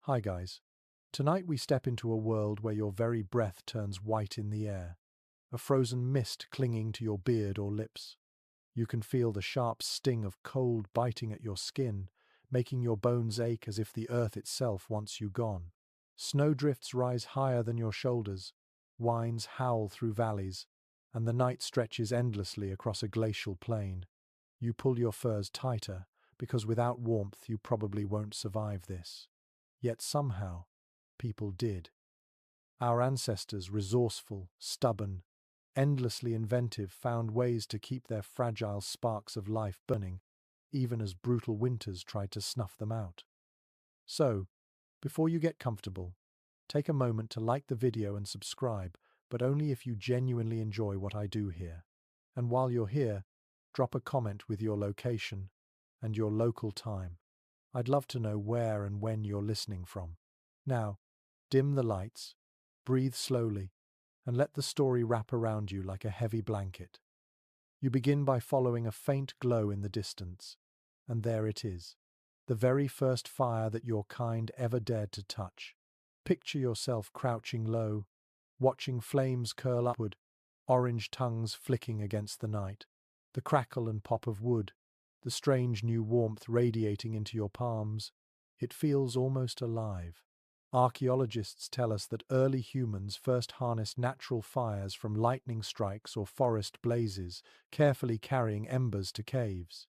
Hi guys. Tonight we step into a world where your very breath turns white in the air, a frozen mist clinging to your beard or lips. You can feel the sharp sting of cold biting at your skin, making your bones ache as if the earth itself wants you gone. Snowdrifts rise higher than your shoulders, winds howl through valleys, and the night stretches endlessly across a glacial plain. You pull your furs tighter, because without warmth you probably won't survive this. Yet somehow, people did. Our ancestors, resourceful, stubborn, endlessly inventive, found ways to keep their fragile sparks of life burning, even as brutal winters tried to snuff them out. So, before you get comfortable, take a moment to like the video and subscribe, but only if you genuinely enjoy what I do here. And while you're here, drop a comment with your location and your local time. I'd love to know where and when you're listening from. Now, dim the lights, breathe slowly, and let the story wrap around you like a heavy blanket. You begin by following a faint glow in the distance, and there it is, the very first fire that your kind ever dared to touch. Picture yourself crouching low, watching flames curl upward, orange tongues flicking against the night, the crackle and pop of wood, the strange new warmth radiating into your palms. It feels almost alive. Archaeologists tell us that early humans first harnessed natural fires from lightning strikes or forest blazes, carefully carrying embers to caves.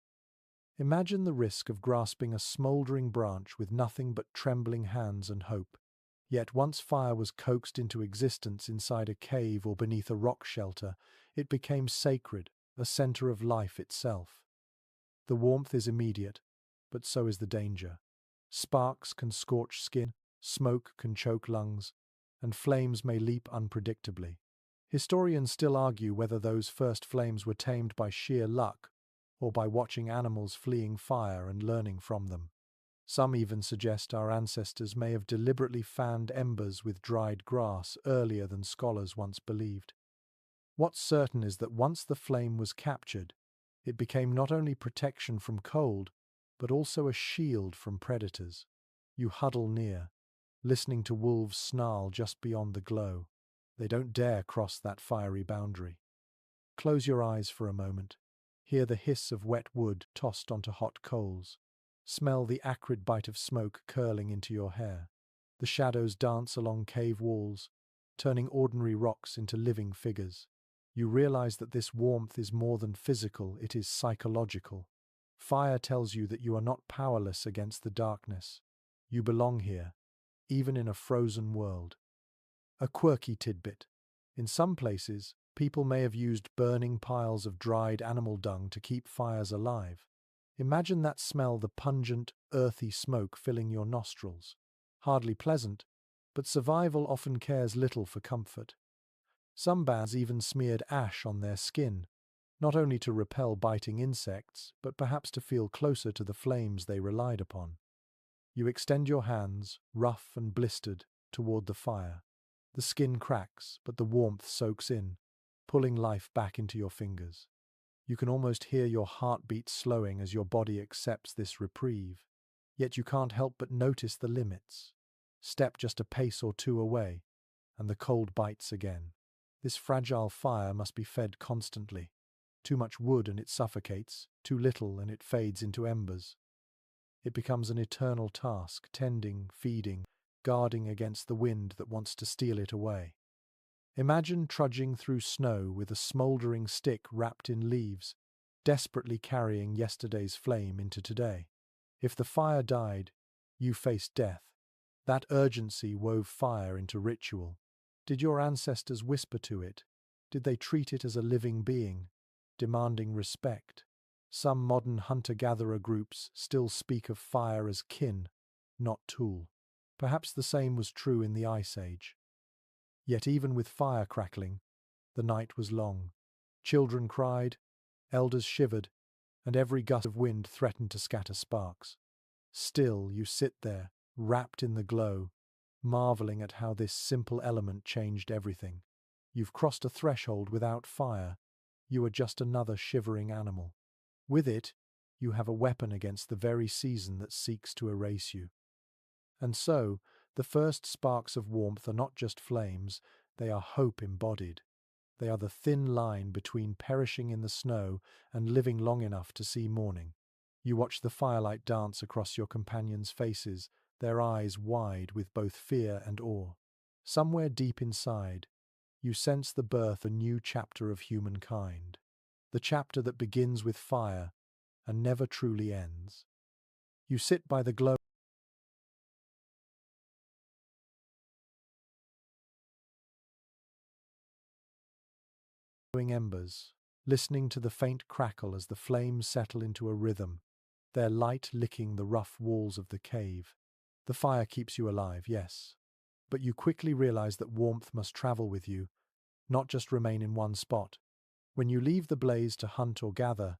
Imagine the risk of grasping a smouldering branch with nothing but trembling hands and hope. Yet once fire was coaxed into existence inside a cave or beneath a rock shelter, it became sacred, a center of life itself. The warmth is immediate, but so is the danger. Sparks can scorch skin, smoke can choke lungs, and flames may leap unpredictably. Historians still argue whether those first flames were tamed by sheer luck or by watching animals fleeing fire and learning from them. Some even suggest our ancestors may have deliberately fanned embers with dried grass earlier than scholars once believed. What's certain is that once the flame was captured, it became not only protection from cold, but also a shield from predators. You huddle near, listening to wolves snarl just beyond the glow. They don't dare cross that fiery boundary. Close your eyes for a moment. Hear the hiss of wet wood tossed onto hot coals. Smell the acrid bite of smoke curling into your hair. The shadows dance along cave walls, turning ordinary rocks into living figures. You realize that this warmth is more than physical, it is psychological. Fire tells you that you are not powerless against the darkness. You belong here, even in a frozen world. A quirky tidbit. In some places, people may have used burning piles of dried animal dung to keep fires alive. Imagine that smell, the pungent, earthy smoke filling your nostrils. Hardly pleasant, but survival often cares little for comfort. Some bands even smeared ash on their skin, not only to repel biting insects, but perhaps to feel closer to the flames they relied upon. You extend your hands, rough and blistered, toward the fire. The skin cracks, but the warmth soaks in, pulling life back into your fingers. You can almost hear your heartbeat slowing as your body accepts this reprieve. Yet you can't help but notice the limits. Step just a pace or two away, and the cold bites again. This fragile fire must be fed constantly. Too much wood and it suffocates, too little and it fades into embers. It becomes an eternal task, tending, feeding, guarding against the wind that wants to steal it away. Imagine trudging through snow with a smouldering stick wrapped in leaves, desperately carrying yesterday's flame into today. If the fire died, you faced death. That urgency wove fire into ritual. Did your ancestors whisper to it? Did they treat it as a living being, demanding respect? Some modern hunter-gatherer groups still speak of fire as kin, not tool. Perhaps the same was true in the Ice Age. Yet even with fire crackling, the night was long. Children cried, elders shivered, and every gust of wind threatened to scatter sparks. Still, you sit there, wrapped in the glow, marveling at how this simple element changed everything. You've crossed a threshold without fire. You are just another shivering animal. With it, you have a weapon against the very season that seeks to erase you. And so, the first sparks of warmth are not just flames, they are hope embodied. They are the thin line between perishing in the snow and living long enough to see morning. You watch the firelight dance across your companions' faces, their eyes wide with both fear and awe. Somewhere deep inside, you sense the birth of a new chapter of humankind. The chapter that begins with fire and never truly ends. You sit by the glowing embers, listening to the faint crackle as the flames settle into a rhythm, their light licking the rough walls of the cave. The fire keeps you alive, yes, but you quickly realize that warmth must travel with you, not just remain in one spot. When you leave the blaze to hunt or gather,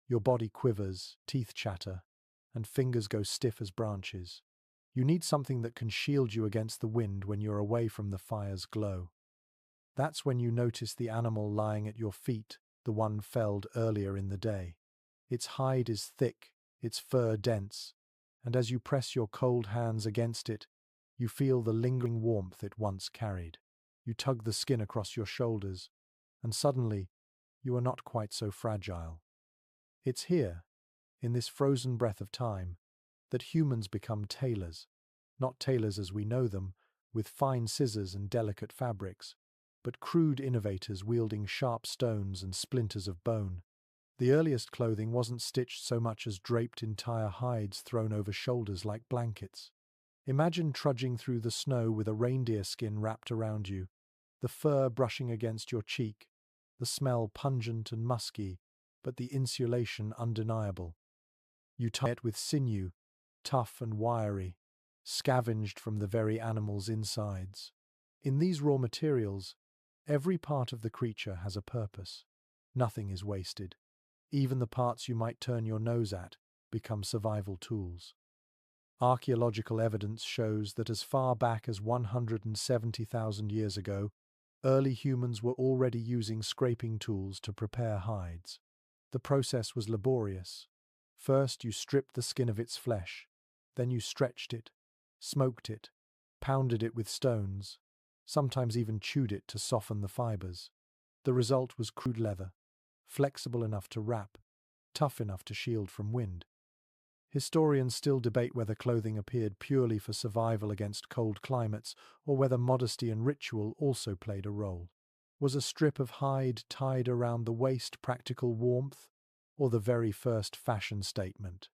your body quivers, teeth chatter, and fingers go stiff as branches. You need something that can shield you against the wind when you're away from the fire's glow. That's when you notice the animal lying at your feet, the one felled earlier in the day. Its hide is thick, its fur dense, and as you press your cold hands against it, you feel the lingering warmth it once carried. You tug the skin across your shoulders, and suddenly, you are not quite so fragile. It's here, in this frozen breath of time, that humans become tailors. Not tailors as we know them, with fine scissors and delicate fabrics, but crude innovators wielding sharp stones and splinters of bone. The earliest clothing wasn't stitched so much as draped entire hides thrown over shoulders like blankets. Imagine trudging through the snow with a reindeer skin wrapped around you, the fur brushing against your cheek, the smell pungent and musky, but the insulation undeniable. You tie it with sinew, tough and wiry, scavenged from the very animal's insides. In these raw materials, every part of the creature has a purpose. Nothing is wasted. Even the parts you might turn your nose at become survival tools. Archaeological evidence shows that as far back as 170,000 years ago, early humans were already using scraping tools to prepare hides. The process was laborious. First, you stripped the skin of its flesh. Then you stretched it, smoked it, pounded it with stones, sometimes even chewed it to soften the fibers. The result was crude leather, flexible enough to wrap, tough enough to shield from wind. Historians still debate whether clothing appeared purely for survival against cold climates or whether modesty and ritual also played a role. Was a strip of hide tied around the waist practical warmth, or the very first fashion statement?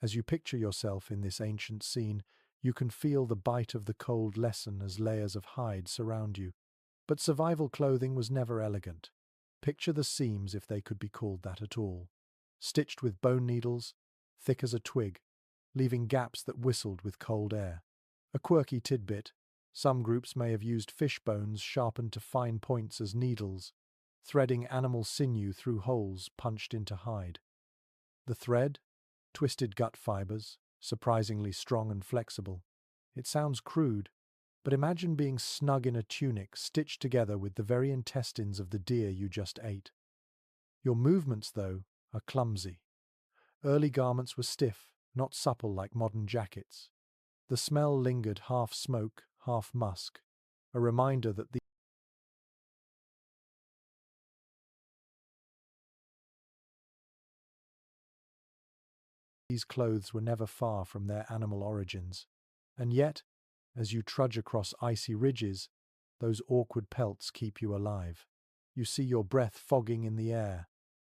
As you picture yourself in this ancient scene, you can feel the bite of the cold lessen as layers of hide surround you. But survival clothing was never elegant. Picture the seams, if they could be called that at all. Stitched with bone needles, thick as a twig, leaving gaps that whistled with cold air. A quirky tidbit, some groups may have used fish bones sharpened to fine points as needles, threading animal sinew through holes punched into hide. The thread? Twisted gut fibers, surprisingly strong and flexible. It sounds crude, but imagine being snug in a tunic stitched together with the very intestines of the deer you just ate. Your movements, though, are clumsy. Early garments were stiff, not supple like modern jackets. The smell lingered half smoke, half musk, a reminder that these clothes were never far from their animal origins. And yet, as you trudge across icy ridges, those awkward pelts keep you alive. You see your breath fogging in the air,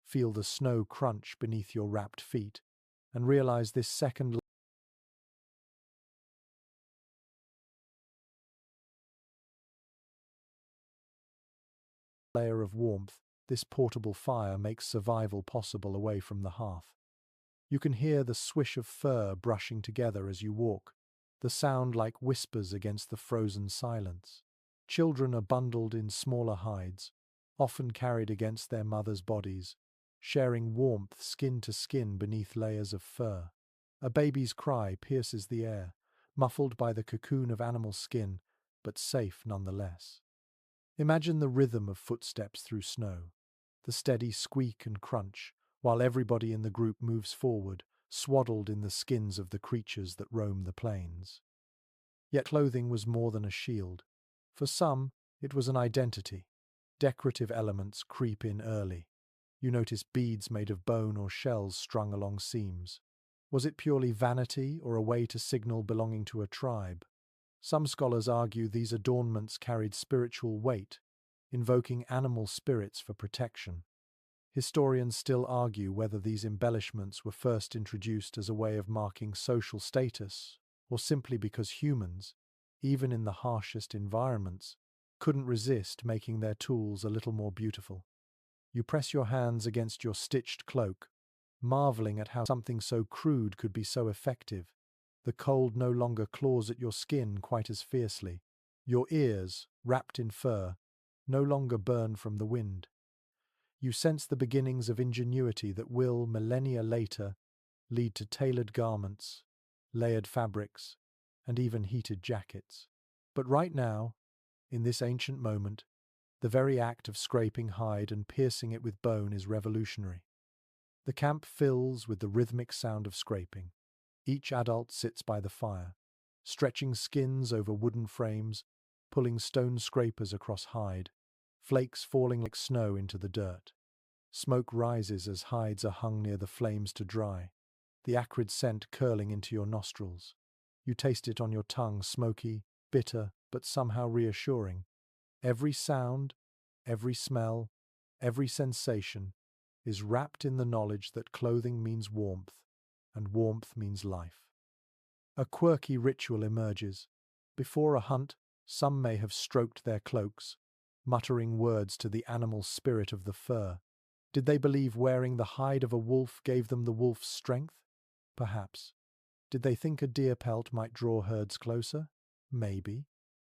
feel the snow crunch beneath your wrapped feet, and realize this second layer of warmth, this portable fire makes survival possible away from the hearth. You can hear the swish of fur brushing together as you walk, the sound like whispers against the frozen silence. Children are bundled in smaller hides, often carried against their mothers' bodies, sharing warmth skin to skin beneath layers of fur. A baby's cry pierces the air, muffled by the cocoon of animal skin, but safe nonetheless. Imagine the rhythm of footsteps through snow, the steady squeak and crunch, while everybody in the group moves forward, swaddled in the skins of the creatures that roam the plains. Yet clothing was more than a shield. For some, it was an identity. Decorative elements creep in early. You notice beads made of bone or shells strung along seams. Was it purely vanity or a way to signal belonging to a tribe? Some scholars argue these adornments carried spiritual weight, invoking animal spirits for protection. Historians still argue whether these embellishments were first introduced as a way of marking social status, or simply because humans, even in the harshest environments, couldn't resist making their tools a little more beautiful. You press your hands against your stitched cloak, marveling at how something so crude could be so effective. The cold no longer claws at your skin quite as fiercely. Your ears, wrapped in fur, no longer burn from the wind. You sense the beginnings of ingenuity that will, millennia later, lead to tailored garments, layered fabrics, and even heated jackets. But right now, in this ancient moment, the very act of scraping hide and piercing it with bone is revolutionary. The camp fills with the rhythmic sound of scraping. Each adult sits by the fire, stretching skins over wooden frames, pulling stone scrapers across hide, flakes falling like snow into the dirt. Smoke rises as hides are hung near the flames to dry, the acrid scent curling into your nostrils. You taste it on your tongue, smoky, bitter, but somehow reassuring. Every sound, every smell, every sensation is wrapped in the knowledge that clothing means warmth, and warmth means life. A quirky ritual emerges. Before a hunt, some may have stroked their cloaks, muttering words to the animal spirit of the fur. Did they believe wearing the hide of a wolf gave them the wolf's strength? Perhaps. Did they think a deer pelt might draw herds closer? Maybe.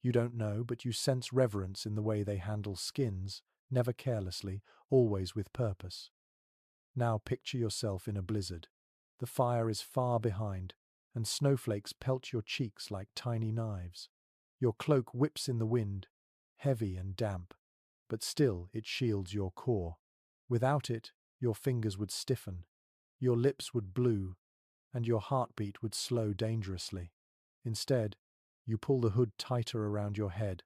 You don't know, but you sense reverence in the way they handle skins, never carelessly, always with purpose. Now picture yourself in a blizzard. The fire is far behind, and snowflakes pelt your cheeks like tiny knives. Your cloak whips in the wind, heavy and damp, but still it shields your core. Without it, your fingers would stiffen, your lips would blue, and your heartbeat would slow dangerously. Instead, you pull the hood tighter around your head,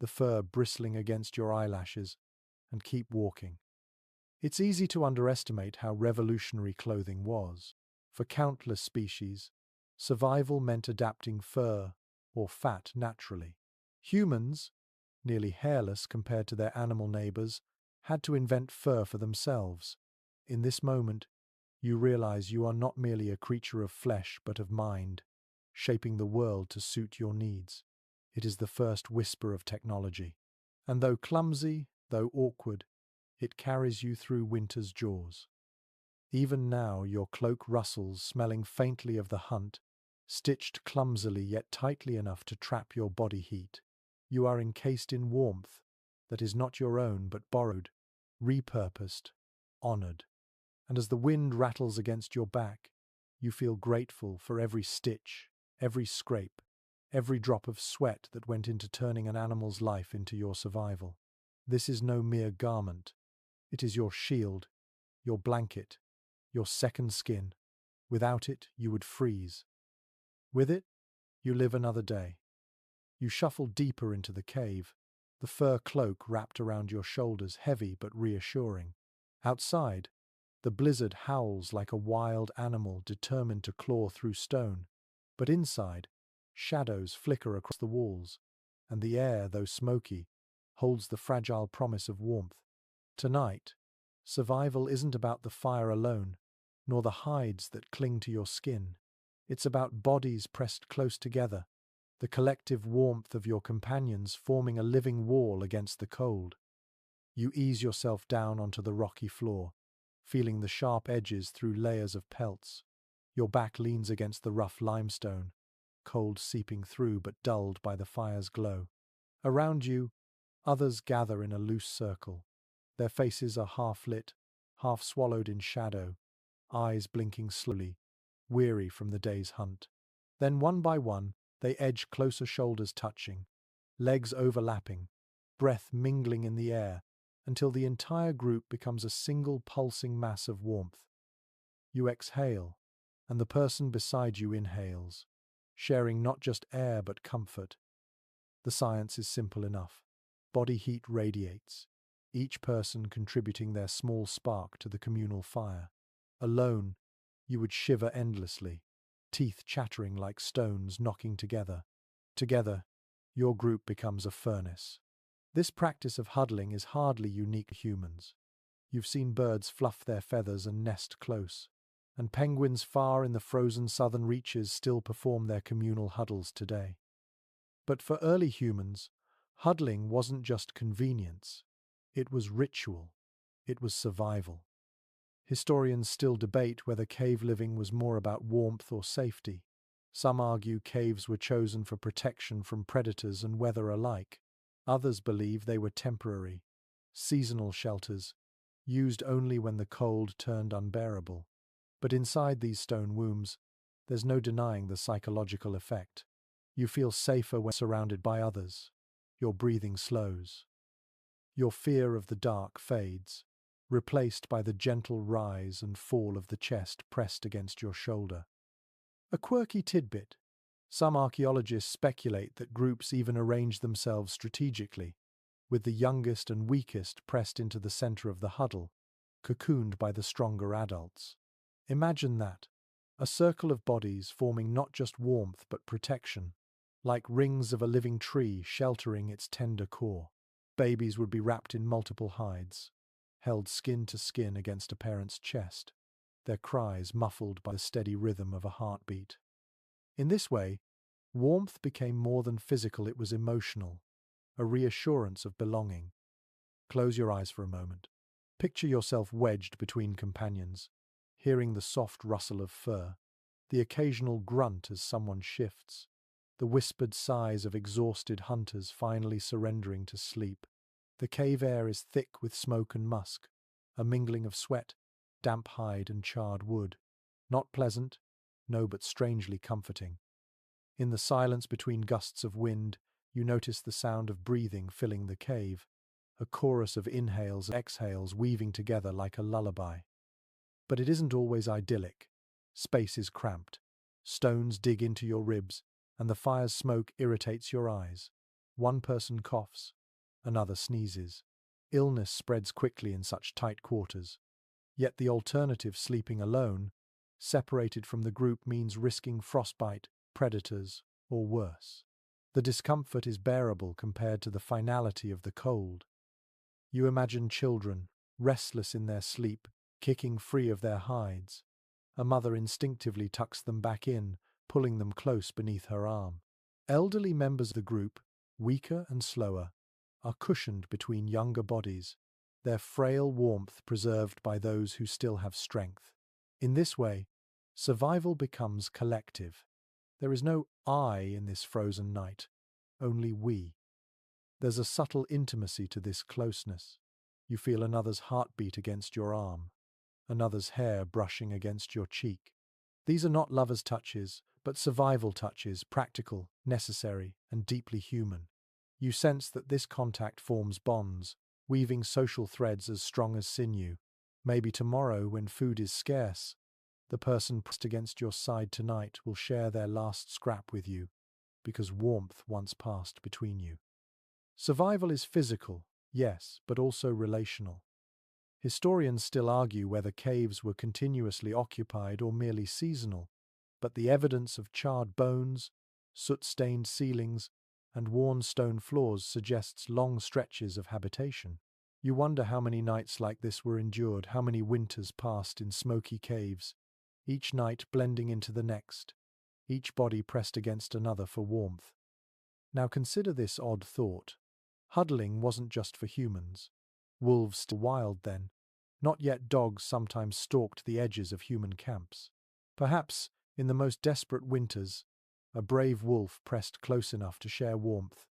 the fur bristling against your eyelashes, and keep walking. It's easy to underestimate how revolutionary clothing was. For countless species, survival meant adapting fur or fat naturally. Humans, nearly hairless compared to their animal neighbors, had to invent fur for themselves. In this moment, you realize you are not merely a creature of flesh but of mind, shaping the world to suit your needs. It is the first whisper of technology. And though clumsy, though awkward, it carries you through winter's jaws. Even now your cloak rustles, smelling faintly of the hunt, stitched clumsily yet tightly enough to trap your body heat. You are encased in warmth that is not your own but borrowed, repurposed, honored. And as the wind rattles against your back, you feel grateful for every stitch, every scrape, every drop of sweat that went into turning an animal's life into your survival. This is no mere garment. It is your shield, your blanket, your second skin. Without it, you would freeze. With it, you live another day. You shuffle deeper into the cave, the fur cloak wrapped around your shoulders, heavy but reassuring. Outside, the blizzard howls like a wild animal determined to claw through stone. But inside, shadows flicker across the walls, and the air, though smoky, holds the fragile promise of warmth. Tonight, survival isn't about the fire alone, nor the hides that cling to your skin. It's about bodies pressed close together, the collective warmth of your companions forming a living wall against the cold. You ease yourself down onto the rocky floor, feeling the sharp edges through layers of pelts. Your back leans against the rough limestone, cold seeping through but dulled by the fire's glow. Around you, others gather in a loose circle. Their faces are half lit, half swallowed in shadow, eyes blinking slowly, weary from the day's hunt. Then one by one, they edge closer, shoulders touching, legs overlapping, breath mingling in the air, until the entire group becomes a single pulsing mass of warmth. You exhale, and the person beside you inhales. sharing not just air but comfort. The science is simple enough. Body heat radiates, each person contributing their small spark to the communal fire. Alone, you would shiver endlessly, teeth chattering like stones knocking together. Together, your group becomes a furnace. This practice of huddling is hardly unique to humans. You've seen birds fluff their feathers and nest close, and penguins far in the frozen southern reaches still perform their communal huddles today. But for early humans, huddling wasn't just convenience. It was ritual. It was survival. Historians still debate whether cave living was more about warmth or safety. Some argue caves were chosen for protection from predators and weather alike. Others believe they were temporary, seasonal shelters, used only when the cold turned unbearable. But inside these stone wombs, there's no denying the psychological effect. You feel safer when surrounded by others. Your breathing slows. Your fear of the dark fades, replaced by the gentle rise and fall of the chest pressed against your shoulder. A quirky tidbit. Some archaeologists speculate that groups even arrange themselves strategically, with the youngest and weakest pressed into the center of the huddle, cocooned by the stronger adults. Imagine that, a circle of bodies forming not just warmth but protection, like rings of a living tree sheltering its tender core. Babies would be wrapped in multiple hides, held skin to skin against a parent's chest, their cries muffled by the steady rhythm of a heartbeat. In this way, warmth became more than physical, it was emotional, a reassurance of belonging. Close your eyes for a moment. Picture yourself wedged between companions, hearing the soft rustle of fur, the occasional grunt as someone shifts, the whispered sighs of exhausted hunters finally surrendering to sleep. The cave air is thick with smoke and musk, a mingling of sweat, damp hide and charred wood. Not pleasant, no, but strangely comforting. In the silence between gusts of wind, you notice the sound of breathing filling the cave, a chorus of inhales and exhales weaving together like a lullaby. But it isn't always idyllic. Space is cramped. Stones dig into your ribs, and the fire's smoke irritates your eyes. One person coughs, another sneezes. Illness spreads quickly in such tight quarters. Yet the alternative, sleeping alone, separated from the group, means risking frostbite, predators, or worse. The discomfort is bearable compared to the finality of the cold. You imagine children, restless in their sleep, kicking free of their hides. A mother instinctively tucks them back in, pulling them close beneath her arm. Elderly members of the group, weaker and slower, are cushioned between younger bodies, their frail warmth preserved by those who still have strength. In this way, survival becomes collective. There is no I in this frozen night, only we. There's a subtle intimacy to this closeness. You feel another's heartbeat against your arm, another's hair brushing against your cheek. These are not lovers' touches, but survival touches, practical, necessary, and deeply human. You sense that this contact forms bonds, weaving social threads as strong as sinew. Maybe tomorrow, when food is scarce, the person pressed against your side tonight will share their last scrap with you, because warmth once passed between you. Survival is physical, yes, but also relational. Historians still argue whether caves were continuously occupied or merely seasonal, but the evidence of charred bones, soot-stained ceilings, and worn stone floors suggests long stretches of habitation. You wonder how many nights like this were endured, how many winters passed in smoky caves, each night blending into the next, each body pressed against another for warmth. Now consider this odd thought. Huddling wasn't just for humans. Wolves still wild then. Not yet dogs sometimes stalked the edges of human camps. Perhaps, in the most desperate winters, a brave wolf pressed close enough to share warmth,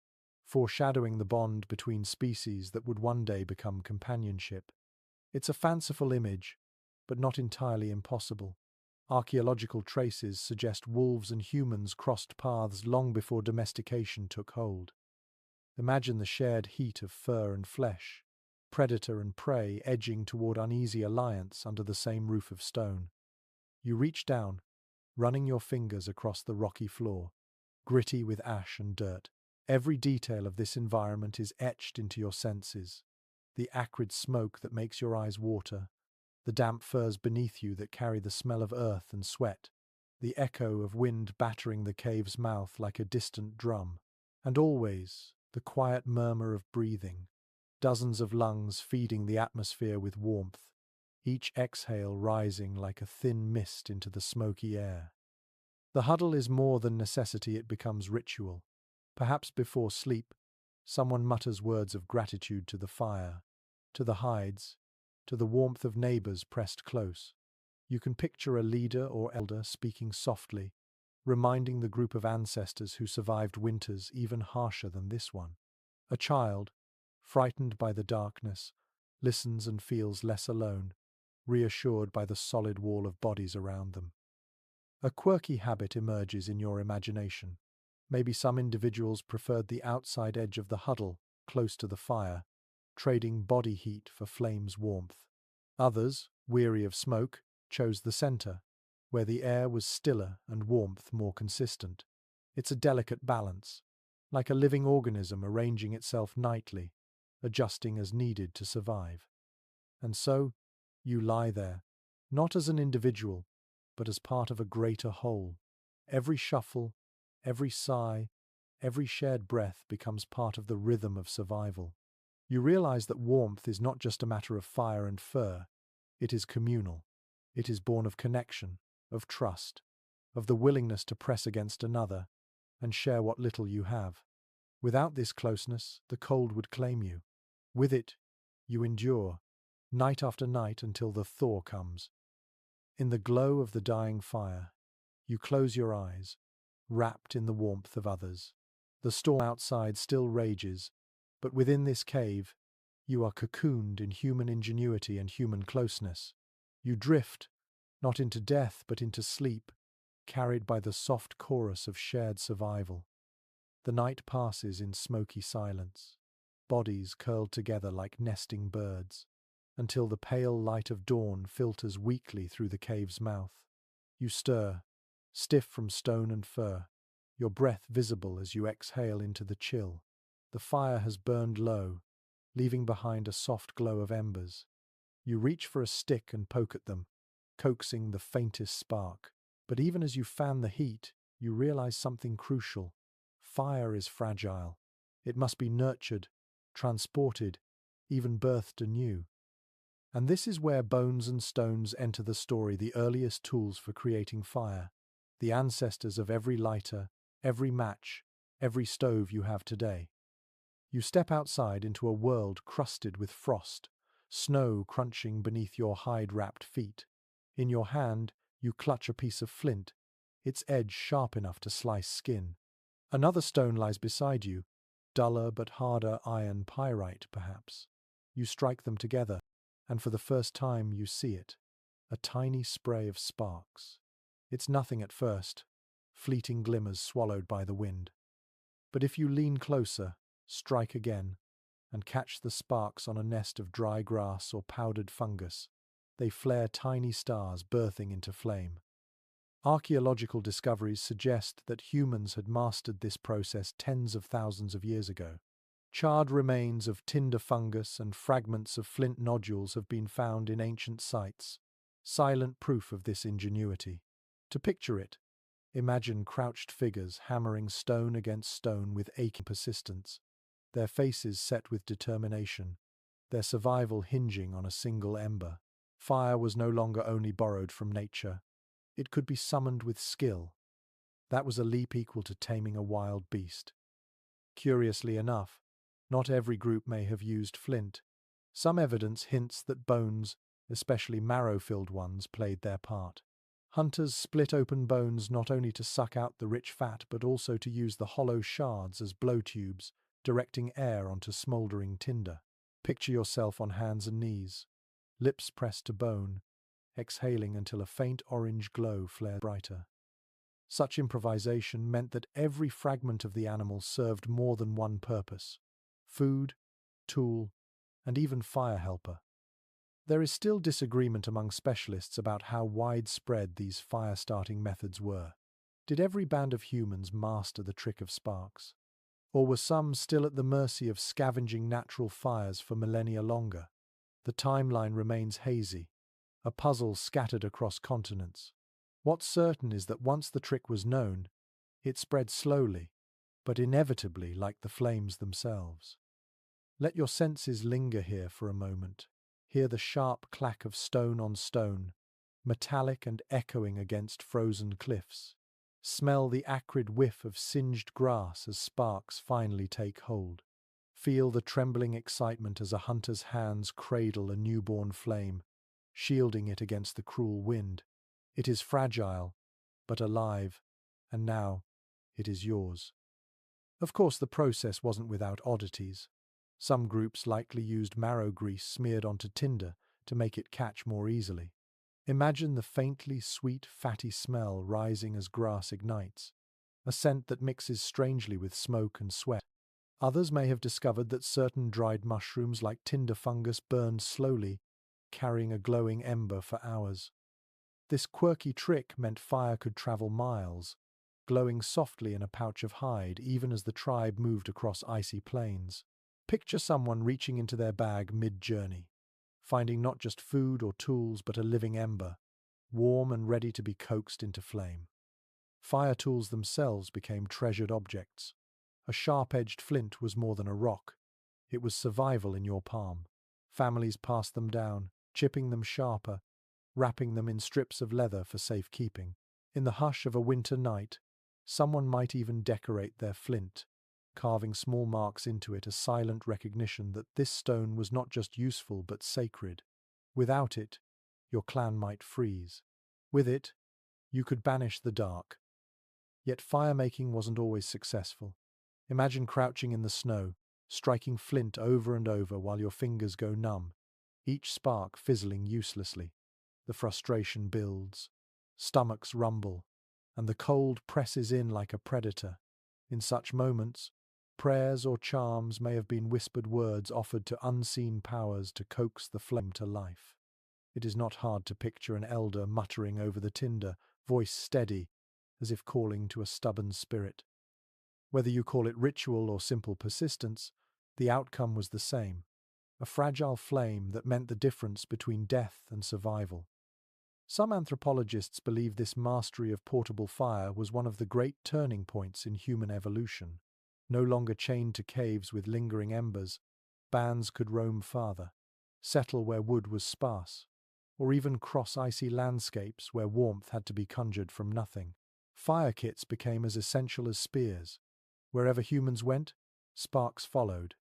foreshadowing the bond between species that would one day become companionship. It's a fanciful image, but not entirely impossible. Archaeological traces suggest wolves and humans crossed paths long before domestication took hold. Imagine the shared heat of fur and flesh, predator and prey edging toward uneasy alliance under the same roof of stone. You reach down, running your fingers across the rocky floor, gritty with ash and dirt. Every detail of this environment is etched into your senses. The acrid smoke that makes your eyes water, the damp furs beneath you that carry the smell of earth and sweat, the echo of wind battering the cave's mouth like a distant drum, and always the quiet murmur of breathing, dozens of lungs feeding the atmosphere with warmth, each exhale rising like a thin mist into the smoky air. The huddle is more than necessity, it becomes ritual. Perhaps before sleep, someone mutters words of gratitude to the fire, to the hides, to the warmth of neighbors pressed close. You can picture a leader or elder speaking softly, reminding the group of ancestors who survived winters even harsher than this one. A child, frightened by the darkness, listens and feels less alone, reassured by the solid wall of bodies around them. A quirky habit emerges in your imagination. Maybe some individuals preferred the outside edge of the huddle, close to the fire, trading body heat for flame's warmth. Others, weary of smoke, chose the center, where the air was stiller and warmth more consistent. It's a delicate balance, like a living organism arranging itself nightly, adjusting as needed to survive. And so, you lie there, not as an individual, but as part of a greater whole. Every shuffle, every sigh, every shared breath becomes part of the rhythm of survival. You realize that warmth is not just a matter of fire and fur, it is communal. It is born of connection, of trust, of the willingness to press against another and share what little you have. Without this closeness, the cold would claim you. With it, you endure, night after night until the thaw comes. In the glow of the dying fire, you close your eyes, wrapped in the warmth of others. The storm outside still rages, but within this cave, you are cocooned in human ingenuity and human closeness. You drift, not into death but into sleep, carried by the soft chorus of shared survival. The night passes in smoky silence, bodies curled together like nesting birds, until the pale light of dawn filters weakly through the cave's mouth. You stir, stiff from stone and fur, your breath visible as you exhale into the chill. The fire has burned low, leaving behind a soft glow of embers. You reach for a stick and poke at them, coaxing the faintest spark. But even as you fan the heat, you realize something crucial. Fire is fragile. It must be nurtured, transported, even birthed anew. And this is where bones and stones enter the story, the earliest tools for creating fire, the ancestors of every lighter, every match, every stove you have today. You step outside into a world crusted with frost, snow crunching beneath your hide-wrapped feet. In your hand, you clutch a piece of flint, its edge sharp enough to slice skin. Another stone lies beside you, duller but harder iron pyrite, perhaps. You strike them together, and for the first time you see it, a tiny spray of sparks. It's nothing at first, fleeting glimmers swallowed by the wind. But if you lean closer, strike again, and catch the sparks on a nest of dry grass or powdered fungus, they flare tiny stars birthing into flame. Archaeological discoveries suggest that humans had mastered this process tens of thousands of years ago. Charred remains of tinder fungus and fragments of flint nodules have been found in ancient sites, silent proof of this ingenuity. To picture it, imagine crouched figures hammering stone against stone with aching persistence, their faces set with determination, their survival hinging on a single ember. Fire was no longer only borrowed from nature. It could be summoned with skill. That was a leap equal to taming a wild beast. Curiously enough, not every group may have used flint. Some evidence hints that bones, especially marrow-filled ones, played their part. Hunters split open bones not only to suck out the rich fat but also to use the hollow shards as blowtubes, directing air onto smouldering tinder. Picture yourself on hands and knees, lips pressed to bone, exhaling until a faint orange glow flared brighter. Such improvisation meant that every fragment of the animal served more than one purpose: food, tool, and even fire helper. There is still disagreement among specialists about how widespread these fire-starting methods were. Did every band of humans master the trick of sparks? Or were some still at the mercy of scavenging natural fires for millennia longer? The timeline remains hazy, a puzzle scattered across continents. What's certain is that once the trick was known, it spread slowly, but inevitably like the flames themselves. Let your senses linger here for a moment. Hear the sharp clack of stone on stone, metallic and echoing against frozen cliffs. Smell the acrid whiff of singed grass as sparks finally take hold. Feel the trembling excitement as a hunter's hands cradle a newborn flame, shielding it against the cruel wind. It is fragile, but alive, and now it is yours. Of course, the process wasn't without oddities. Some groups likely used marrow grease smeared onto tinder to make it catch more easily. Imagine the faintly sweet, fatty smell rising as grass ignites, a scent that mixes strangely with smoke and sweat. Others may have discovered that certain dried mushrooms like tinder fungus burned slowly, carrying a glowing ember for hours. This quirky trick meant fire could travel miles, glowing softly in a pouch of hide even as the tribe moved across icy plains. Picture someone reaching into their bag mid-journey, finding not just food or tools but a living ember, warm and ready to be coaxed into flame. Fire tools themselves became treasured objects. A sharp-edged flint was more than a rock. It was survival in your palm. Families passed them down, chipping them sharper, wrapping them in strips of leather for safekeeping. In the hush of a winter night, someone might even decorate their flint, carving small marks into it, a silent recognition that this stone was not just useful but sacred. Without it, your clan might freeze. With it, you could banish the dark. Yet fire-making wasn't always successful. Imagine crouching in the snow, striking flint over and over while your fingers go numb, each spark fizzling uselessly. The frustration builds, stomachs rumble, and the cold presses in like a predator. In such moments, prayers or charms may have been whispered words offered to unseen powers to coax the flame to life. It is not hard to picture an elder muttering over the tinder, voice steady, as if calling to a stubborn spirit. Whether you call it ritual or simple persistence, the outcome was the same, a fragile flame that meant the difference between death and survival. Some anthropologists believe this mastery of portable fire was one of the great turning points in human evolution. No longer chained to caves with lingering embers, bands could roam farther, settle where wood was sparse, or even cross icy landscapes where warmth had to be conjured from nothing. Fire kits became as essential as spears. Wherever humans went, sparks followed.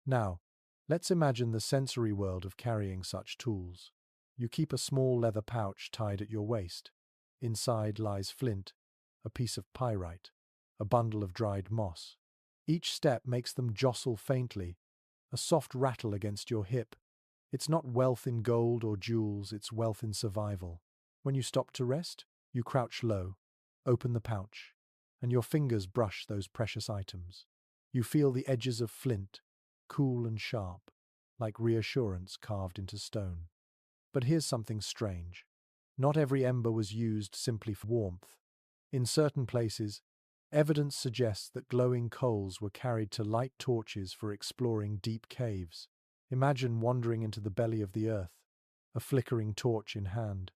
Now, let's imagine the sensory world of carrying such tools. You keep a small leather pouch tied at your waist. Inside lies flint, a piece of pyrite, a bundle of dried moss. Each step makes them jostle faintly, a soft rattle against your hip. It's not wealth in gold or jewels, it's wealth in survival. When you stop to rest, you crouch low, open the pouch, and your fingers brush those precious items. You feel the edges of flint, cool and sharp, like reassurance carved into stone. But here's something strange. Not every ember was used simply for warmth. In certain places, evidence suggests that glowing coals were carried to light torches for exploring deep caves. Imagine wandering into the belly of the earth, a flickering torch in hand,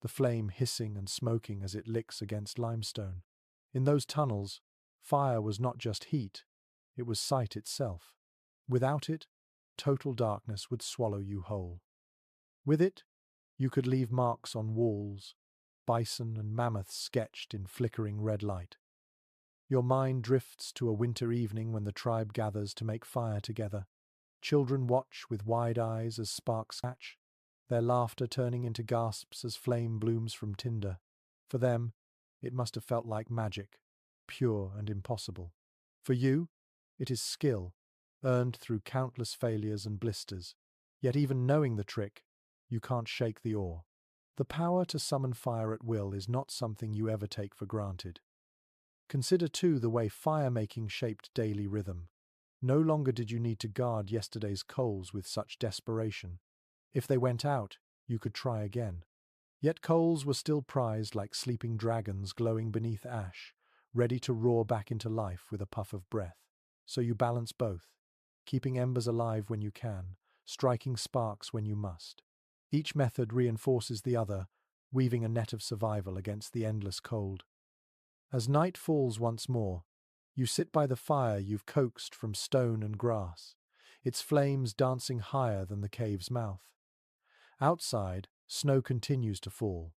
the flame hissing and smoking as it licks against limestone. In those tunnels, fire was not just heat, it was sight itself. Without it, total darkness would swallow you whole. With it, you could leave marks on walls, bison and mammoths sketched in flickering red light. Your mind drifts to a winter evening when the tribe gathers to make fire together. Children watch with wide eyes as sparks hatch, their laughter turning into gasps as flame blooms from tinder. For them, it must have felt like magic, pure and impossible. For you, it is skill, earned through countless failures and blisters. Yet even knowing the trick, you can't shake the awe. The power to summon fire at will is not something you ever take for granted. Consider too the way fire-making shaped daily rhythm. No longer did you need to guard yesterday's coals with such desperation. If they went out, you could try again. Yet coals were still prized like sleeping dragons glowing beneath ash, ready to roar back into life with a puff of breath. So you balance both, keeping embers alive when you can, striking sparks when you must. Each method reinforces the other, weaving a net of survival against the endless cold. As night falls once more, you sit by the fire you've coaxed from stone and grass, its flames dancing higher than the cave's mouth. Outside, snow continues to fall,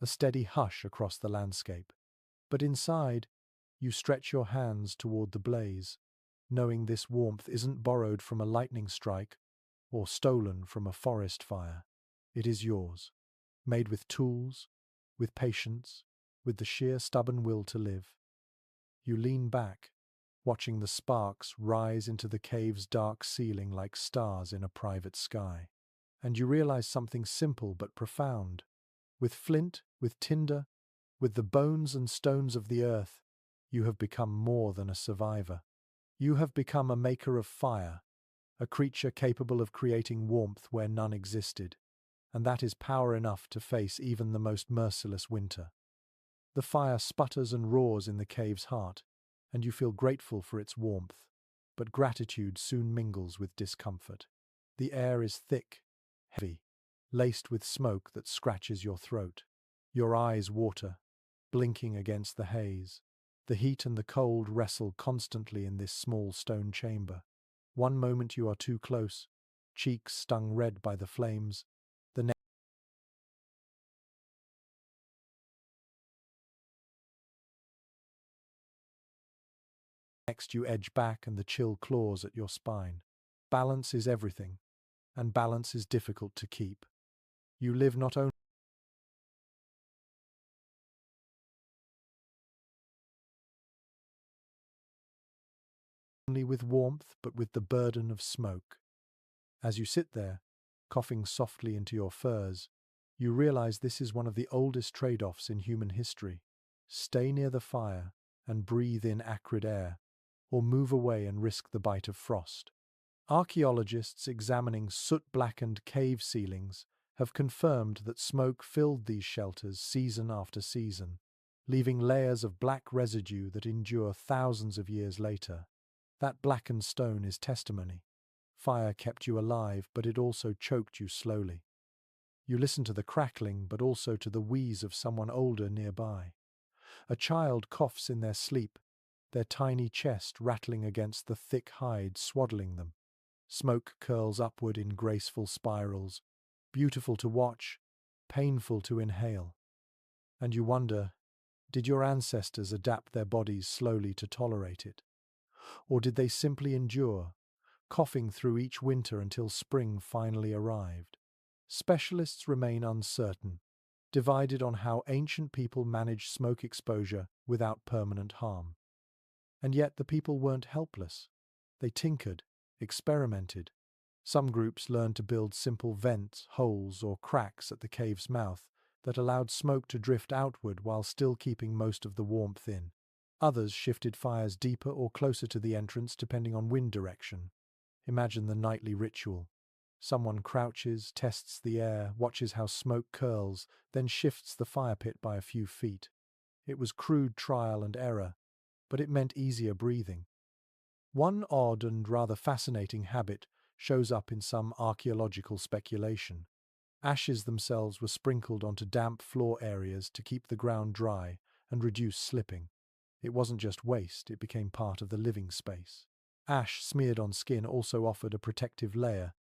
a steady hush across the landscape. But inside, you stretch your hands toward the blaze, knowing this warmth isn't borrowed from a lightning strike or stolen from a forest fire. It is yours, made with tools, with patience, with the sheer stubborn will to live. You lean back, watching the sparks rise into the cave's dark ceiling like stars in a private sky. And you realize something simple but profound. With flint, with tinder, with the bones and stones of the earth, you have become more than a survivor. You have become a maker of fire, a creature capable of creating warmth where none existed, and that is power enough to face even the most merciless winter. The fire sputters and roars in the cave's heart, and you feel grateful for its warmth, but gratitude soon mingles with discomfort. The air is thick, heavy, laced with smoke that scratches your throat. Your eyes water, blinking against the haze. The heat and the cold wrestle constantly in this small stone chamber. One moment you are too close, cheeks stung red by the flames. The next you edge back and the chill claws at your spine. Balance is everything, and balance is difficult to keep. You live not only with warmth, but with the burden of smoke. As you sit there, coughing softly into your furs, you realize this is one of the oldest trade-offs in human history. Stay near the fire and breathe in acrid air, or move away and risk the bite of frost. Archaeologists examining soot-blackened cave ceilings have confirmed that smoke filled these shelters season after season, leaving layers of black residue that endure thousands of years later. That blackened stone is testimony. Fire kept you alive, but it also choked you slowly. You listen to the crackling, but also to the wheeze of someone older nearby. A child coughs in their sleep, their tiny chest rattling against the thick hide swaddling them. Smoke curls upward in graceful spirals, beautiful to watch, painful to inhale. And you wonder, did your ancestors adapt their bodies slowly to tolerate it? Or did they simply endure, coughing through each winter until spring finally arrived? Specialists remain uncertain, divided on how ancient people managed smoke exposure without permanent harm. And yet the people weren't helpless. They tinkered, experimented. Some groups learned to build simple vents, holes, or cracks at the cave's mouth that allowed smoke to drift outward while still keeping most of the warmth in. Others shifted fires deeper or closer to the entrance depending on wind direction. Imagine the nightly ritual. Someone crouches, tests the air, watches how smoke curls, then shifts the fire pit by a few feet. It was crude trial and error, but it meant easier breathing. One odd and rather fascinating habit shows up in some archaeological speculation. Ashes themselves were sprinkled onto damp floor areas to keep the ground dry and reduce slipping. It wasn't just waste, it became part of the living space. Ash smeared on skin also offered a protective layer,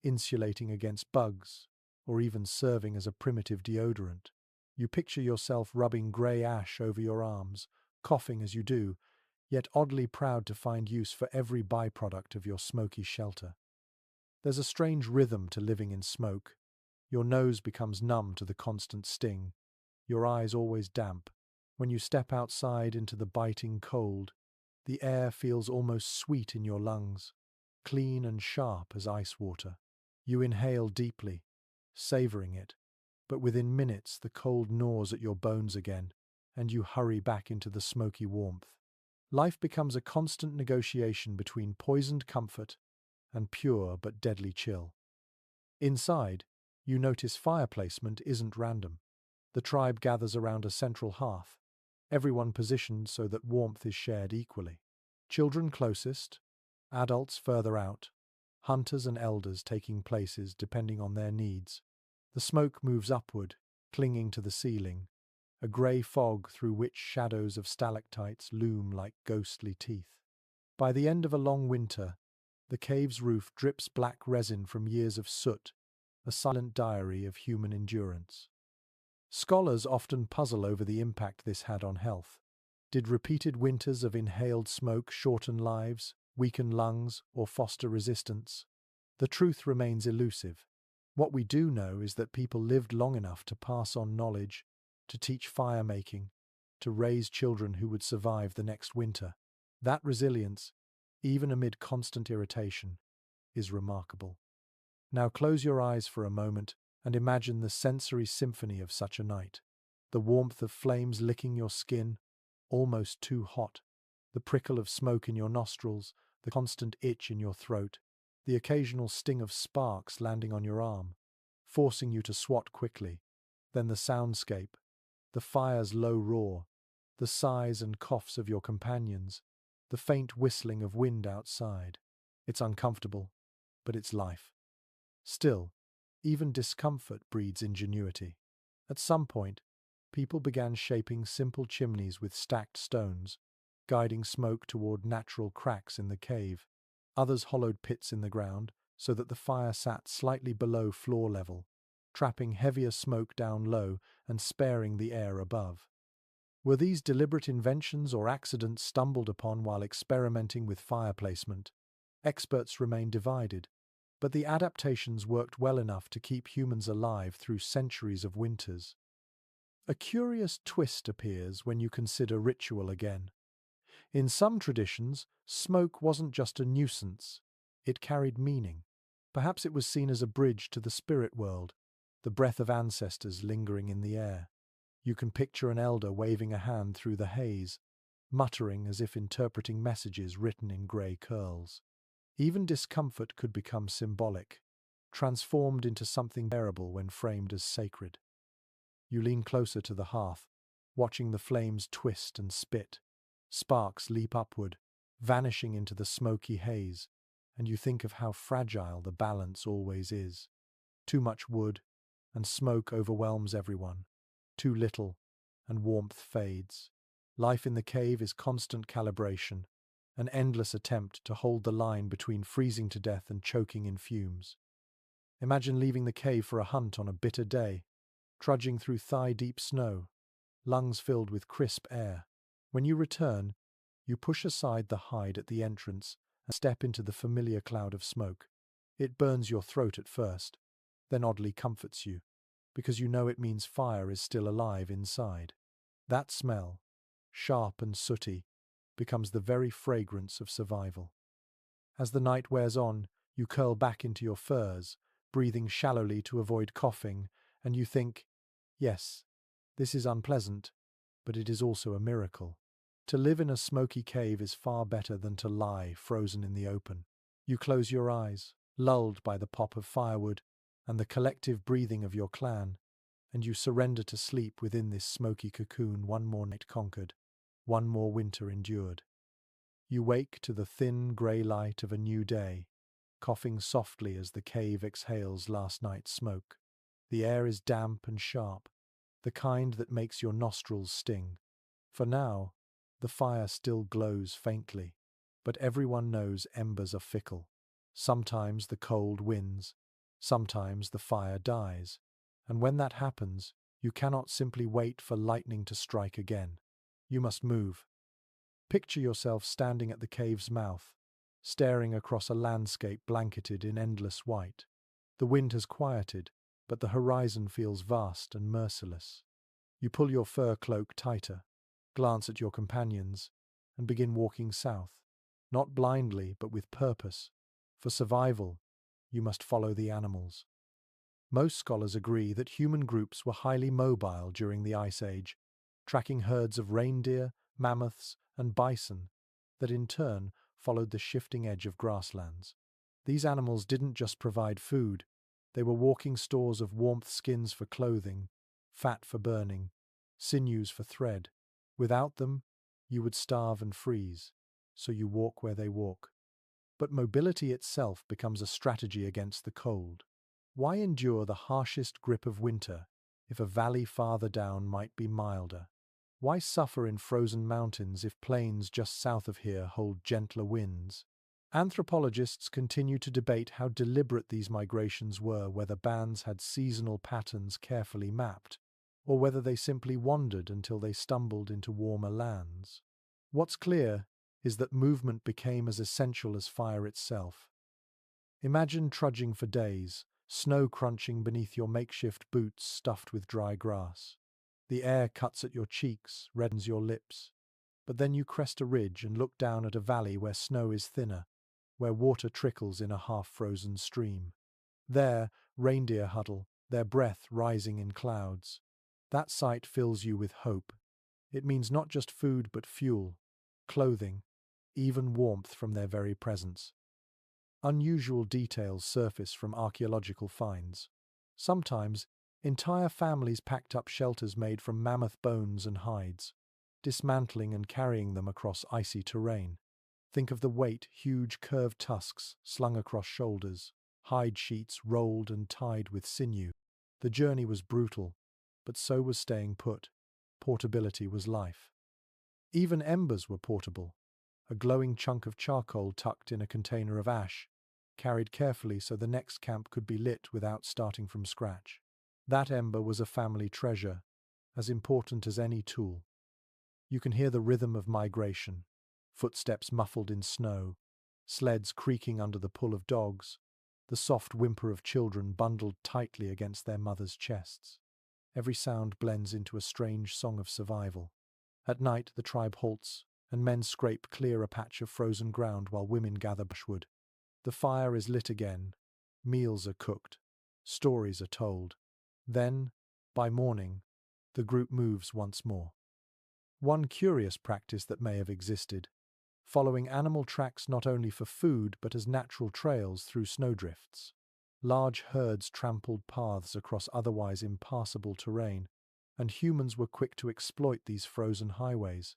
insulating against bugs, or even serving as a primitive deodorant. You picture yourself rubbing grey ash over your arms, coughing as you do, yet oddly proud to find use for every byproduct of your smoky shelter. There's a strange rhythm to living in smoke. Your nose becomes numb to the constant sting, your eyes always damp. When you step outside into the biting cold, the air feels almost sweet in your lungs, clean and sharp as ice water. You inhale deeply, savoring it, but within minutes the cold gnaws at your bones again, and you hurry back into the smoky warmth. Life becomes a constant negotiation between poisoned comfort and pure but deadly chill. Inside, you notice fire placement isn't random. The tribe gathers around a central hearth, everyone positioned so that warmth is shared equally. Children closest, adults further out, hunters and elders taking places depending on their needs. The smoke moves upward, clinging to the ceiling, a grey fog through which shadows of stalactites loom like ghostly teeth. By the end of a long winter, the cave's roof drips black resin from years of soot, a silent diary of human endurance. Scholars often puzzle over the impact this had on health. Did repeated winters of inhaled smoke shorten lives, weaken lungs, or foster resistance? The truth remains elusive. What we do know is that people lived long enough to pass on knowledge, to teach fire-making, to raise children who would survive the next winter. That resilience, even amid constant irritation, is remarkable. Now close your eyes for a moment and imagine the sensory symphony of such a night. The warmth of flames licking your skin, almost too hot, the prickle of smoke in your nostrils, the constant itch in your throat, the occasional sting of sparks landing on your arm, forcing you to swat quickly, then the soundscape, the fire's low roar, the sighs and coughs of your companions, the faint whistling of wind outside. It's uncomfortable, but it's life. Still, even discomfort breeds ingenuity. At some point, people began shaping simple chimneys with stacked stones, guiding smoke toward natural cracks in the cave. Others hollowed pits in the ground so that the fire sat slightly below floor level, trapping heavier smoke down low and sparing the air above. Were these deliberate inventions or accidents stumbled upon while experimenting with fire placement? Experts remain divided, but the adaptations worked well enough to keep humans alive through centuries of winters. A curious twist appears when you consider ritual again. In some traditions, smoke wasn't just a nuisance, it carried meaning. Perhaps it was seen as a bridge to the spirit world, the breath of ancestors lingering in the air. You can picture an elder waving a hand through the haze, muttering as if interpreting messages written in grey curls. Even discomfort could become symbolic, transformed into something bearable when framed as sacred. You lean closer to the hearth, watching the flames twist and spit. Sparks leap upward, vanishing into the smoky haze, and you think of how fragile the balance always is. Too much wood, and smoke overwhelms everyone. Too little, and warmth fades. Life in the cave is constant calibration, an endless attempt to hold the line between freezing to death and choking in fumes. Imagine leaving the cave for a hunt on a bitter day, trudging through thigh-deep snow, lungs filled with crisp air. When you return, you push aside the hide at the entrance and step into the familiar cloud of smoke. It burns your throat at first, then oddly comforts you, because you know it means fire is still alive inside. That smell, sharp and sooty, becomes the very fragrance of survival. As the night wears on, you curl back into your furs, breathing shallowly to avoid coughing, and you think, yes, this is unpleasant, but it is also a miracle. To live in a smoky cave is far better than to lie frozen in the open. You close your eyes, lulled by the pop of firewood and the collective breathing of your clan, and you surrender to sleep within this smoky cocoon, one more night conquered, one more winter endured. You wake to the thin grey light of a new day, coughing softly as the cave exhales last night's smoke. The air is damp and sharp, the kind that makes your nostrils sting. For now, the fire still glows faintly, but everyone knows embers are fickle. Sometimes the cold wins, sometimes the fire dies, and when that happens, you cannot simply wait for lightning to strike again. You must move. Picture yourself standing at the cave's mouth, staring across a landscape blanketed in endless white. The wind has quieted, but the horizon feels vast and merciless. You pull your fur cloak tighter, glance at your companions, and begin walking south. Not blindly, but with purpose. For survival, you must follow the animals. Most scholars agree that human groups were highly mobile during the Ice Age, tracking herds of reindeer, mammoths, and bison that in turn followed the shifting edge of grasslands. These animals didn't just provide food, they were walking stores of warmth, skins for clothing, fat for burning, sinews for thread. Without them, you would starve and freeze, so you walk where they walk. But mobility itself becomes a strategy against the cold. Why endure the harshest grip of winter if a valley farther down might be milder? Why suffer in frozen mountains if plains just south of here hold gentler winds? Anthropologists continue to debate how deliberate these migrations were, whether bands had seasonal patterns carefully mapped, or whether they simply wandered until they stumbled into warmer lands. What's clear is that movement became as essential as fire itself. Imagine trudging for days, snow crunching beneath your makeshift boots stuffed with dry grass. The air cuts at your cheeks, reddens your lips. But then you crest a ridge and look down at a valley where snow is thinner, where water trickles in a half-frozen stream. There, reindeer huddle, their breath rising in clouds. That sight fills you with hope. It means not just food but fuel, clothing, even warmth from their very presence. Unusual details surface from archaeological finds. Sometimes, entire families packed up shelters made from mammoth bones and hides, dismantling and carrying them across icy terrain. Think of the weight, huge curved tusks slung across shoulders, hide sheets rolled and tied with sinew. The journey was brutal, but so was staying put. Portability was life. Even embers were portable, a glowing chunk of charcoal tucked in a container of ash, carried carefully so the next camp could be lit without starting from scratch. That ember was a family treasure, as important as any tool. You can hear the rhythm of migration, footsteps muffled in snow, sleds creaking under the pull of dogs, the soft whimper of children bundled tightly against their mothers' chests. Every sound blends into a strange song of survival. At night, the tribe halts, and men scrape clear a patch of frozen ground while women gather brushwood. The fire is lit again, meals are cooked, stories are told. Then, by morning, the group moves once more. One curious practice that may have existed, following animal tracks not only for food but as natural trails through snowdrifts. Large herds trampled paths across otherwise impassable terrain, and humans were quick to exploit these frozen highways.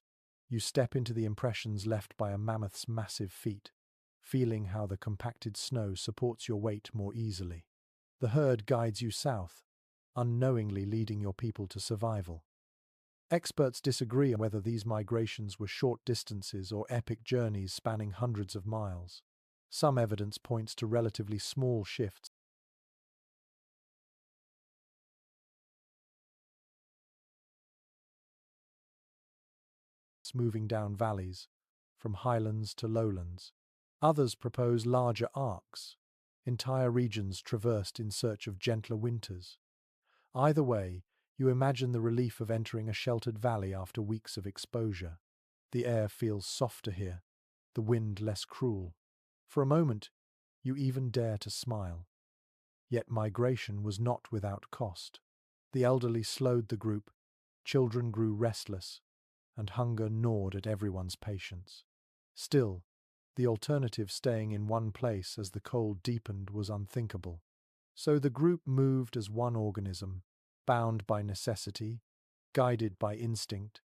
You step into the impressions left by a mammoth's massive feet, feeling how the compacted snow supports your weight more easily. The herd guides you south, unknowingly leading your people to survival. Experts disagree on whether these migrations were short distances or epic journeys spanning hundreds of miles. Some evidence points to relatively small shifts, moving down valleys, from highlands to lowlands. Others propose larger arcs, entire regions traversed in search of gentler winters. Either way, you imagine the relief of entering a sheltered valley after weeks of exposure. The air feels softer here, the wind less cruel. For a moment, you even dare to smile. Yet migration was not without cost. The elderly slowed the group, children grew restless, and hunger gnawed at everyone's patience. Still, the alternative, staying in one place as the cold deepened, was unthinkable. So the group moved as one organism, bound by necessity, guided by instinct,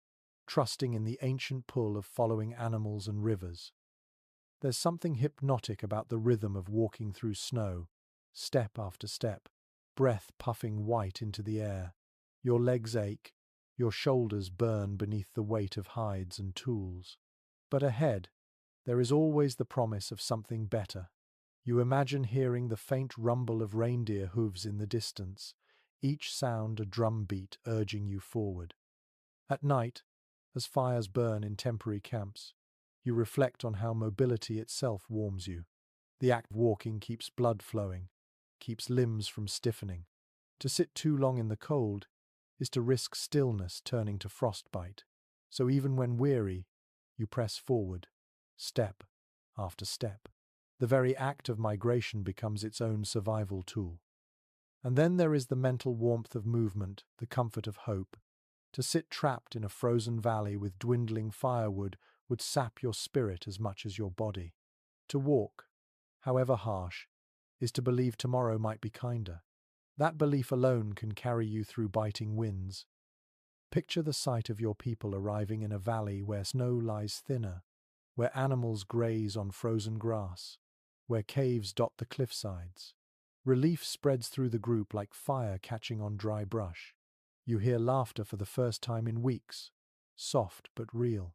trusting in the ancient pull of following animals and rivers. There's something hypnotic about the rhythm of walking through snow, step after step, breath puffing white into the air. Your legs ache, your shoulders burn beneath the weight of hides and tools. But ahead, there is always the promise of something better. You imagine hearing the faint rumble of reindeer hooves in the distance, each sound a drumbeat urging you forward. At night, as fires burn in temporary camps, you reflect on how mobility itself warms you. The act of walking keeps blood flowing, keeps limbs from stiffening. To sit too long in the cold is to risk stillness turning to frostbite. So even when weary, you press forward, step after step. The very act of migration becomes its own survival tool. And then there is the mental warmth of movement, the comfort of hope. To sit trapped in a frozen valley with dwindling firewood would sap your spirit as much as your body. To walk, however harsh, is to believe tomorrow might be kinder. That belief alone can carry you through biting winds. Picture the sight of your people arriving in a valley where snow lies thinner, where animals graze on frozen grass, where caves dot the cliffsides. Relief spreads through the group like fire catching on dry brush. You hear laughter for the first time in weeks, soft but real.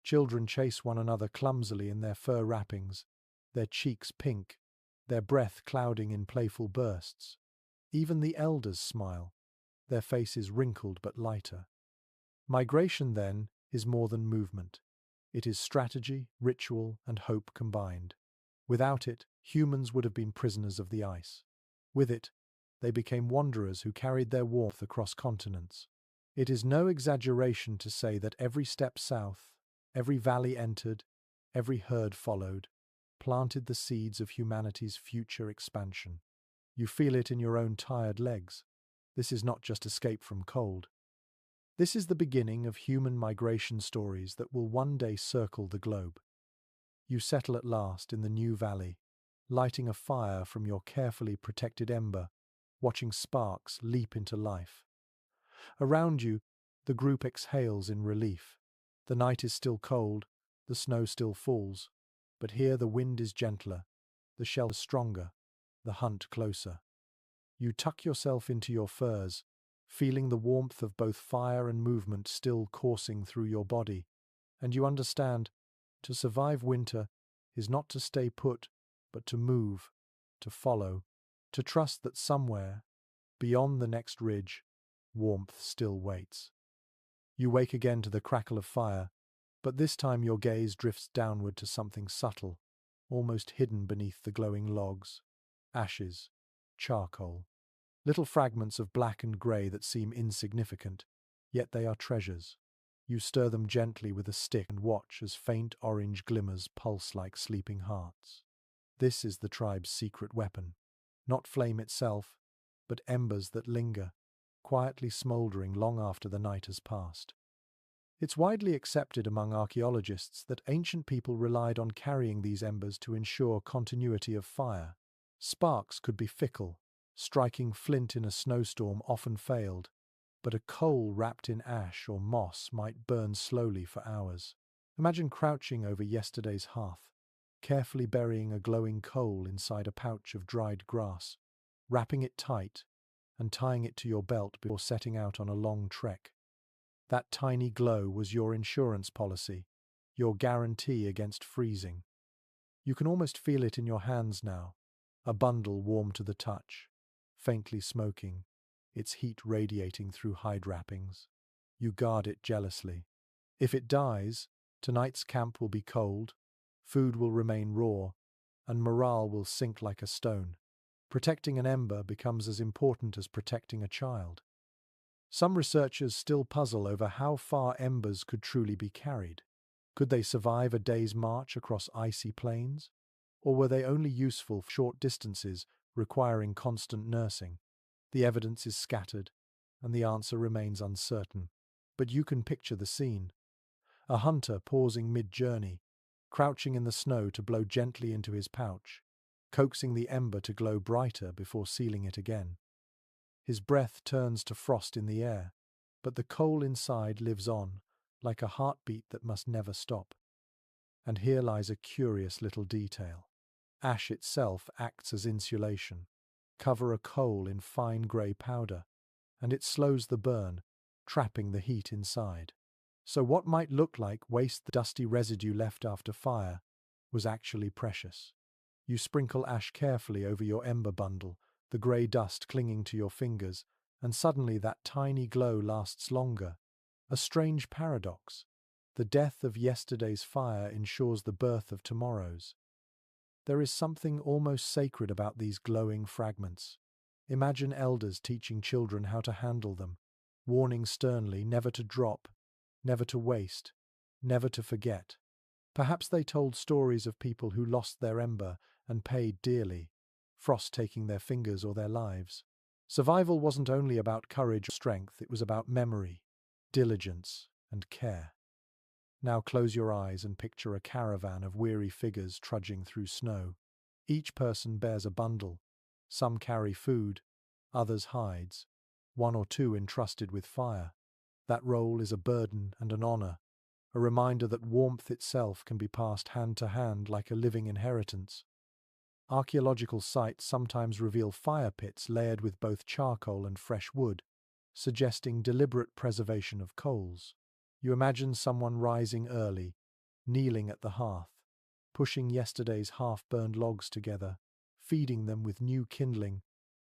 Children chase one another clumsily in their fur wrappings, their cheeks pink, their breath clouding in playful bursts. Even the elders smile, their faces wrinkled but lighter. Migration, then, is more than movement. It is strategy, ritual, and hope combined. Without it, humans would have been prisoners of the ice. With it, they became wanderers who carried their warmth across continents. It is no exaggeration to say that every step south, every valley entered, every herd followed, planted the seeds of humanity's future expansion. You feel it in your own tired legs. This is not just escape from cold. This is the beginning of human migration stories that will one day circle the globe. You settle at last in the new valley, lighting a fire from your carefully protected ember, watching sparks leap into life. Around you, the group exhales in relief. The night is still cold, the snow still falls, but here the wind is gentler, the shelter stronger, the hunt closer. You tuck yourself into your furs, feeling the warmth of both fire and movement still coursing through your body, and you understand, to survive winter is not to stay put, but to move, to follow, to trust that somewhere, beyond the next ridge, warmth still waits. You wake again to the crackle of fire, but this time your gaze drifts downward to something subtle, almost hidden beneath the glowing logs. Ashes, charcoal, little fragments of black and grey that seem insignificant, yet they are treasures. You stir them gently with a stick and watch as faint orange glimmers pulse like sleeping hearts. This is the tribe's secret weapon. Not flame itself, but embers that linger, quietly smouldering long after the night has passed. It's widely accepted among archaeologists that ancient people relied on carrying these embers to ensure continuity of fire. Sparks could be fickle, striking flint in a snowstorm often failed, but a coal wrapped in ash or moss might burn slowly for hours. Imagine crouching over yesterday's hearth, carefully burying a glowing coal inside a pouch of dried grass, wrapping it tight and tying it to your belt before setting out on a long trek. That tiny glow was your insurance policy, your guarantee against freezing. You can almost feel it in your hands now, a bundle warm to the touch, faintly smoking, its heat radiating through hide wrappings. You guard it jealously. If it dies, tonight's camp will be cold, food will remain raw, and morale will sink like a stone. Protecting an ember becomes as important as protecting a child. Some researchers still puzzle over how far embers could truly be carried. Could they survive a day's march across icy plains? Or were they only useful for short distances, requiring constant nursing? The evidence is scattered, and the answer remains uncertain. But you can picture the scene. A hunter pausing mid-journey, crouching in the snow to blow gently into his pouch, coaxing the ember to glow brighter before sealing it again. His breath turns to frost in the air, but the coal inside lives on, like a heartbeat that must never stop. And here lies a curious little detail. Ash itself acts as insulation. Cover a coal in fine grey powder, and it slows the burn, trapping the heat inside. So what might look like waste, the dusty residue left after fire, was actually precious. You sprinkle ash carefully over your ember bundle, the grey dust clinging to your fingers, and suddenly that tiny glow lasts longer. A strange paradox. The death of yesterday's fire ensures the birth of tomorrow's. There is something almost sacred about these glowing fragments. Imagine elders teaching children how to handle them, warning sternly never to drop, never to waste, never to forget. Perhaps they told stories of people who lost their ember and paid dearly, frost taking their fingers or their lives. Survival wasn't only about courage or strength, it was about memory, diligence, and care. Now close your eyes and picture a caravan of weary figures trudging through snow. Each person bears a bundle. Some carry food, others hides, one or two entrusted with fire. That role is a burden and an honor, a reminder that warmth itself can be passed hand to hand like a living inheritance. Archaeological sites sometimes reveal fire pits layered with both charcoal and fresh wood, suggesting deliberate preservation of coals. You imagine someone rising early, kneeling at the hearth, pushing yesterday's half-burned logs together, feeding them with new kindling,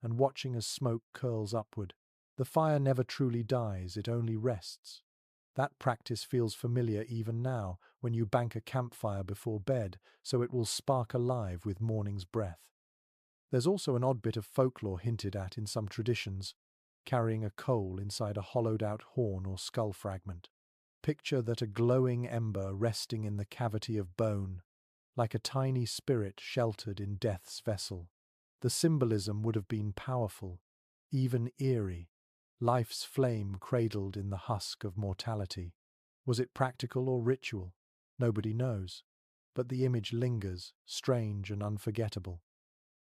and watching as smoke curls upward. The fire never truly dies, it only rests. That practice feels familiar even now when you bank a campfire before bed so it will spark alive with morning's breath. There's also an odd bit of folklore hinted at in some traditions, carrying a coal inside a hollowed-out horn or skull fragment. Picture that a glowing ember resting in the cavity of bone, like a tiny spirit sheltered in death's vessel. The symbolism would have been powerful, even eerie. Life's flame cradled in the husk of mortality. Was it practical or ritual? Nobody knows. But the image lingers, strange and unforgettable.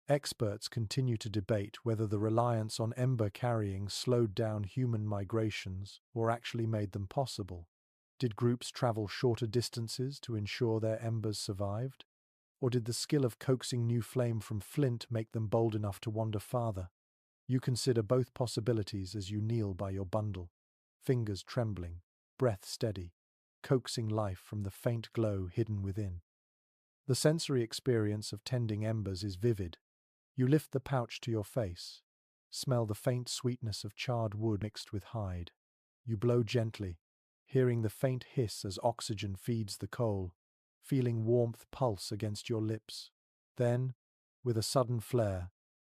Experts continue to debate whether the reliance on ember carrying slowed down human migrations or actually made them possible. Did groups travel shorter distances to ensure their embers survived? Or did the skill of coaxing new flame from flint make them bold enough to wander farther? You consider both possibilities as you kneel by your bundle, fingers trembling, breath steady, coaxing life from the faint glow hidden within. The sensory experience of tending embers is vivid. You lift the pouch to your face, smell the faint sweetness of charred wood mixed with hide. You blow gently, hearing the faint hiss as oxygen feeds the coal, feeling warmth pulse against your lips. Then, with a sudden flare,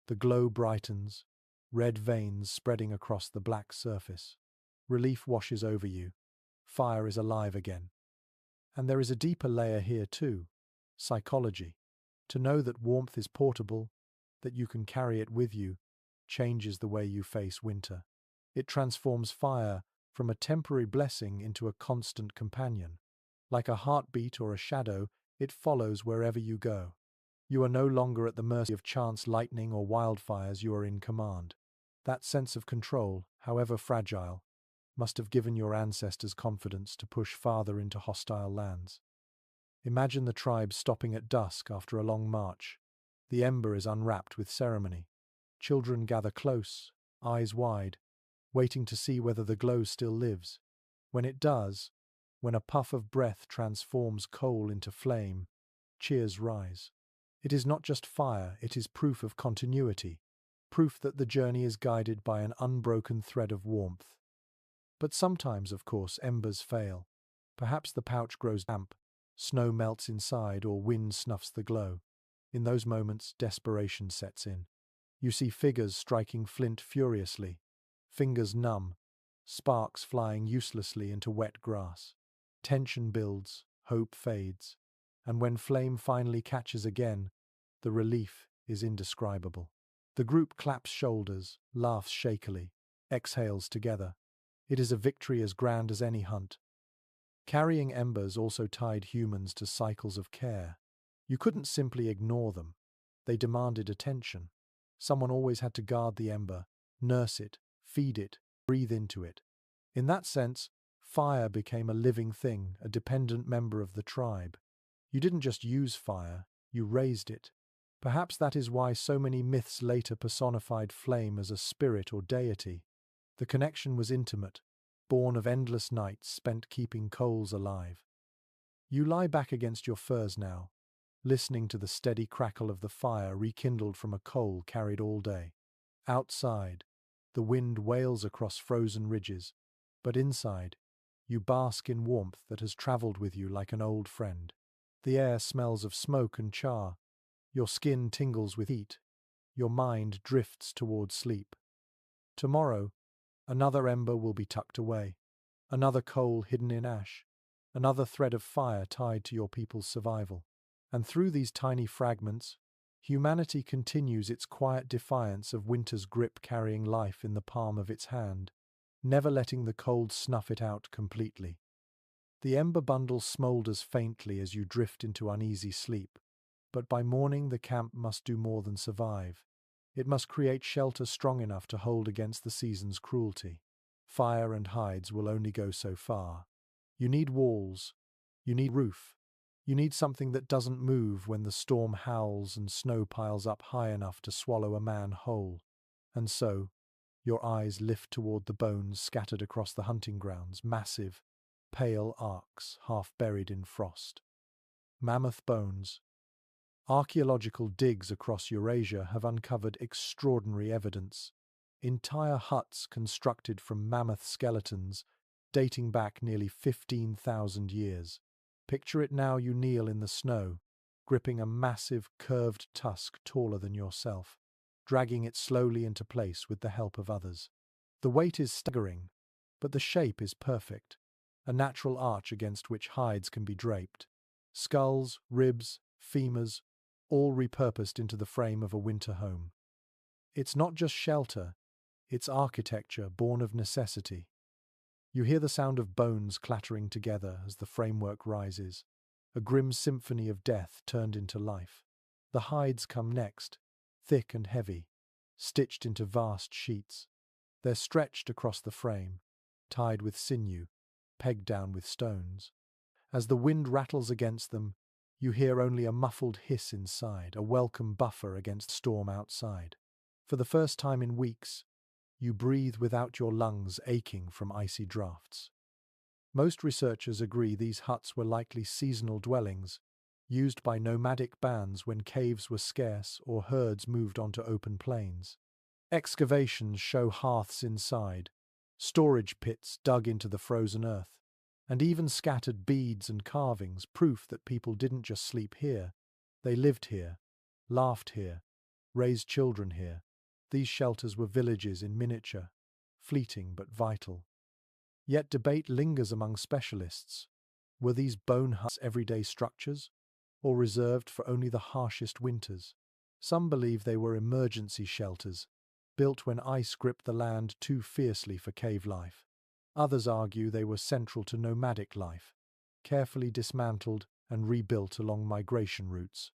the glow brightens, red veins spreading across the black surface. Relief washes over you. Fire is alive again. And there is a deeper layer here too, psychology. To know that warmth is portable, that you can carry it with you, changes the way you face winter. It transforms fire from a temporary blessing into a constant companion. Like a heartbeat or a shadow, it follows wherever you go. You are no longer at the mercy of chance lightning or wildfires, you are in command. That sense of control, however fragile, must have given your ancestors confidence to push farther into hostile lands. Imagine the tribe stopping at dusk after a long march. The ember is unwrapped with ceremony. Children gather close, eyes wide, waiting to see whether the glow still lives. When it does, when a puff of breath transforms coal into flame, cheers rise. It is not just fire, it is proof of continuity, proof that the journey is guided by an unbroken thread of warmth. But sometimes, of course, embers fail. Perhaps the pouch grows damp, snow melts inside, or wind snuffs the glow. In those moments, desperation sets in. You see figures striking flint furiously, fingers numb, sparks flying uselessly into wet grass. Tension builds, hope fades, and when flame finally catches again, the relief is indescribable. The group claps shoulders, laughs shakily, exhales together. It is a victory as grand as any hunt. Carrying embers also tied humans to cycles of care. You couldn't simply ignore them. They demanded attention. Someone always had to guard the ember, nurse it, feed it, breathe into it. In that sense, fire became a living thing, a dependent member of the tribe. You didn't just use fire, you raised it. Perhaps that is why so many myths later personified flame as a spirit or deity. The connection was intimate, born of endless nights spent keeping coals alive. You lie back against your furs now, listening to the steady crackle of the fire rekindled from a coal carried all day. Outside, the wind wails across frozen ridges, but inside, you bask in warmth that has traveled with you like an old friend. The air smells of smoke and char. Your skin tingles with heat. Your mind drifts towards sleep. Tomorrow, another ember will be tucked away, another coal hidden in ash, another thread of fire tied to your people's survival. And through these tiny fragments, humanity continues its quiet defiance of winter's grip, carrying life in the palm of its hand, never letting the cold snuff it out completely. The ember bundle smoulders faintly as you drift into uneasy sleep, but by morning the camp must do more than survive. It must create shelter strong enough to hold against the season's cruelty. Fire and hides will only go so far. You need walls. You need roof. You need something that doesn't move when the storm howls and snow piles up high enough to swallow a man whole. And so, your eyes lift toward the bones scattered across the hunting grounds, massive, pale arcs half buried in frost. Mammoth bones. Archaeological digs across Eurasia have uncovered extraordinary evidence. Entire huts constructed from mammoth skeletons dating back nearly 15,000 years. Picture it now: you kneel in the snow, gripping a massive curved tusk taller than yourself, dragging it slowly into place with the help of others. The weight is staggering, but the shape is perfect, a natural arch against which hides can be draped. Skulls, ribs, femurs, all repurposed into the frame of a winter home. It's not just shelter, it's architecture born of necessity. You hear the sound of bones clattering together as the framework rises, a grim symphony of death turned into life. The hides come next, thick and heavy, stitched into vast sheets. They're stretched across the frame, tied with sinew, pegged down with stones. As the wind rattles against them, you hear only a muffled hiss inside, a welcome buffer against storm outside. For the first time in weeks, you breathe without your lungs aching from icy drafts. Most researchers agree these huts were likely seasonal dwellings, used by nomadic bands when caves were scarce or herds moved onto open plains. Excavations show hearths inside, storage pits dug into the frozen earth, and even scattered beads and carvings, proof that people didn't just sleep here. They lived here, laughed here, raised children here. These shelters were villages in miniature, fleeting but vital. Yet debate lingers among specialists. Were these bone huts everyday structures, or reserved for only the harshest winters? Some believe they were emergency shelters, built when ice gripped the land too fiercely for cave life. Others argue they were central to nomadic life, carefully dismantled and rebuilt along migration routes.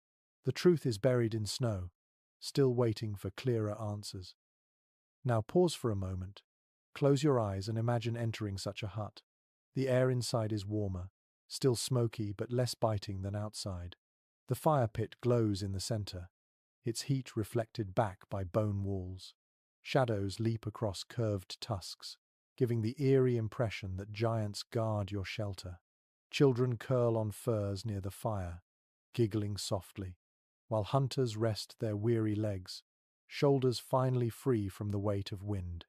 The truth is buried in snow, still waiting for clearer answers. Now pause for a moment. Close your eyes and imagine entering such a hut. The air inside is warmer, still smoky but less biting than outside. The fire pit glows in the center, its heat reflected back by bone walls. Shadows leap across curved tusks, giving the eerie impression that giants guard your shelter. Children curl on furs near the fire, giggling softly, while hunters rest their weary legs, shoulders finally free from the weight of wind.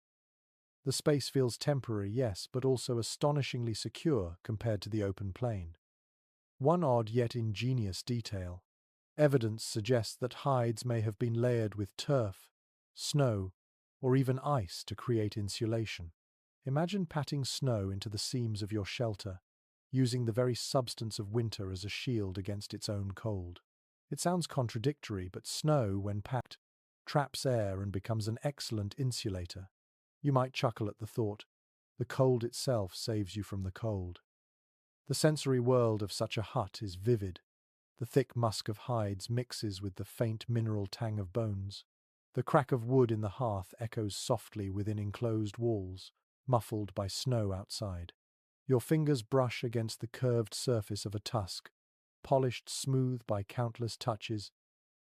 The space feels temporary, yes, but also astonishingly secure compared to the open plain. One odd yet ingenious detail. Evidence suggests that hides may have been layered with turf, snow, or even ice to create insulation. Imagine patting snow into the seams of your shelter, using the very substance of winter as a shield against its own cold. It sounds contradictory, but snow, when packed, traps air and becomes an excellent insulator. You might chuckle at the thought. The cold itself saves you from the cold. The sensory world of such a hut is vivid. The thick musk of hides mixes with the faint mineral tang of bones. The crack of wood in the hearth echoes softly within enclosed walls, muffled by snow outside. Your fingers brush against the curved surface of a tusk, polished smooth by countless touches,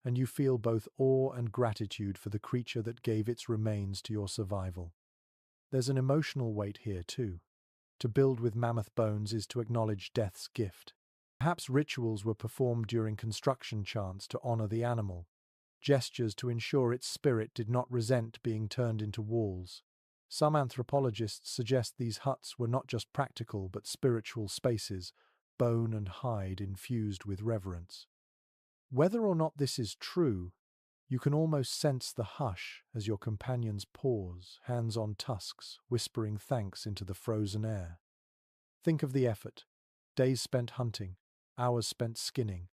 and you feel both awe and gratitude for the creature that gave its remains to your survival. There's an emotional weight here, too. To build with mammoth bones is to acknowledge death's gift. Perhaps rituals were performed during construction chants to honor the animal, gestures to ensure its spirit did not resent being turned into walls. Some anthropologists suggest these huts were not just practical but spiritual spaces, bone and hide infused with reverence. Whether or not this is true, you can almost sense the hush as your companions pause, hands on tusks, whispering thanks into the frozen air. Think of the effort. Days spent hunting, hours spent skinning,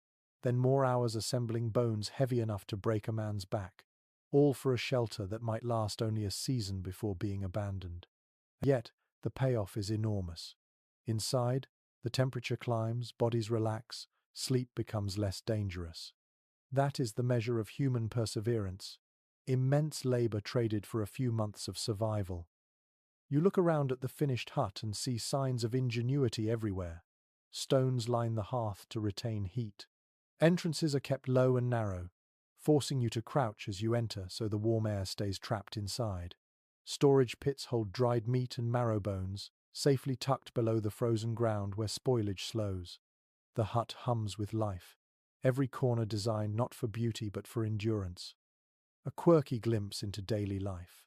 then more hours assembling bones heavy enough to break a man's back, all for a shelter that might last only a season before being abandoned. Yet, the payoff is enormous. Inside, the temperature climbs, bodies relax, sleep becomes less dangerous. That is the measure of human perseverance. Immense labor traded for a few months of survival. You look around at the finished hut and see signs of ingenuity everywhere. Stones line the hearth to retain heat. Entrances are kept low and narrow, forcing you to crouch as you enter so the warm air stays trapped inside. Storage pits hold dried meat and marrow bones, safely tucked below the frozen ground where spoilage slows. The hut hums with life, every corner designed not for beauty but for endurance. A quirky glimpse into daily life.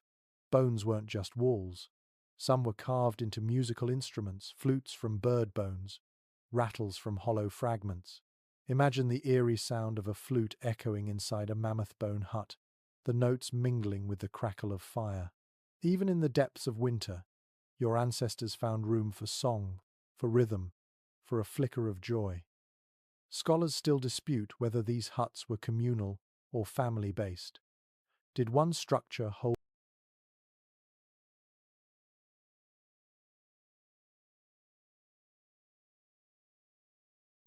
Bones weren't just walls. Some were carved into musical instruments, flutes from bird bones, rattles from hollow fragments. Imagine the eerie sound of a flute echoing inside a mammoth bone hut, the notes mingling with the crackle of fire. Even in the depths of winter, your ancestors found room for song, for rhythm, for a flicker of joy. Scholars still dispute whether these huts were communal or family-based. Did one structure hold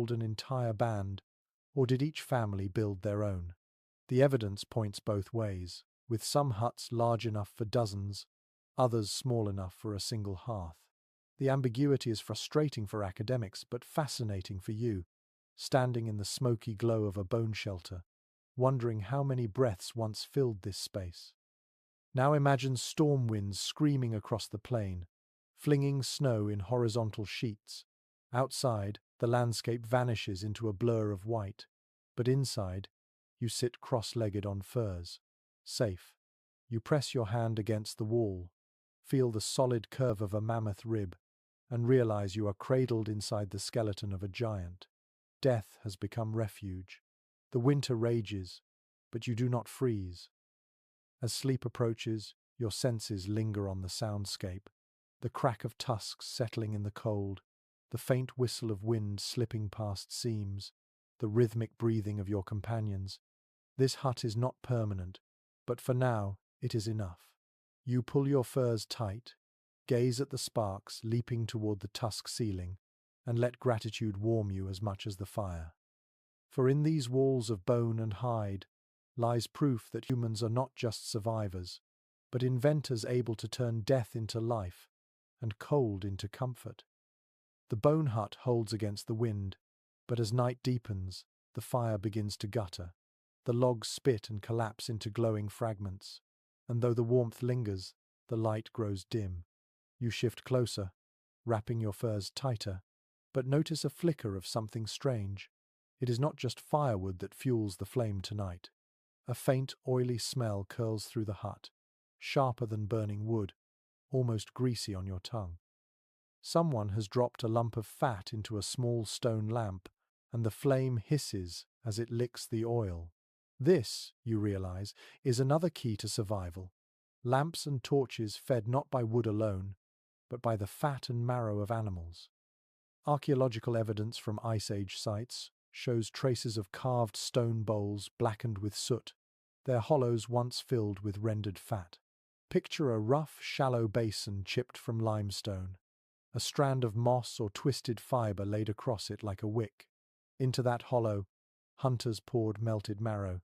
an entire band, or did each family build their own? The evidence points both ways, with some huts large enough for dozens, others small enough for a single hearth. The ambiguity is frustrating for academics, but fascinating for you, standing in the smoky glow of a bone shelter, wondering how many breaths once filled this space. Now imagine storm winds screaming across the plain, flinging snow in horizontal sheets. Outside, the landscape vanishes into a blur of white, but inside, you sit cross-legged on furs, safe. You press your hand against the wall, feel the solid curve of a mammoth rib, and realize you are cradled inside the skeleton of a giant. Death has become refuge. The winter rages, but you do not freeze. As sleep approaches, your senses linger on the soundscape, the crack of tusks settling in the cold, the faint whistle of wind slipping past seams, the rhythmic breathing of your companions. This hut is not permanent, but for now it is enough. You pull your furs tight, gaze at the sparks leaping toward the tusk ceiling, and let gratitude warm you as much as the fire. For in these walls of bone and hide lies proof that humans are not just survivors, but inventors able to turn death into life and cold into comfort. The bone hut holds against the wind, but as night deepens, the fire begins to gutter. The logs spit and collapse into glowing fragments, and though the warmth lingers, the light grows dim. You shift closer, wrapping your furs tighter, but notice a flicker of something strange. It is not just firewood that fuels the flame tonight. A faint, oily smell curls through the hut, sharper than burning wood, almost greasy on your tongue. Someone has dropped a lump of fat into a small stone lamp, and the flame hisses as it licks the oil. This, you realize, is another key to survival. Lamps and torches fed not by wood alone, but by the fat and marrow of animals. Archaeological evidence from Ice Age sites shows traces of carved stone bowls blackened with soot, their hollows once filled with rendered fat. Picture a rough, shallow basin chipped from limestone, a strand of moss or twisted fiber laid across it like a wick. Into that hollow, hunters poured melted marrow,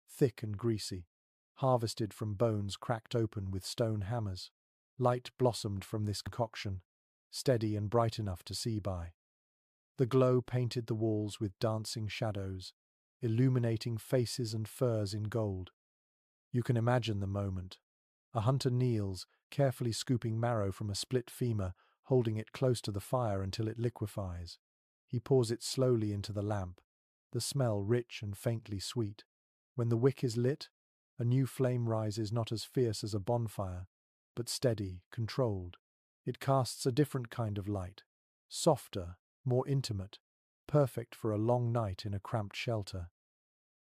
thick and greasy, harvested from bones cracked open with stone hammers. Light blossomed from this concoction, steady and bright enough to see by. The glow painted the walls with dancing shadows, illuminating faces and furs in gold. You can imagine the moment. A hunter kneels, carefully scooping marrow from a split femur, holding it close to the fire until it liquefies. He pours it slowly into the lamp, the smell rich and faintly sweet. When the wick is lit, a new flame rises not as fierce as a bonfire, but steady, controlled. It casts a different kind of light, softer, more intimate, perfect for a long night in a cramped shelter.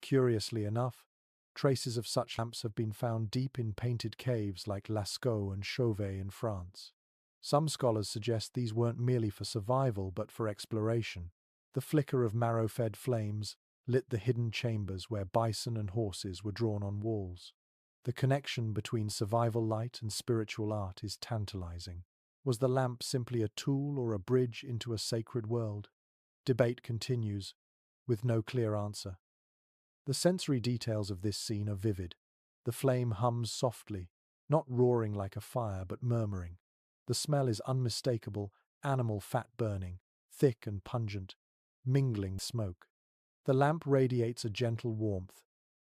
Curiously enough, traces of such lamps have been found deep in painted caves like Lascaux and Chauvet in France. Some scholars suggest these weren't merely for survival but for exploration. The flicker of marrow-fed flames lit the hidden chambers where bison and horses were drawn on walls. The connection between survival light and spiritual art is tantalizing. Was the lamp simply a tool or a bridge into a sacred world? Debate continues, with no clear answer. The sensory details of this scene are vivid. The flame hums softly, not roaring like a fire, but murmuring. The smell is unmistakable, animal fat burning, thick and pungent, mingling with smoke. The lamp radiates a gentle warmth,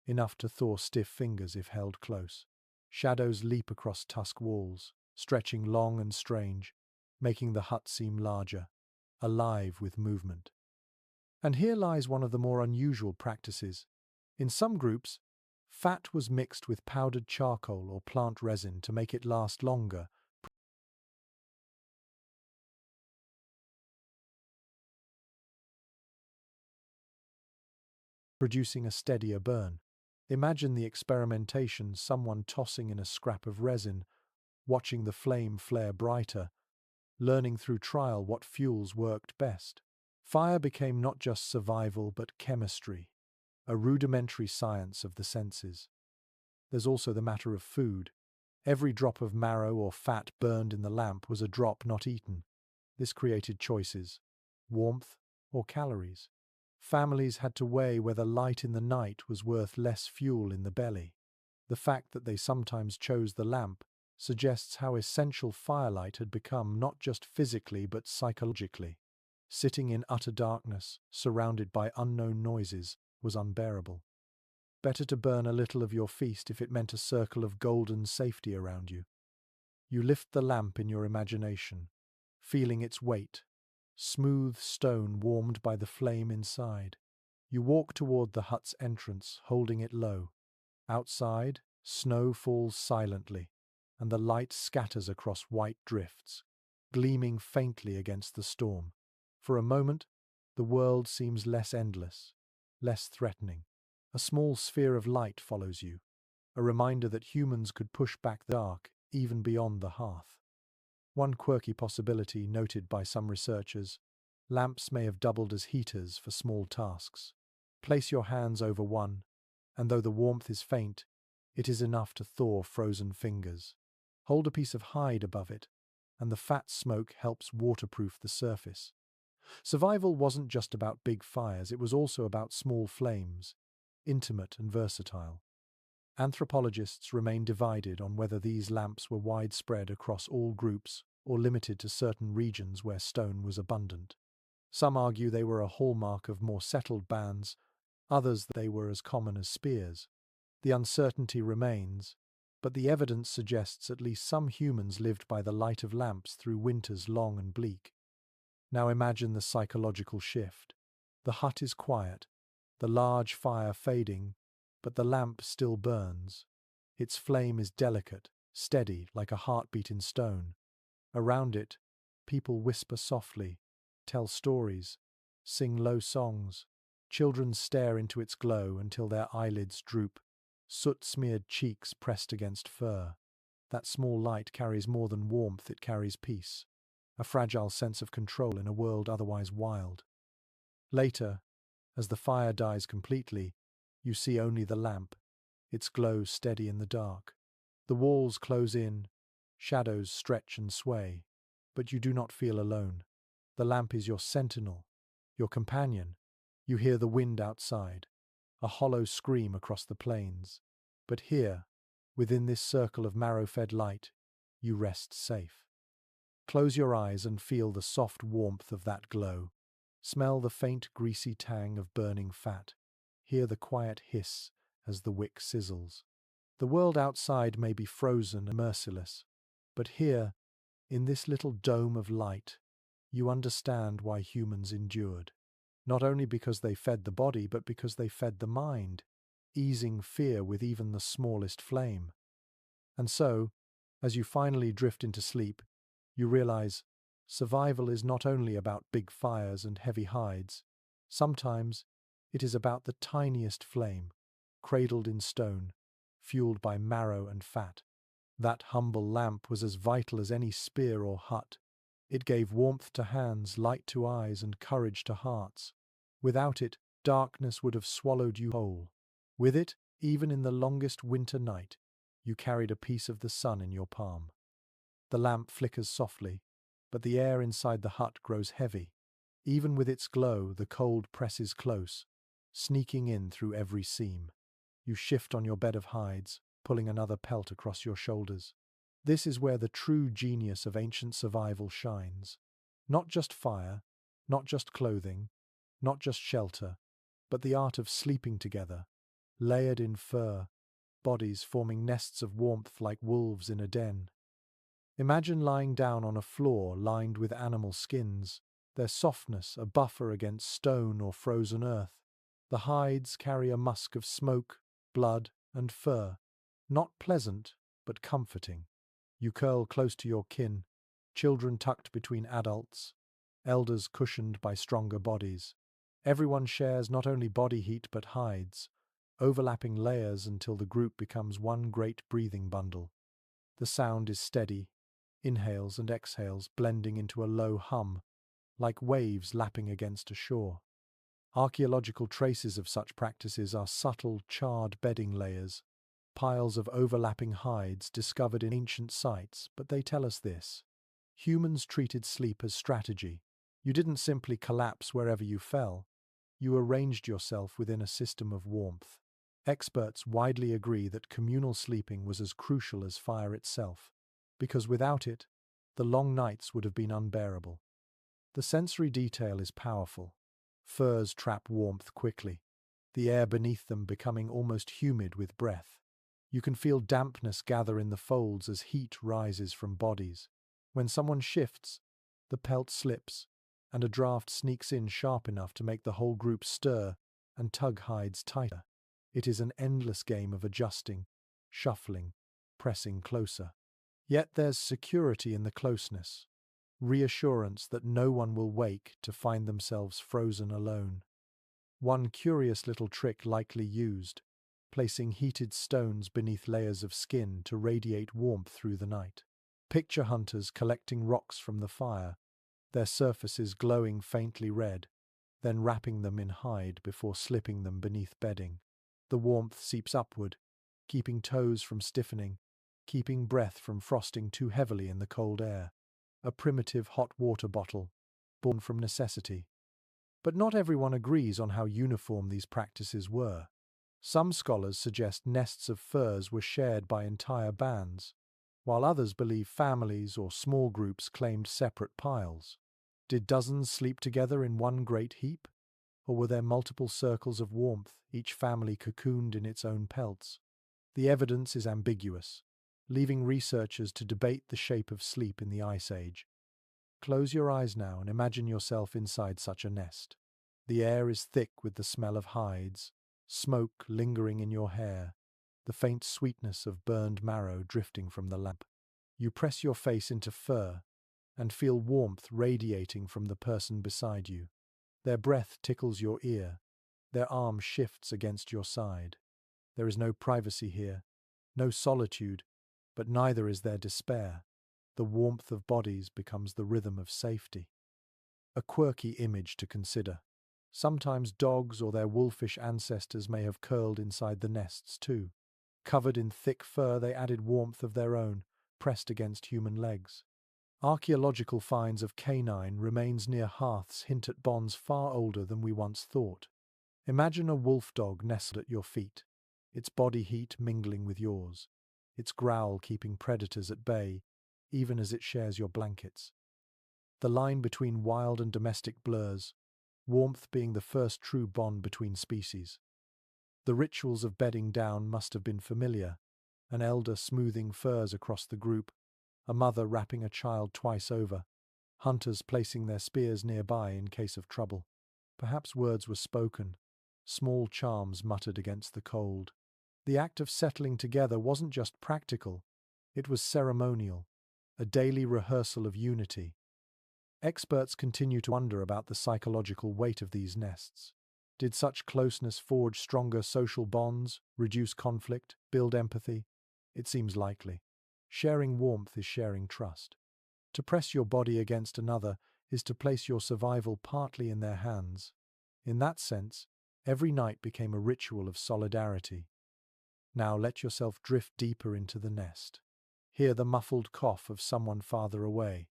enough to thaw stiff fingers if held close. Shadows leap across tusk walls, stretching long and strange, making the hut seem larger, alive with movement. And here lies one of the more unusual practices. In some groups, fat was mixed with powdered charcoal or plant resin to make it last longer, producing a steadier burn. Imagine the experimentation, someone tossing in a scrap of resin, watching the flame flare brighter, learning through trial what fuels worked best. Fire became not just survival but chemistry, a rudimentary science of the senses. There's also the matter of food. Every drop of marrow or fat burned in the lamp was a drop not eaten. This created choices: warmth or calories. Families had to weigh whether light in the night was worth less fuel in the belly. The fact that they sometimes chose the lamp suggests how essential firelight had become, not just physically but psychologically. Sitting in utter darkness, surrounded by unknown noises, was unbearable. Better to burn a little of your feast if it meant a circle of golden safety around you. You lift the lamp in your imagination, feeling its weight, smooth stone warmed by the flame inside. You walk toward the hut's entrance, holding it low. Outside, snow falls silently, and the light scatters across white drifts, gleaming faintly against the storm. For a moment, the world seems less endless, less threatening. A small sphere of light follows you, a reminder that humans could push back the dark even beyond the hearth. One quirky possibility noted by some researchers: lamps may have doubled as heaters for small tasks. Place your hands over one, and though the warmth is faint, it is enough to thaw frozen fingers. Hold a piece of hide above it, and the fat smoke helps waterproof the surface. Survival wasn't just about big fires, it was also about small flames, intimate and versatile. Anthropologists remain divided on whether these lamps were widespread across all groups or limited to certain regions where stone was abundant. Some argue they were a hallmark of more settled bands, others that they were as common as spears. The uncertainty remains, but the evidence suggests at least some humans lived by the light of lamps through winters long and bleak. Now imagine the psychological shift. The hut is quiet, the large fire fading, but the lamp still burns. Its flame is delicate, steady, like a heartbeat in stone. Around it, people whisper softly, tell stories, sing low songs. Children stare into its glow until their eyelids droop, soot-smeared cheeks pressed against fur. That small light carries more than warmth, it carries peace, a fragile sense of control in a world otherwise wild. Later, as the fire dies completely, you see only the lamp, its glow steady in the dark. The walls close in, shadows stretch and sway, but you do not feel alone. The lamp is your sentinel, your companion. You hear the wind outside, a hollow scream across the plains. But here, within this circle of marrow-fed light, you rest safe. Close your eyes and feel the soft warmth of that glow. Smell the faint greasy tang of burning fat. Hear the quiet hiss as the wick sizzles. The world outside may be frozen and merciless, but here, in this little dome of light, you understand why humans endured. Not only because they fed the body, but because they fed the mind, easing fear with even the smallest flame. And so, as you finally drift into sleep, you realize survival is not only about big fires and heavy hides. Sometimes it is about the tiniest flame, cradled in stone, fueled by marrow and fat. That humble lamp was as vital as any spear or hut. It gave warmth to hands, light to eyes, and courage to hearts. Without it, darkness would have swallowed you whole. With it, even in the longest winter night, you carried a piece of the sun in your palm. The lamp flickers softly, but the air inside the hut grows heavy. Even with its glow, the cold presses close, sneaking in through every seam. You shift on your bed of hides, pulling another pelt across your shoulders. This is where the true genius of ancient survival shines. Not just fire, not just clothing, not just shelter, but the art of sleeping together, layered in fur, bodies forming nests of warmth like wolves in a den. Imagine lying down on a floor lined with animal skins, their softness a buffer against stone or frozen earth. The hides carry a musk of smoke, blood, and fur, not pleasant, but comforting. You curl close to your kin, children tucked between adults, elders cushioned by stronger bodies. Everyone shares not only body heat but hides, overlapping layers until the group becomes one great breathing bundle. The sound is steady, inhales and exhales blending into a low hum, like waves lapping against a shore. Archaeological traces of such practices are subtle, charred bedding layers, piles of overlapping hides discovered in ancient sites, but they tell us this. Humans treated sleep as strategy. You didn't simply collapse wherever you fell. You arranged yourself within a system of warmth. Experts widely agree that communal sleeping was as crucial as fire itself, because without it, the long nights would have been unbearable. The sensory detail is powerful. Furs trap warmth quickly, the air beneath them becoming almost humid with breath. You can feel dampness gather in the folds as heat rises from bodies. When someone shifts, the pelt slips, and a draft sneaks in sharp enough to make the whole group stir and tug hides tighter. It is an endless game of adjusting, shuffling, pressing closer. Yet there's security in the closeness, reassurance that no one will wake to find themselves frozen alone. One curious little trick likely used, placing heated stones beneath layers of skin to radiate warmth through the night. Picture hunters collecting rocks from the fire, their surfaces glowing faintly red, then wrapping them in hide before slipping them beneath bedding. The warmth seeps upward, keeping toes from stiffening, keeping breath from frosting too heavily in the cold air. A primitive hot water bottle, born from necessity. But not everyone agrees on how uniform these practices were. Some scholars suggest nests of furs were shared by entire bands, while others believe families or small groups claimed separate piles. Did dozens sleep together in one great heap? Or were there multiple circles of warmth, each family cocooned in its own pelts? The evidence is ambiguous, leaving researchers to debate the shape of sleep in the Ice Age. Close your eyes now and imagine yourself inside such a nest. The air is thick with the smell of hides, smoke lingering in your hair, the faint sweetness of burned marrow drifting from the lamp. You press your face into fur and feel warmth radiating from the person beside you. Their breath tickles your ear, their arm shifts against your side. There is no privacy here, no solitude, but neither is there despair. The warmth of bodies becomes the rhythm of safety. A quirky image to consider. Sometimes dogs or their wolfish ancestors may have curled inside the nests too. Covered in thick fur, they added warmth of their own, pressed against human legs. Archaeological finds of canine remains near hearths hint at bonds far older than we once thought. Imagine a wolf dog nestled at your feet, its body heat mingling with yours, its growl keeping predators at bay, even as it shares your blankets. The line between wild and domestic blurs, warmth being the first true bond between species. The rituals of bedding down must have been familiar, an elder smoothing furs across the group, a mother wrapping a child twice over, hunters placing their spears nearby in case of trouble. Perhaps words were spoken, small charms muttered against the cold. The act of settling together wasn't just practical, it was ceremonial, a daily rehearsal of unity. Experts continue to wonder about the psychological weight of these nests. Did such closeness forge stronger social bonds, reduce conflict, build empathy? It seems likely. Sharing warmth is sharing trust. To press your body against another is to place your survival partly in their hands. In that sense, every night became a ritual of solidarity. Now let yourself drift deeper into the nest. Hear the muffled cough of someone farther away,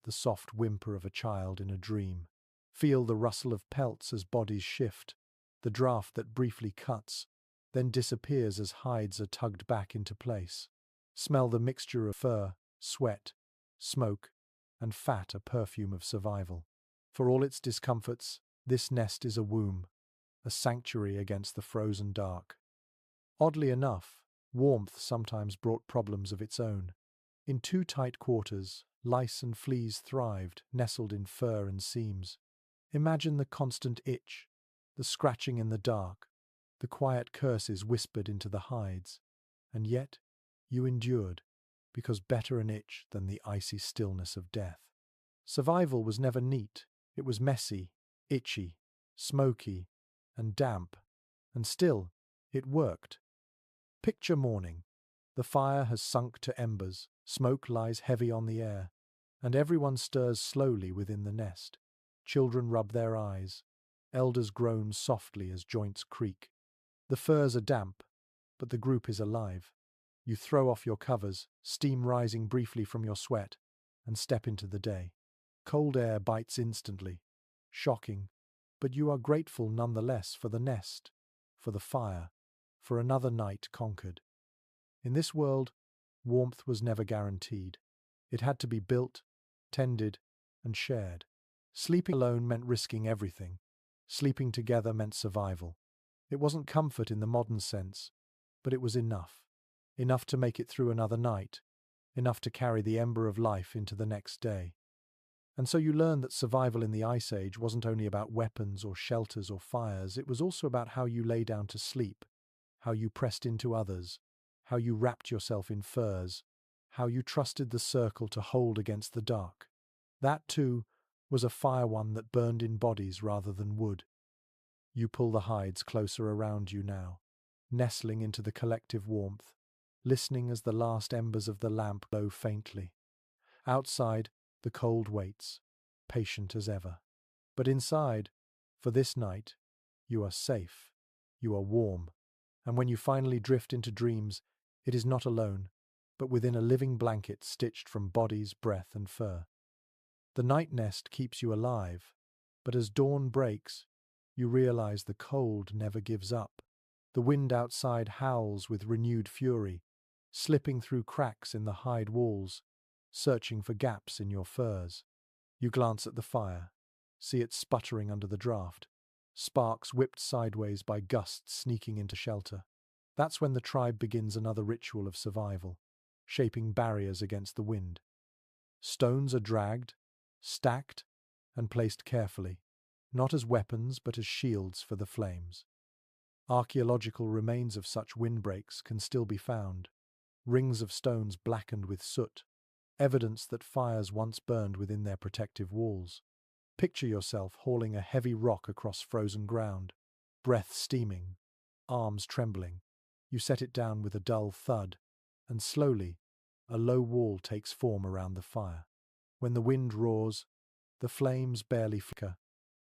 the soft whimper of a child in a dream. Feel the rustle of pelts as bodies shift, the draft that briefly cuts, then disappears as hides are tugged back into place. Smell the mixture of fur, sweat, smoke, and fat, a perfume of survival. For all its discomforts, this nest is a womb, a sanctuary against the frozen dark. Oddly enough, warmth sometimes brought problems of its own. In too tight quarters, lice and fleas thrived, nestled in fur and seams. Imagine the constant itch, the scratching in the dark, the quiet curses whispered into the hides. And yet, you endured, because better an itch than the icy stillness of death. Survival was never neat. It was messy, itchy, smoky, and damp. And still, it worked. Picture morning. The fire has sunk to embers, smoke lies heavy on the air, and everyone stirs slowly within the nest. Children rub their eyes. Elders groan softly as joints creak. The furs are damp, but the group is alive. You throw off your covers, steam rising briefly from your sweat, and step into the day. Cold air bites instantly. Shocking, but you are grateful nonetheless for the nest, for the fire, for another night conquered. In this world, warmth was never guaranteed. It had to be built, tended, and shared. Sleeping alone meant risking everything. Sleeping together meant survival. It wasn't comfort in the modern sense, but it was enough. Enough to make it through another night, enough to carry the ember of life into the next day. And so you learn that survival in the Ice Age wasn't only about weapons or shelters or fires, it was also about how you lay down to sleep, how you pressed into others, how you wrapped yourself in furs, how you trusted the circle to hold against the dark. That, too, was a fire one that burned in bodies rather than wood. You pull the hides closer around you now, nestling into the collective warmth, listening as the last embers of the lamp glow faintly. Outside, the cold waits, patient as ever. But inside, for this night, you are safe, you are warm, and when you finally drift into dreams, it is not alone, but within a living blanket stitched from bodies, breath, and fur. The night nest keeps you alive, but as dawn breaks, you realize the cold never gives up. The wind outside howls with renewed fury, slipping through cracks in the hide walls, searching for gaps in your furs. You glance at the fire, see it sputtering under the draft, sparks whipped sideways by gusts sneaking into shelter. That's when the tribe begins another ritual of survival, shaping barriers against the wind. Stones are dragged, stacked, and placed carefully, not as weapons but as shields for the flames. Archaeological remains of such windbreaks can still be found, rings of stones blackened with soot, evidence that fires once burned within their protective walls. Picture yourself hauling a heavy rock across frozen ground, breath steaming, arms trembling. You set it down with a dull thud, and slowly, a low wall takes form around the fire. When the wind roars, the flames barely flicker.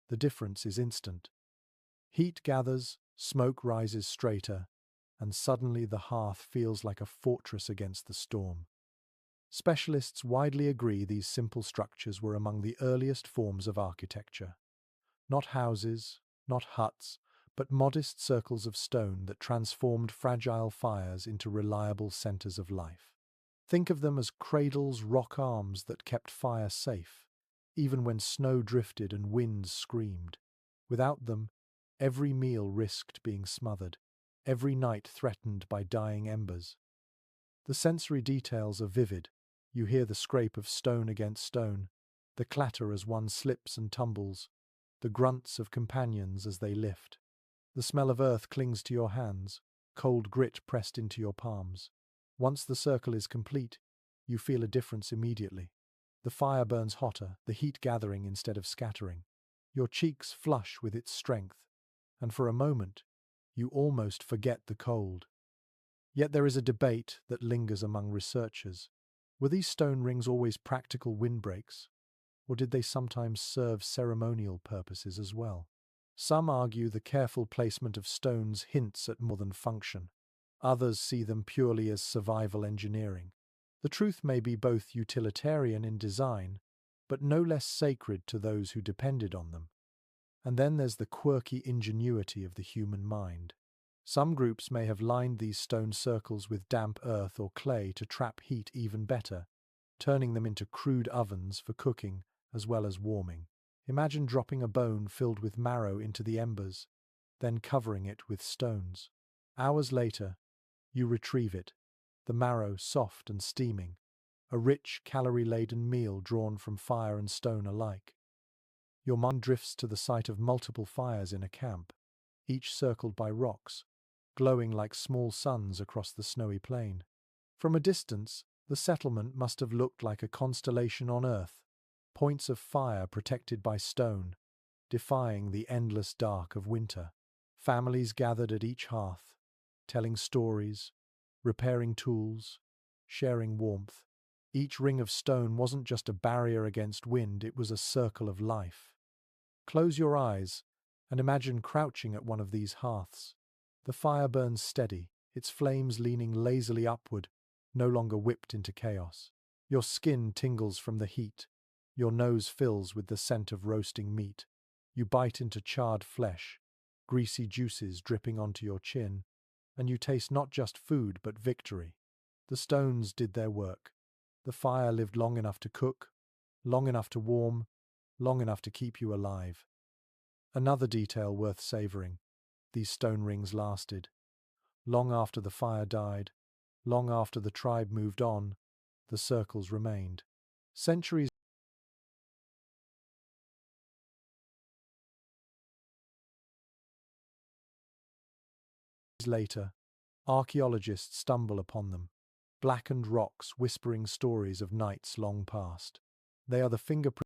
The difference is instant. Heat gathers, smoke rises straighter, and suddenly the hearth feels like a fortress against the storm. Specialists widely agree these simple structures were among the earliest forms of architecture. Not houses, not huts, but modest circles of stone that transformed fragile fires into reliable centers of life. Think of them as cradles, rock arms that kept fire safe, even when snow drifted and winds screamed. Without them, every meal risked being smothered, every night threatened by dying embers. The sensory details are vivid. You hear the scrape of stone against stone, the clatter as one slips and tumbles, the grunts of companions as they lift. The smell of earth clings to your hands, cold grit pressed into your palms. Once the circle is complete, you feel a difference immediately. The fire burns hotter, the heat gathering instead of scattering. Your cheeks flush with its strength, and for a moment, you almost forget the cold. Yet there is a debate that lingers among researchers. Were these stone rings always practical windbreaks, or did they sometimes serve ceremonial purposes as well? Some argue the careful placement of stones hints at more than function. Others see them purely as survival engineering. The truth may be both utilitarian in design, but no less sacred to those who depended on them. And then there's the quirky ingenuity of the human mind. Some groups may have lined these stone circles with damp earth or clay to trap heat even better, turning them into crude ovens for cooking as well as warming. Imagine dropping a bone filled with marrow into the embers, then covering it with stones. Hours later, you retrieve it, the marrow soft and steaming, a rich, calorie-laden meal drawn from fire and stone alike. Your mind drifts to the site of multiple fires in a camp, each circled by rocks, glowing like small suns across the snowy plain. From a distance, the settlement must have looked like a constellation on Earth, points of fire protected by stone, defying the endless dark of winter. Families gathered at each hearth, telling stories, repairing tools, sharing warmth. Each ring of stone wasn't just a barrier against wind, it was a circle of life. Close your eyes and imagine crouching at one of these hearths. The fire burns steady, its flames leaning lazily upward, no longer whipped into chaos. Your skin tingles from the heat. Your nose fills with the scent of roasting meat. You bite into charred flesh, greasy juices dripping onto your chin, and you taste not just food but victory. The stones did their work. The fire lived long enough to cook, long enough to warm, long enough to keep you alive. Another detail worth savoring: these stone rings lasted. Long after the fire died, long after the tribe moved on, the circles remained. Centuries later, archaeologists stumble upon them, blackened rocks whispering stories of nights long past. They are the fingerprints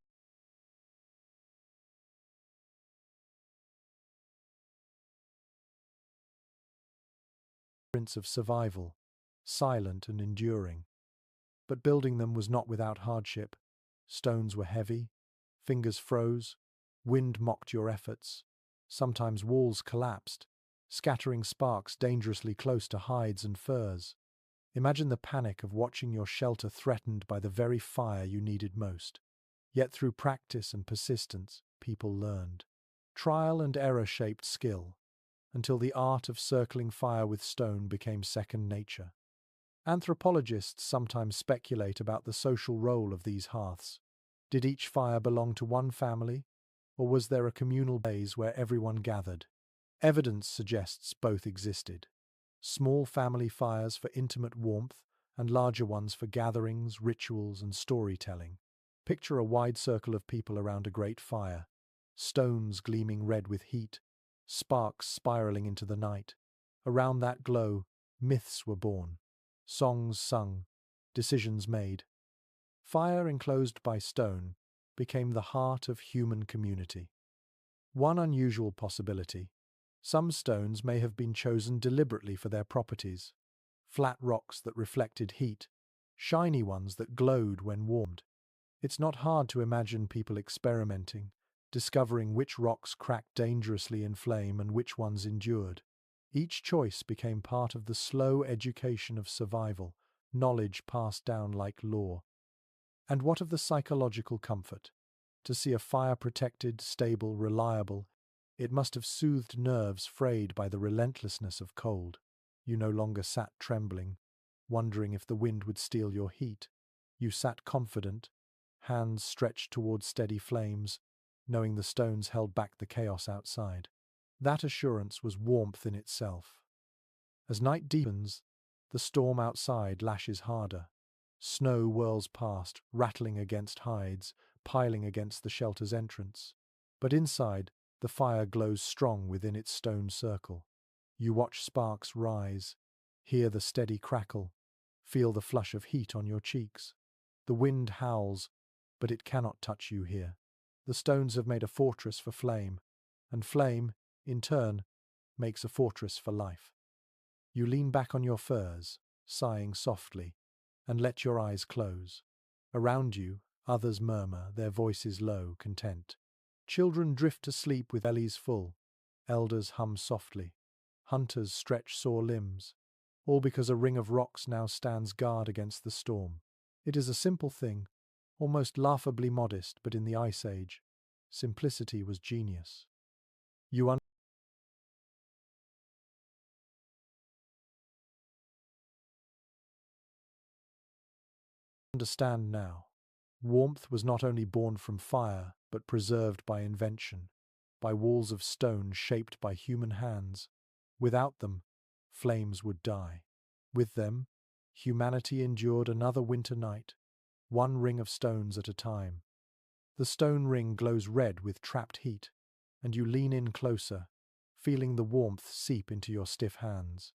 of survival, silent and enduring. But building them was not without hardship. Stones were heavy, fingers froze, wind mocked your efforts. Sometimes walls collapsed, scattering sparks dangerously close to hides and furs. Imagine the panic of watching your shelter threatened by the very fire you needed most. Yet through practice and persistence, people learned. Trial and error shaped skill, until the art of circling fire with stone became second nature. Anthropologists sometimes speculate about the social role of these hearths. Did each fire belong to one family, or was there a communal blaze where everyone gathered? Evidence suggests both existed. Small family fires for intimate warmth, and larger ones for gatherings, rituals, and storytelling. Picture a wide circle of people around a great fire, stones gleaming red with heat, sparks spiraling into the night. Around that glow, myths were born, songs sung, decisions made. Fire enclosed by stone became the heart of human community. One unusual possibility: some stones may have been chosen deliberately for their properties. Flat rocks that reflected heat, shiny ones that glowed when warmed. It's not hard to imagine people experimenting, discovering which rocks cracked dangerously in flame and which ones endured. Each choice became part of the slow education of survival, knowledge passed down like lore. And what of the psychological comfort? To see a fire-protected, stable, reliable, it must have soothed nerves frayed by the relentlessness of cold. You no longer sat trembling, wondering if the wind would steal your heat. You sat confident, hands stretched towards steady flames, knowing the stones held back the chaos outside. That assurance was warmth in itself. As night deepens, the storm outside lashes harder. Snow whirls past, rattling against hides, piling against the shelter's entrance. But inside, the fire glows strong within its stone circle. You watch sparks rise, hear the steady crackle, feel the flush of heat on your cheeks. The wind howls, but it cannot touch you here. The stones have made a fortress for flame, and flame, in turn, makes a fortress for life. You lean back on your furs, sighing softly, and let your eyes close. Around you, others murmur, their voices low, content. Children drift to sleep with bellies full. Elders hum softly. Hunters stretch sore limbs, all because a ring of rocks now stands guard against the storm. It is a simple thing, almost laughably modest, but in the Ice Age, simplicity was genius. You Understand now. Warmth was not only born from fire, but preserved by invention, by walls of stone shaped by human hands. Without them, flames would die. With them, humanity endured another winter night, one ring of stones at a time. The stone ring glows red with trapped heat, and you lean in closer, feeling the warmth seep into your stiff hands.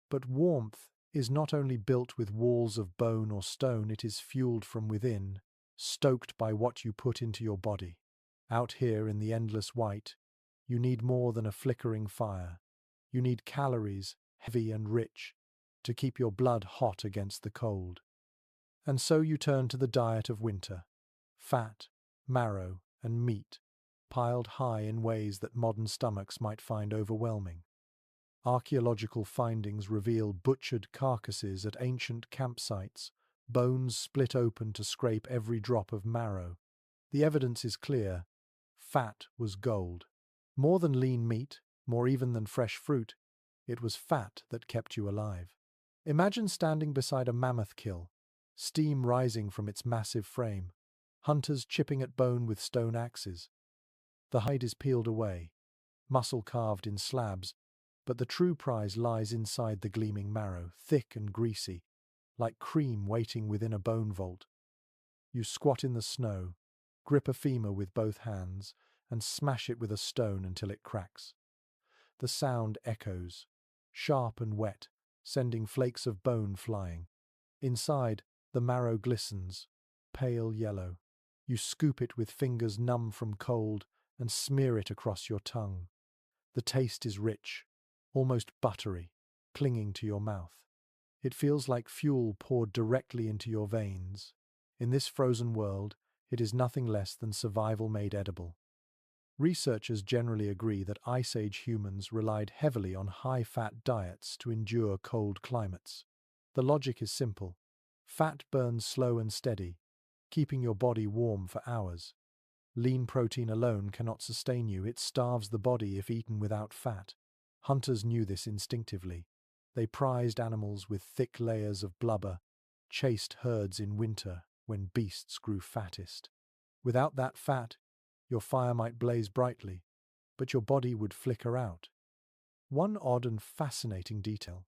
But warmth is not only built with walls of bone or stone, it is fueled from within, stoked by what you put into your body. Out here in the endless white, you need more than a flickering fire. You need calories, heavy and rich, to keep your blood hot against the cold. And so you turn to the diet of winter. Fat, marrow, and meat, piled high in ways that modern stomachs might find overwhelming. Archaeological findings reveal butchered carcasses at ancient campsites, bones split open to scrape every drop of marrow. The evidence is clear. Fat was gold. More than lean meat, more even than fresh fruit, it was fat that kept you alive. Imagine standing beside a mammoth kill, steam rising from its massive frame, hunters chipping at bone with stone axes. The hide is peeled away, muscle carved in slabs, but the true prize lies inside the gleaming marrow, thick and greasy, like cream waiting within a bone vault. You squat in the snow, grip a femur with both hands, and smash it with a stone until it cracks. The sound echoes, sharp and wet, sending flakes of bone flying. Inside, the marrow glistens, pale yellow. You scoop it with fingers numb from cold and smear it across your tongue. The taste is rich, almost buttery, clinging to your mouth. It feels like fuel poured directly into your veins. In this frozen world, it is nothing less than survival made edible. Researchers generally agree that Ice Age humans relied heavily on high-fat diets to endure cold climates. The logic is simple. Fat burns slow and steady, keeping your body warm for hours. Lean protein alone cannot sustain you. It starves the body if eaten without fat. Hunters knew this instinctively. They prized animals with thick layers of blubber, chased herds in winter when beasts grew fattest. Without that fat, your fire might blaze brightly, but your body would flicker out. One odd and fascinating detail.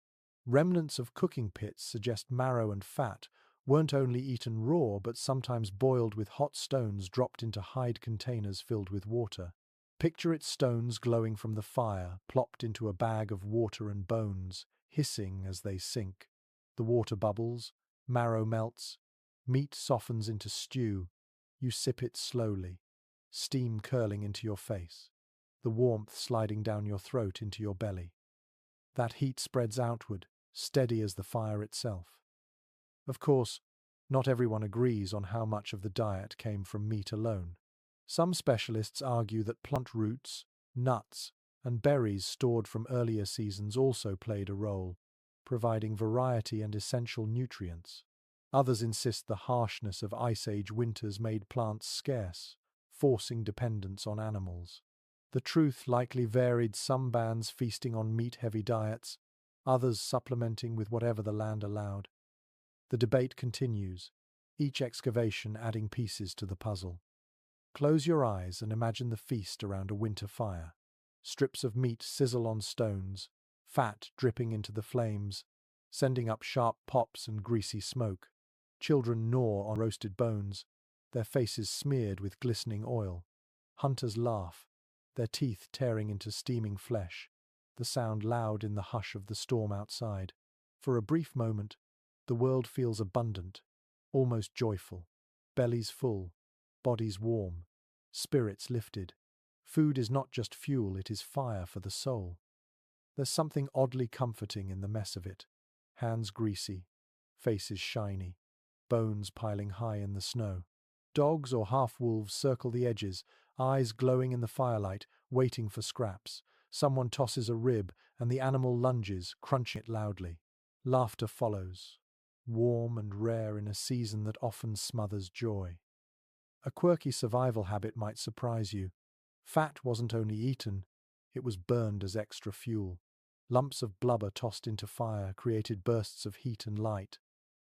Remnants of cooking pits suggest marrow and fat weren't only eaten raw but sometimes boiled with hot stones dropped into hide containers filled with water. Picture its stones glowing from the fire, plopped into a bag of water and bones, hissing as they sink. The water bubbles, marrow melts, meat softens into stew. You sip it slowly, steam curling into your face, the warmth sliding down your throat into your belly. That heat spreads outward, steady as the fire itself. Of course, not everyone agrees on how much of the diet came from meat alone. Some specialists argue that plant roots, nuts, and berries stored from earlier seasons also played a role, providing variety and essential nutrients. Others insist the harshness of Ice Age winters made plants scarce, forcing dependence on animals. The truth likely varied, some bands feasting on meat-heavy diets, others supplementing with whatever the land allowed. The debate continues, each excavation adding pieces to the puzzle. Close your eyes and imagine the feast around a winter fire. Strips of meat sizzle on stones, fat dripping into the flames, sending up sharp pops and greasy smoke. Children gnaw on roasted bones, their faces smeared with glistening oil. Hunters laugh, their teeth tearing into steaming flesh, the sound loud in the hush of the storm outside. For a brief moment, the world feels abundant, almost joyful. Bellies full, bodies warm, spirits lifted. Food is not just fuel, it is fire for the soul. There's something oddly comforting in the mess of it. Hands greasy, faces shiny, bones piling high in the snow. Dogs or half-wolves circle the edges, eyes glowing in the firelight, waiting for scraps. Someone tosses a rib, and the animal lunges, crunching it loudly. Laughter follows, warm and rare in a season that often smothers joy. A quirky survival habit might surprise you. Fat wasn't only eaten, it was burned as extra fuel. Lumps of blubber tossed into fire created bursts of heat and light,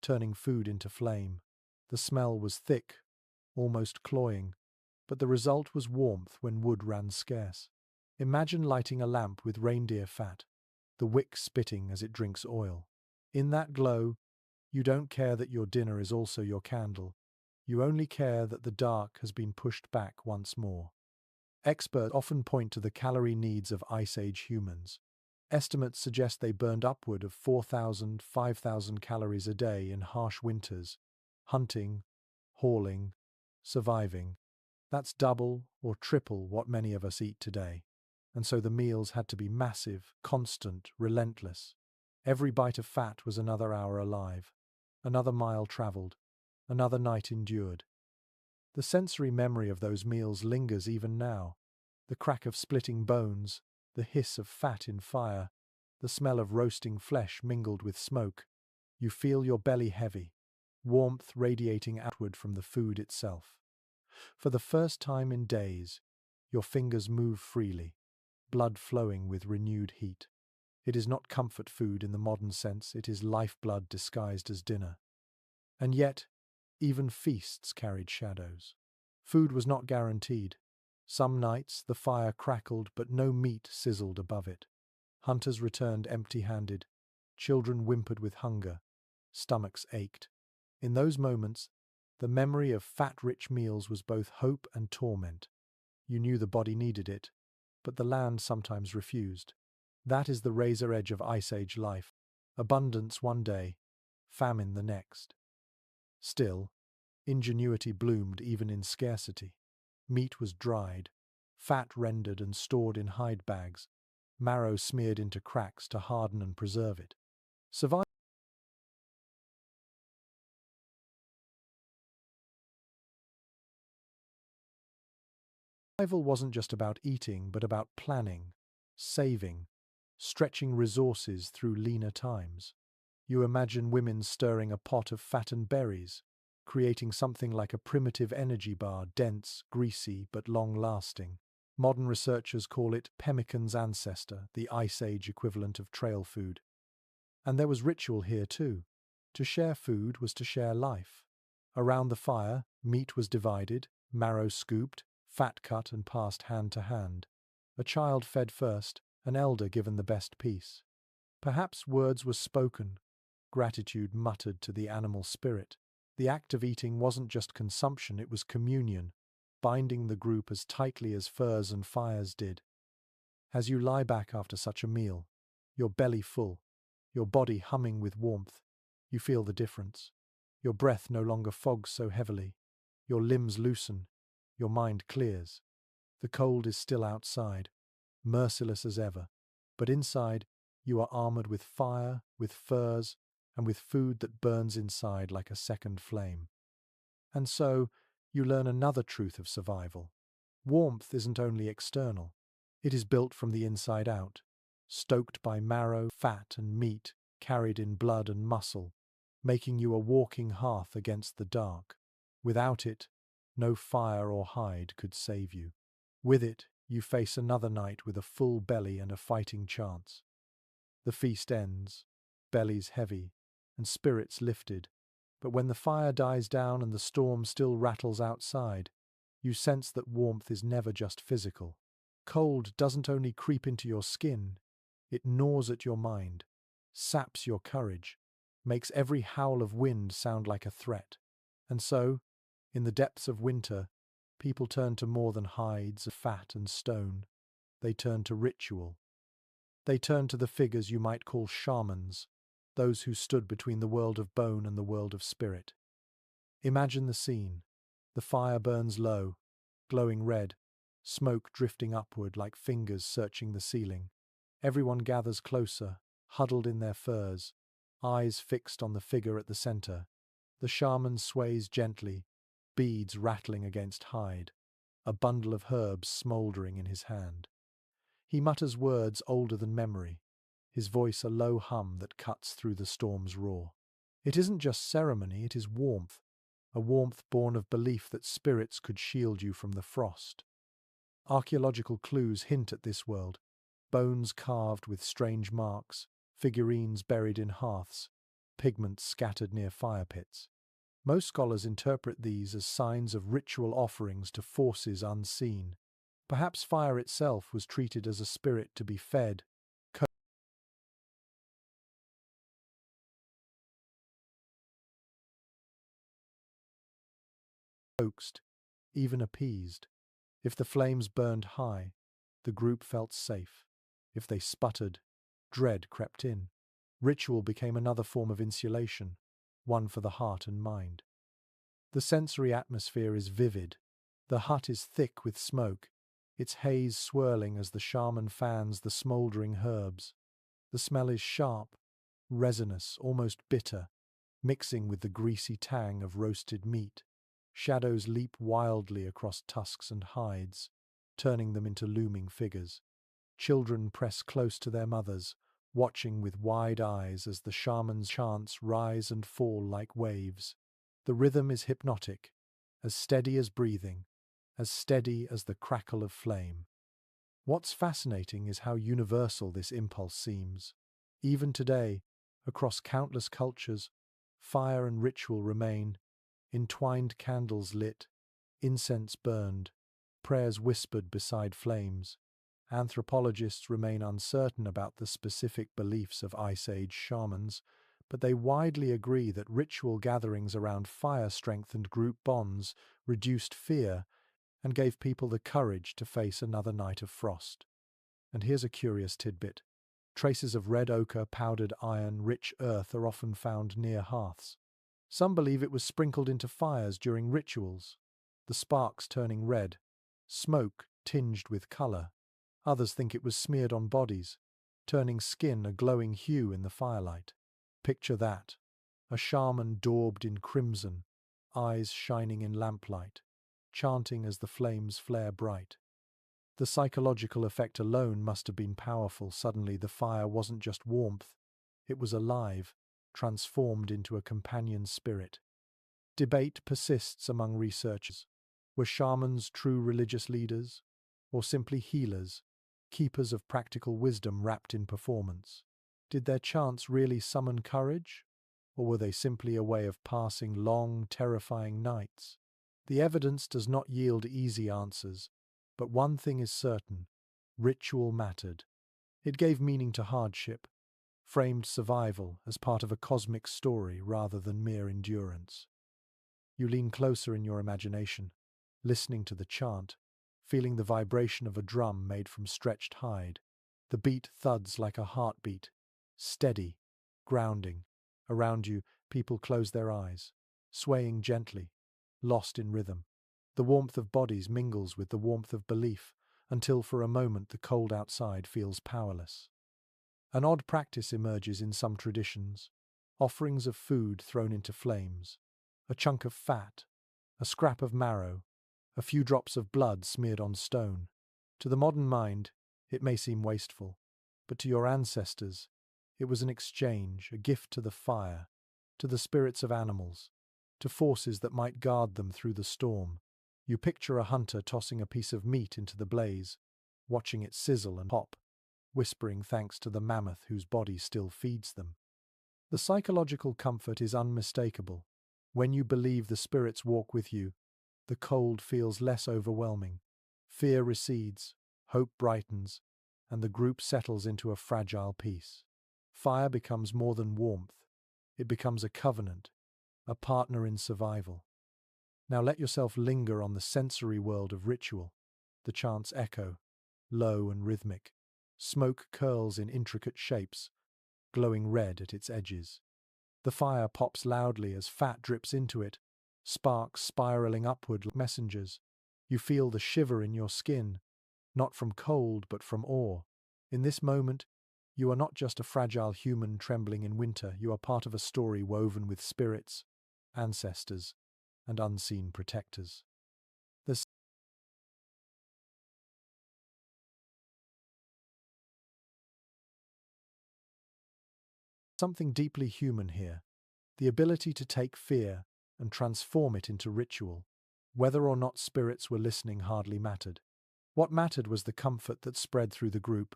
turning food into flame. The smell was thick, almost cloying, but the result was warmth when wood ran scarce. Imagine lighting a lamp with reindeer fat, the wick spitting as it drinks oil. In that glow, you don't care that your dinner is also your candle. You only care that the dark has been pushed back once more. Experts often point to the calorie needs of Ice Age humans. Estimates suggest they burned upward of 4,000, 5,000 calories a day in harsh winters, hunting, hauling, surviving. That's double or triple what many of us eat today. And so the meals had to be massive, constant, relentless. Every bite of fat was another hour alive, another mile traveled, another night endured. The sensory memory of those meals lingers even now. The crack of splitting bones, the hiss of fat in fire, the smell of roasting flesh mingled with smoke. You feel your belly heavy, warmth radiating outward from the food itself. For the first time in days, your fingers move freely, blood flowing with renewed heat. It is not comfort food in the modern sense, it is lifeblood disguised as dinner. And yet, even feasts carried shadows. Food was not guaranteed. Some nights the fire crackled, but no meat sizzled above it. Hunters returned empty-handed. Children whimpered with hunger. Stomachs ached. In those moments, the memory of fat-rich meals was both hope and torment. You knew the body needed it, but the land sometimes refused. That is the razor edge of Ice Age life. Abundance one day, famine the next. Still, ingenuity bloomed even in scarcity. Meat was dried, fat rendered and stored in hide bags, marrow smeared into cracks to harden and preserve it. Survival wasn't just about eating, but about planning, saving, stretching resources through leaner times. You imagine women stirring a pot of fattened berries, creating something like a primitive energy bar, dense, greasy, but long-lasting. Modern researchers call it pemmican's ancestor, the Ice Age equivalent of trail food. And there was ritual here too. To share food was to share life. Around the fire, meat was divided, marrow scooped, fat cut and passed hand to hand. A child fed first, an elder given the best piece. Perhaps words were spoken, gratitude muttered to the animal spirit. The act of eating wasn't just consumption, it was communion, binding the group as tightly as furs and fires did. As you lie back after such a meal, your belly full, your body humming with warmth, you feel the difference. Your breath no longer fogs so heavily. Your limbs loosen. Your mind clears. The cold is still outside, merciless as ever, but inside you are armored with fire, with furs, and with food that burns inside like a second flame. And so, you learn another truth of survival. Warmth isn't only external. It is built from the inside out, stoked by marrow, fat, and meat, carried in blood and muscle, making you a walking hearth against the dark. Without it, no fire or hide could save you. With it, you face another night with a full belly and a fighting chance. The feast ends, bellies heavy, and spirits lifted, but when the fire dies down and the storm still rattles outside, you sense that warmth is never just physical. Cold doesn't only creep into your skin, it gnaws at your mind, saps your courage, makes every howl of wind sound like a threat. And so, in the depths of winter, people turn to more than hides, fat and stone. They turn to ritual. They turn to the figures you might call shamans, those who stood between the world of bone and the world of spirit. Imagine the scene. The fire burns low, glowing red, smoke drifting upward like fingers searching the ceiling. Everyone gathers closer, huddled in their furs, eyes fixed on the figure at the center. The shaman sways gently, beads rattling against hide, a bundle of herbs smouldering in his hand. He mutters words older than memory, his voice a low hum that cuts through the storm's roar. It isn't just ceremony, it is warmth, a warmth born of belief that spirits could shield you from the frost. Archaeological clues hint at this world, bones carved with strange marks, figurines buried in hearths, pigments scattered near fire pits. Most scholars interpret these as signs of ritual offerings to forces unseen. Perhaps fire itself was treated as a spirit to be fed, coaxed, even appeased. If the flames burned high, the group felt safe. If they sputtered, dread crept in. Ritual became another form of insulation, one for the heart and mind. The sensory atmosphere is vivid. The hut is thick with smoke, its haze swirling as the shaman fans the smouldering herbs. The smell is sharp, resinous, almost bitter, mixing with the greasy tang of roasted meat. Shadows leap wildly across tusks and hides, turning them into looming figures. Children press close to their mothers, watching with wide eyes as the shaman's chants rise and fall like waves. The rhythm is hypnotic, as steady as breathing, as steady as the crackle of flame. What's fascinating is how universal this impulse seems. Even today, across countless cultures, fire and ritual remain, entwined candles lit, incense burned, prayers whispered beside flames. Anthropologists remain uncertain about the specific beliefs of Ice Age shamans, but they widely agree that ritual gatherings around fire strengthened group bonds, reduced fear, and gave people the courage to face another night of frost. And here's a curious tidbit. Traces of red ochre, powdered iron, rich earth are often found near hearths. Some believe it was sprinkled into fires during rituals, the sparks turning red, smoke tinged with color. Others think it was smeared on bodies, turning skin a glowing hue in the firelight. Picture that. A shaman daubed in crimson, eyes shining in lamplight, chanting as the flames flare bright. The psychological effect alone must have been powerful. Suddenly the fire wasn't just warmth, it was alive, transformed into a companion spirit. Debate persists among researchers. Were shamans true religious leaders, or simply healers, keepers of practical wisdom wrapped in performance? Did their chants really summon courage, or were they simply a way of passing long, terrifying nights? The evidence does not yield easy answers, but one thing is certain: ritual mattered. It gave meaning to hardship, framed survival as part of a cosmic story rather than mere endurance. You lean closer in your imagination, listening to the chant, feeling the vibration of a drum made from stretched hide. The beat thuds like a heartbeat, steady, grounding. Around you, people close their eyes, swaying gently, lost in rhythm. The warmth of bodies mingles with the warmth of belief, until for a moment the cold outside feels powerless. An odd practice emerges in some traditions: offerings of food thrown into flames, a chunk of fat, a scrap of marrow, a few drops of blood smeared on stone. To the modern mind, it may seem wasteful, but to your ancestors, it was an exchange, a gift to the fire, to the spirits of animals, to forces that might guard them through the storm. You picture a hunter tossing a piece of meat into the blaze, watching it sizzle and pop, whispering thanks to the mammoth whose body still feeds them. The psychological comfort is unmistakable. When you believe the spirits walk with you, the cold feels less overwhelming. Fear recedes, hope brightens, and the group settles into a fragile peace. Fire becomes more than warmth. It becomes a covenant, a partner in survival. Now let yourself linger on the sensory world of ritual. The chants echo, low and rhythmic. Smoke curls in intricate shapes, glowing red at its edges. The fire pops loudly as fat drips into it, sparks spiraling upward like messengers. You feel the shiver in your skin, not from cold but from awe. In this moment, you are not just a fragile human trembling in winter, you are part of a story woven with spirits, ancestors, and unseen protectors. There's something deeply human here: the ability to take fear and transform it into ritual. Whether or not spirits were listening hardly mattered. What mattered was the comfort that spread through the group,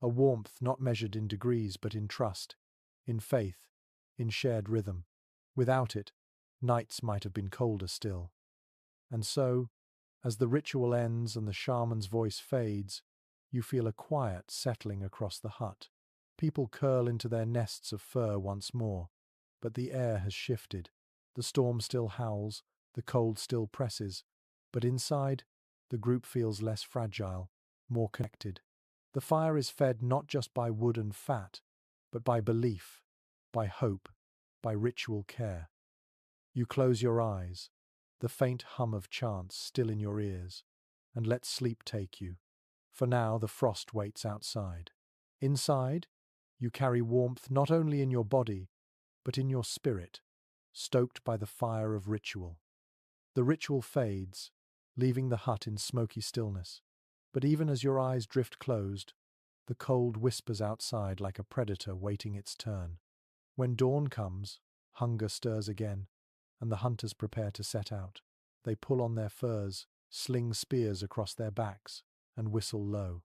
a warmth not measured in degrees but in trust, in faith, in shared rhythm. Without it, Nights might have been colder still. And so, as the ritual ends and the shaman's voice fades, you feel a quiet settling across the hut. People curl into their nests of fur once more, but the air has shifted. The storm still howls, the cold still presses, but inside, the group feels less fragile, more connected. The fire is fed not just by wood and fat, but by belief, by hope, by ritual care. You close your eyes, the faint hum of chants still in your ears, and let sleep take you. For now the frost waits outside. Inside, you carry warmth not only in your body, but in your spirit, stoked by the fire of ritual. The ritual fades, leaving the hut in smoky stillness. But even as your eyes drift closed, the cold whispers outside like a predator waiting its turn. When dawn comes, hunger stirs again, and the hunters prepare to set out. They pull on their furs, sling spears across their backs, and whistle low.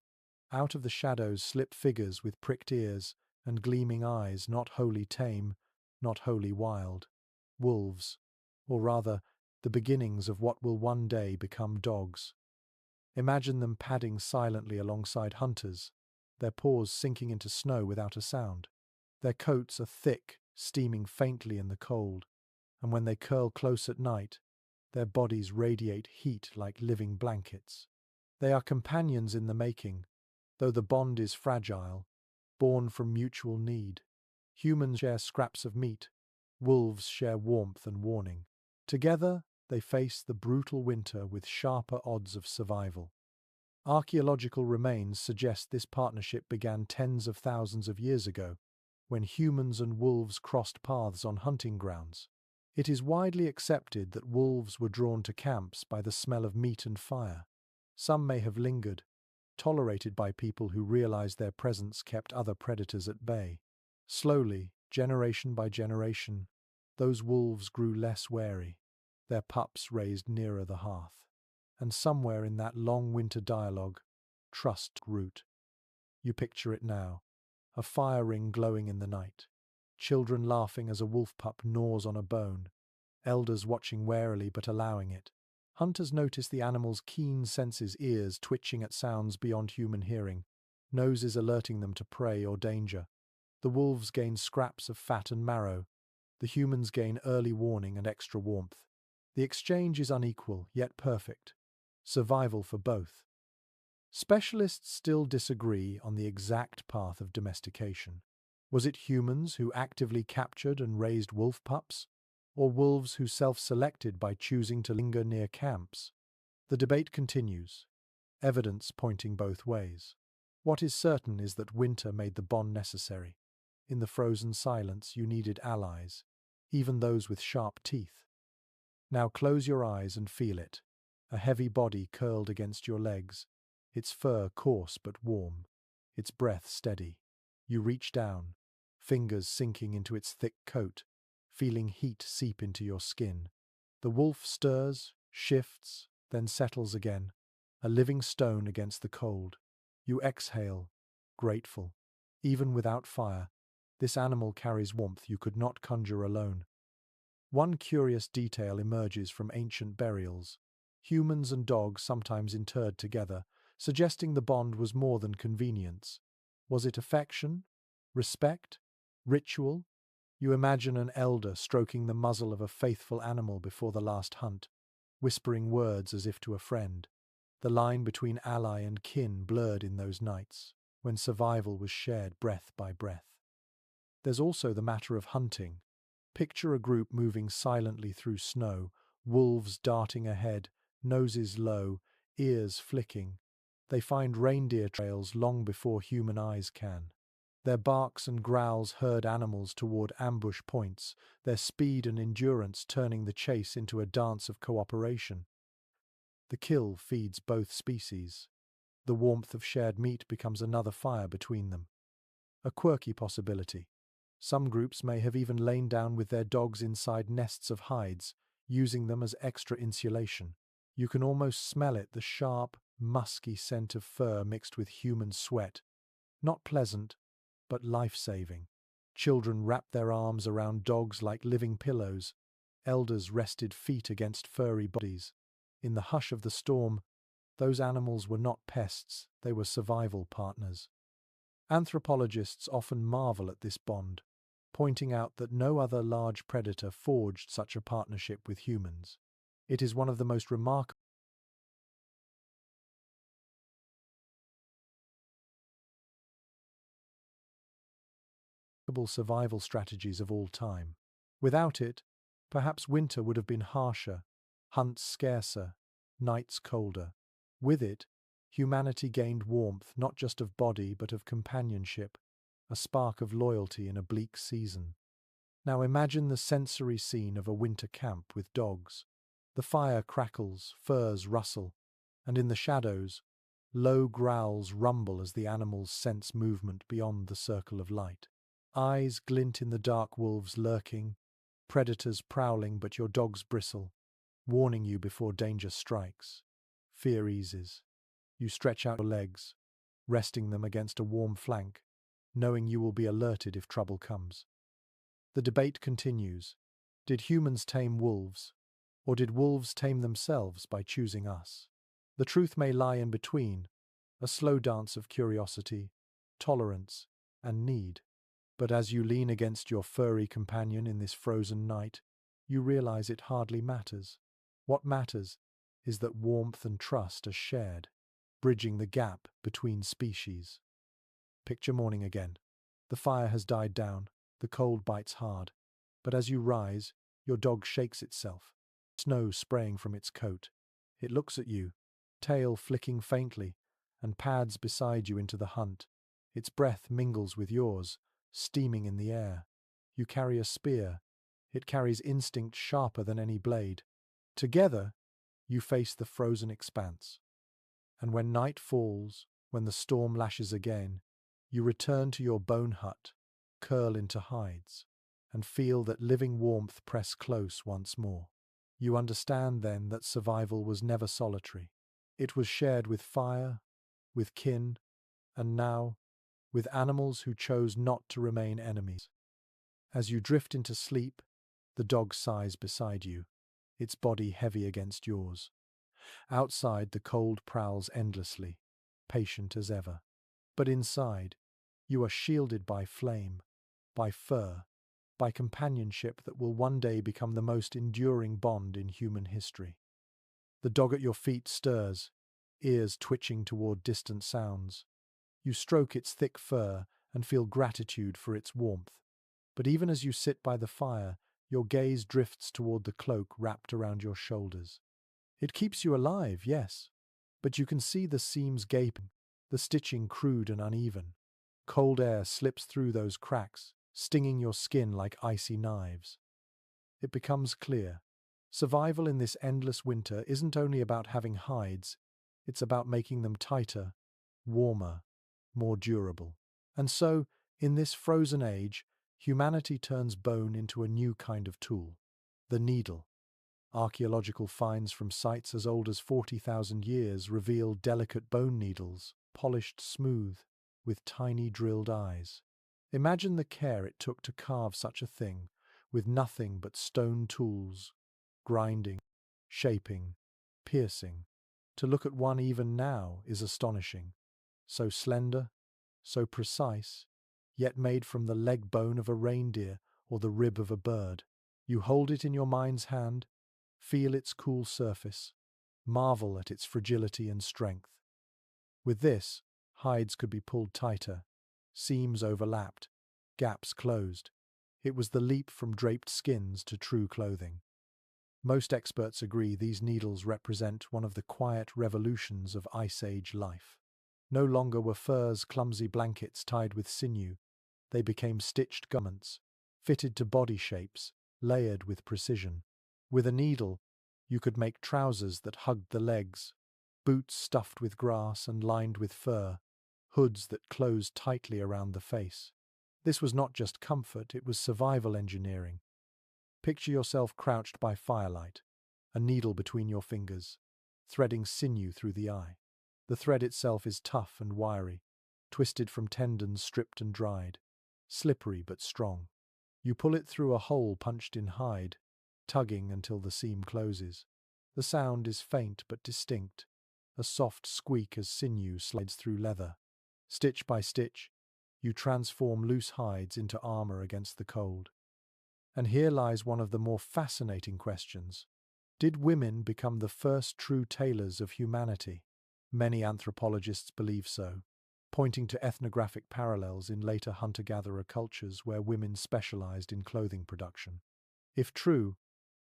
Out of the shadows slip figures with pricked ears and gleaming eyes, not wholly tame, not wholly wild. Wolves, or rather, the beginnings of what will one day become dogs. Imagine them padding silently alongside hunters, their paws sinking into snow without a sound. Their coats are thick, steaming faintly in the cold, and when they curl close at night, their bodies radiate heat like living blankets. They are companions in the making, though the bond is fragile, born from mutual need. Humans share scraps of meat, wolves share warmth and warning. Together, they face the brutal winter with sharper odds of survival. Archaeological remains suggest this partnership began tens of thousands of years ago, when humans and wolves crossed paths on hunting grounds. It is widely accepted that wolves were drawn to camps by the smell of meat and fire. Some may have lingered, tolerated by people who realized their presence kept other predators at bay. Slowly, generation by generation, those wolves grew less wary, their pups raised nearer the hearth. And somewhere in that long winter dialogue, trust took root. You picture it now, a fire ring glowing in the night, children laughing as a wolf pup gnaws on a bone, elders watching warily but allowing it. Hunters notice the animal's keen senses, ears twitching at sounds beyond human hearing, noses alerting them to prey or danger. The wolves gain scraps of fat and marrow, the humans gain early warning and extra warmth. The exchange is unequal, yet perfect. Survival for both. Specialists still disagree on the exact path of domestication. Was it humans who actively captured and raised wolf pups, or wolves who self-selected by choosing to linger near camps? The debate continues, evidence pointing both ways. What is certain is that winter made the bond necessary. In the frozen silence, you needed allies, even those with sharp teeth. Now close your eyes and feel it. A heavy body curled against your legs, its fur coarse but warm, its breath steady. You reach down, fingers sinking into its thick coat, feeling heat seep into your skin. The wolf stirs, shifts, then settles again, a living stone against the cold. You exhale, grateful. Even without fire, this animal carries warmth you could not conjure alone. One curious detail emerges from ancient burials. Humans and dogs sometimes interred together, suggesting the bond was more than convenience. Was it affection? Respect? Ritual? You imagine an elder stroking the muzzle of a faithful animal before the last hunt, whispering words as if to a friend. The line between ally and kin blurred in those nights, when survival was shared breath by breath. There's also the matter of hunting. Picture a group moving silently through snow, wolves darting ahead, noses low, ears flicking. They find reindeer trails long before human eyes can. Their barks and growls herd animals toward ambush points, their speed and endurance turning the chase into a dance of cooperation. The kill feeds both species. The warmth of shared meat becomes another fire between them. A quirky possibility. Some groups may have even lain down with their dogs inside nests of hides, using them as extra insulation. You can almost smell it, the sharp, musky scent of fur mixed with human sweat. Not pleasant, but life-saving. Children wrap their arms around dogs like living pillows. elders rested feet against furry bodies. In the hush of the storm, those animals were not pests, they were survival partners. Anthropologists often marvel at this bond, pointing out that no other large predator forged such a partnership with humans. It is one of the most remarkable survival strategies of all time. Without it, perhaps winter would have been harsher, hunts scarcer, nights colder. With it, humanity gained warmth not just of body but of companionship, a spark of loyalty in a bleak season. Now imagine the sensory scene of a winter camp with dogs. The fire crackles, furs rustle, and in the shadows, low growls rumble as the animals sense movement beyond the circle of light. Eyes glint in the dark, wolves lurking, predators prowling, but your dogs bristle, warning you before danger strikes. Fear eases. You stretch out your legs, resting them against a warm flank, knowing you will be alerted if trouble comes. The debate continues. Did humans tame wolves, or did wolves tame themselves by choosing us? The truth may lie in between, a slow dance of curiosity, tolerance, and need. But as you lean against your furry companion in this frozen night, you realize it hardly matters. What matters is that warmth and trust are shared, bridging the gap between species. Picture morning again. The fire has died down, the cold bites hard, but as you rise, your dog shakes itself, snow spraying from its coat. It looks at you, tail flicking faintly, and pads beside you into the hunt. Its breath mingles with yours, steaming in the air. You carry a spear. It carries instinct sharper than any blade. Together, you face the frozen expanse. And when night falls, when the storm lashes again, you return to your bone hut, curl into hides, and feel that living warmth press close once more. You understand then that survival was never solitary. It was shared with fire, with kin, and now, with animals who chose not to remain enemies. As you drift into sleep, the dog sighs beside you, its body heavy against yours. Outside, the cold prowls endlessly, patient as ever. But inside, you are shielded by flame, by fur, by companionship that will one day become the most enduring bond in human history. The dog at your feet stirs, ears twitching toward distant sounds. You stroke its thick fur and feel gratitude for its warmth. But even as you sit by the fire, your gaze drifts toward the cloak wrapped around your shoulders. It keeps you alive, yes, but you can see the seams gaping, the stitching crude and uneven. Cold air slips through those cracks, stinging your skin like icy knives. It becomes clear. Survival in this endless winter isn't only about having hides, it's about making them tighter, warmer, more durable. And so, in this frozen age, humanity turns bone into a new kind of tool, the needle. Archaeological finds from sites as old as 40,000 years reveal delicate bone needles, polished smooth, with tiny drilled eyes. Imagine the care it took to carve such a thing, with nothing but stone tools, grinding, shaping, piercing. To look at one even now is astonishing. So slender, so precise, yet made from the leg bone of a reindeer or the rib of a bird. You hold it in your mind's hand, feel its cool surface, marvel at its fragility and strength. With this, hides could be pulled tighter, seams overlapped, gaps closed. It was the leap from draped skins to true clothing. Most experts agree these needles represent one of the quiet revolutions of Ice Age life. No longer were furs clumsy blankets tied with sinew. They became stitched garments, fitted to body shapes, layered with precision. With a needle, you could make trousers that hugged the legs, boots stuffed with grass and lined with fur, hoods that closed tightly around the face. This was not just comfort, it was survival engineering. Picture yourself crouched by firelight, a needle between your fingers, threading sinew through the eye. The thread itself is tough and wiry, twisted from tendons stripped and dried, slippery but strong. You pull it through a hole punched in hide, tugging until the seam closes. The sound is faint but distinct, a soft squeak as sinew slides through leather. Stitch by stitch, you transform loose hides into armor against the cold. And here lies one of the more fascinating questions. Did women become the first true tailors of humanity? Many anthropologists believe so, pointing to ethnographic parallels in later hunter-gatherer cultures where women specialized in clothing production. If true,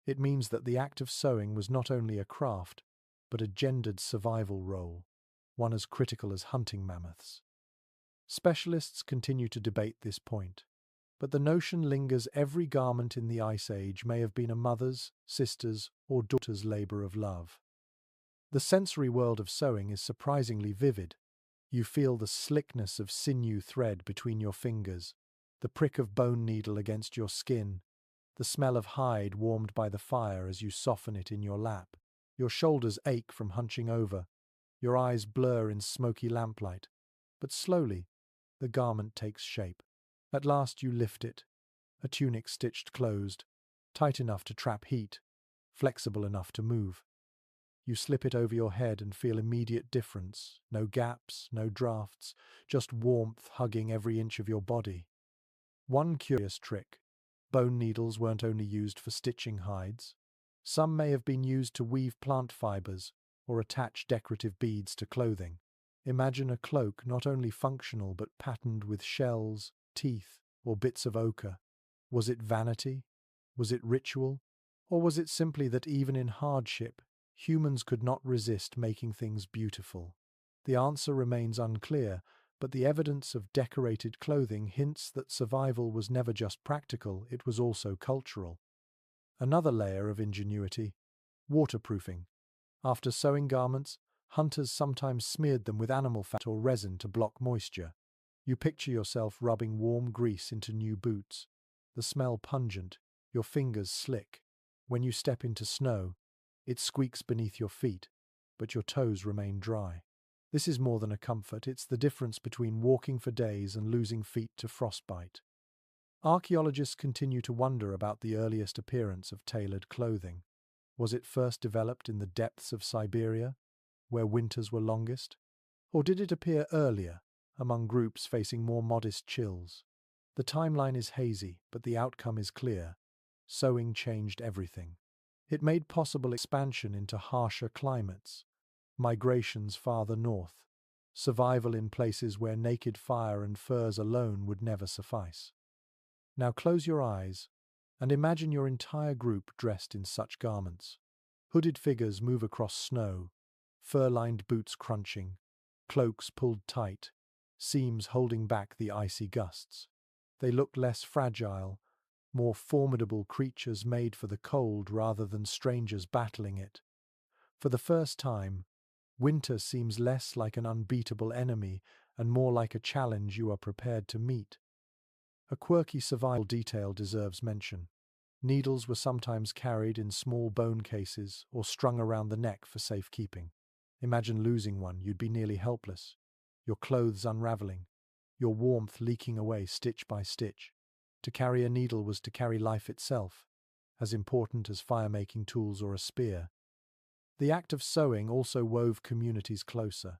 it means that the act of sewing was not only a craft, but a gendered survival role, one as critical as hunting mammoths. Specialists continue to debate this point, but the notion lingers every garment in the Ice Age may have been a mother's, sister's, or daughter's labor of love. The sensory world of sewing is surprisingly vivid. You feel the slickness of sinew thread between your fingers, the prick of bone needle against your skin, the smell of hide warmed by the fire as you soften it in your lap. Your shoulders ache from hunching over, your eyes blur in smoky lamplight, but slowly, the garment takes shape. At last you lift it, a tunic stitched closed, tight enough to trap heat, flexible enough to move. You slip it over your head and feel immediate difference, no gaps, no drafts, just warmth hugging every inch of your body. One curious trick: bone needles weren't only used for stitching hides. Some may have been used to weave plant fibers or attach decorative beads to clothing. Imagine a cloak not only functional but patterned with shells, teeth, or bits of ochre. Was it vanity? Was it ritual? Or was it simply that even in hardship, humans could not resist making things beautiful? The answer remains unclear, but the evidence of decorated clothing hints that survival was never just practical, it was also cultural. Another layer of ingenuity: waterproofing. After sewing garments, hunters sometimes smeared them with animal fat or resin to block moisture. You picture yourself rubbing warm grease into new boots, the smell pungent, your fingers slick. When you step into snow, it squeaks beneath your feet, but your toes remain dry. This is more than a comfort, it's the difference between walking for days and losing feet to frostbite. Archaeologists continue to wonder about the earliest appearance of tailored clothing. Was it first developed in the depths of Siberia, where winters were longest? Or did it appear earlier, among groups facing more modest chills? The timeline is hazy, but the outcome is clear. Sewing changed everything. It made possible expansion into harsher climates, migrations farther north, survival in places where naked fire and furs alone would never suffice. Now close your eyes and imagine your entire group dressed in such garments. Hooded figures move across snow, fur-lined boots crunching, cloaks pulled tight, seams holding back the icy gusts. They look less fragile, more formidable creatures made for the cold rather than strangers battling it. For the first time, winter seems less like an unbeatable enemy and more like a challenge you are prepared to meet. A quirky survival detail deserves mention. Needles were sometimes carried in small bone cases or strung around the neck for safekeeping. Imagine losing one, you'd be nearly helpless, your clothes unraveling, your warmth leaking away stitch by stitch. To carry a needle was to carry life itself, as important as fire-making tools or a spear. The act of sewing also wove communities closer.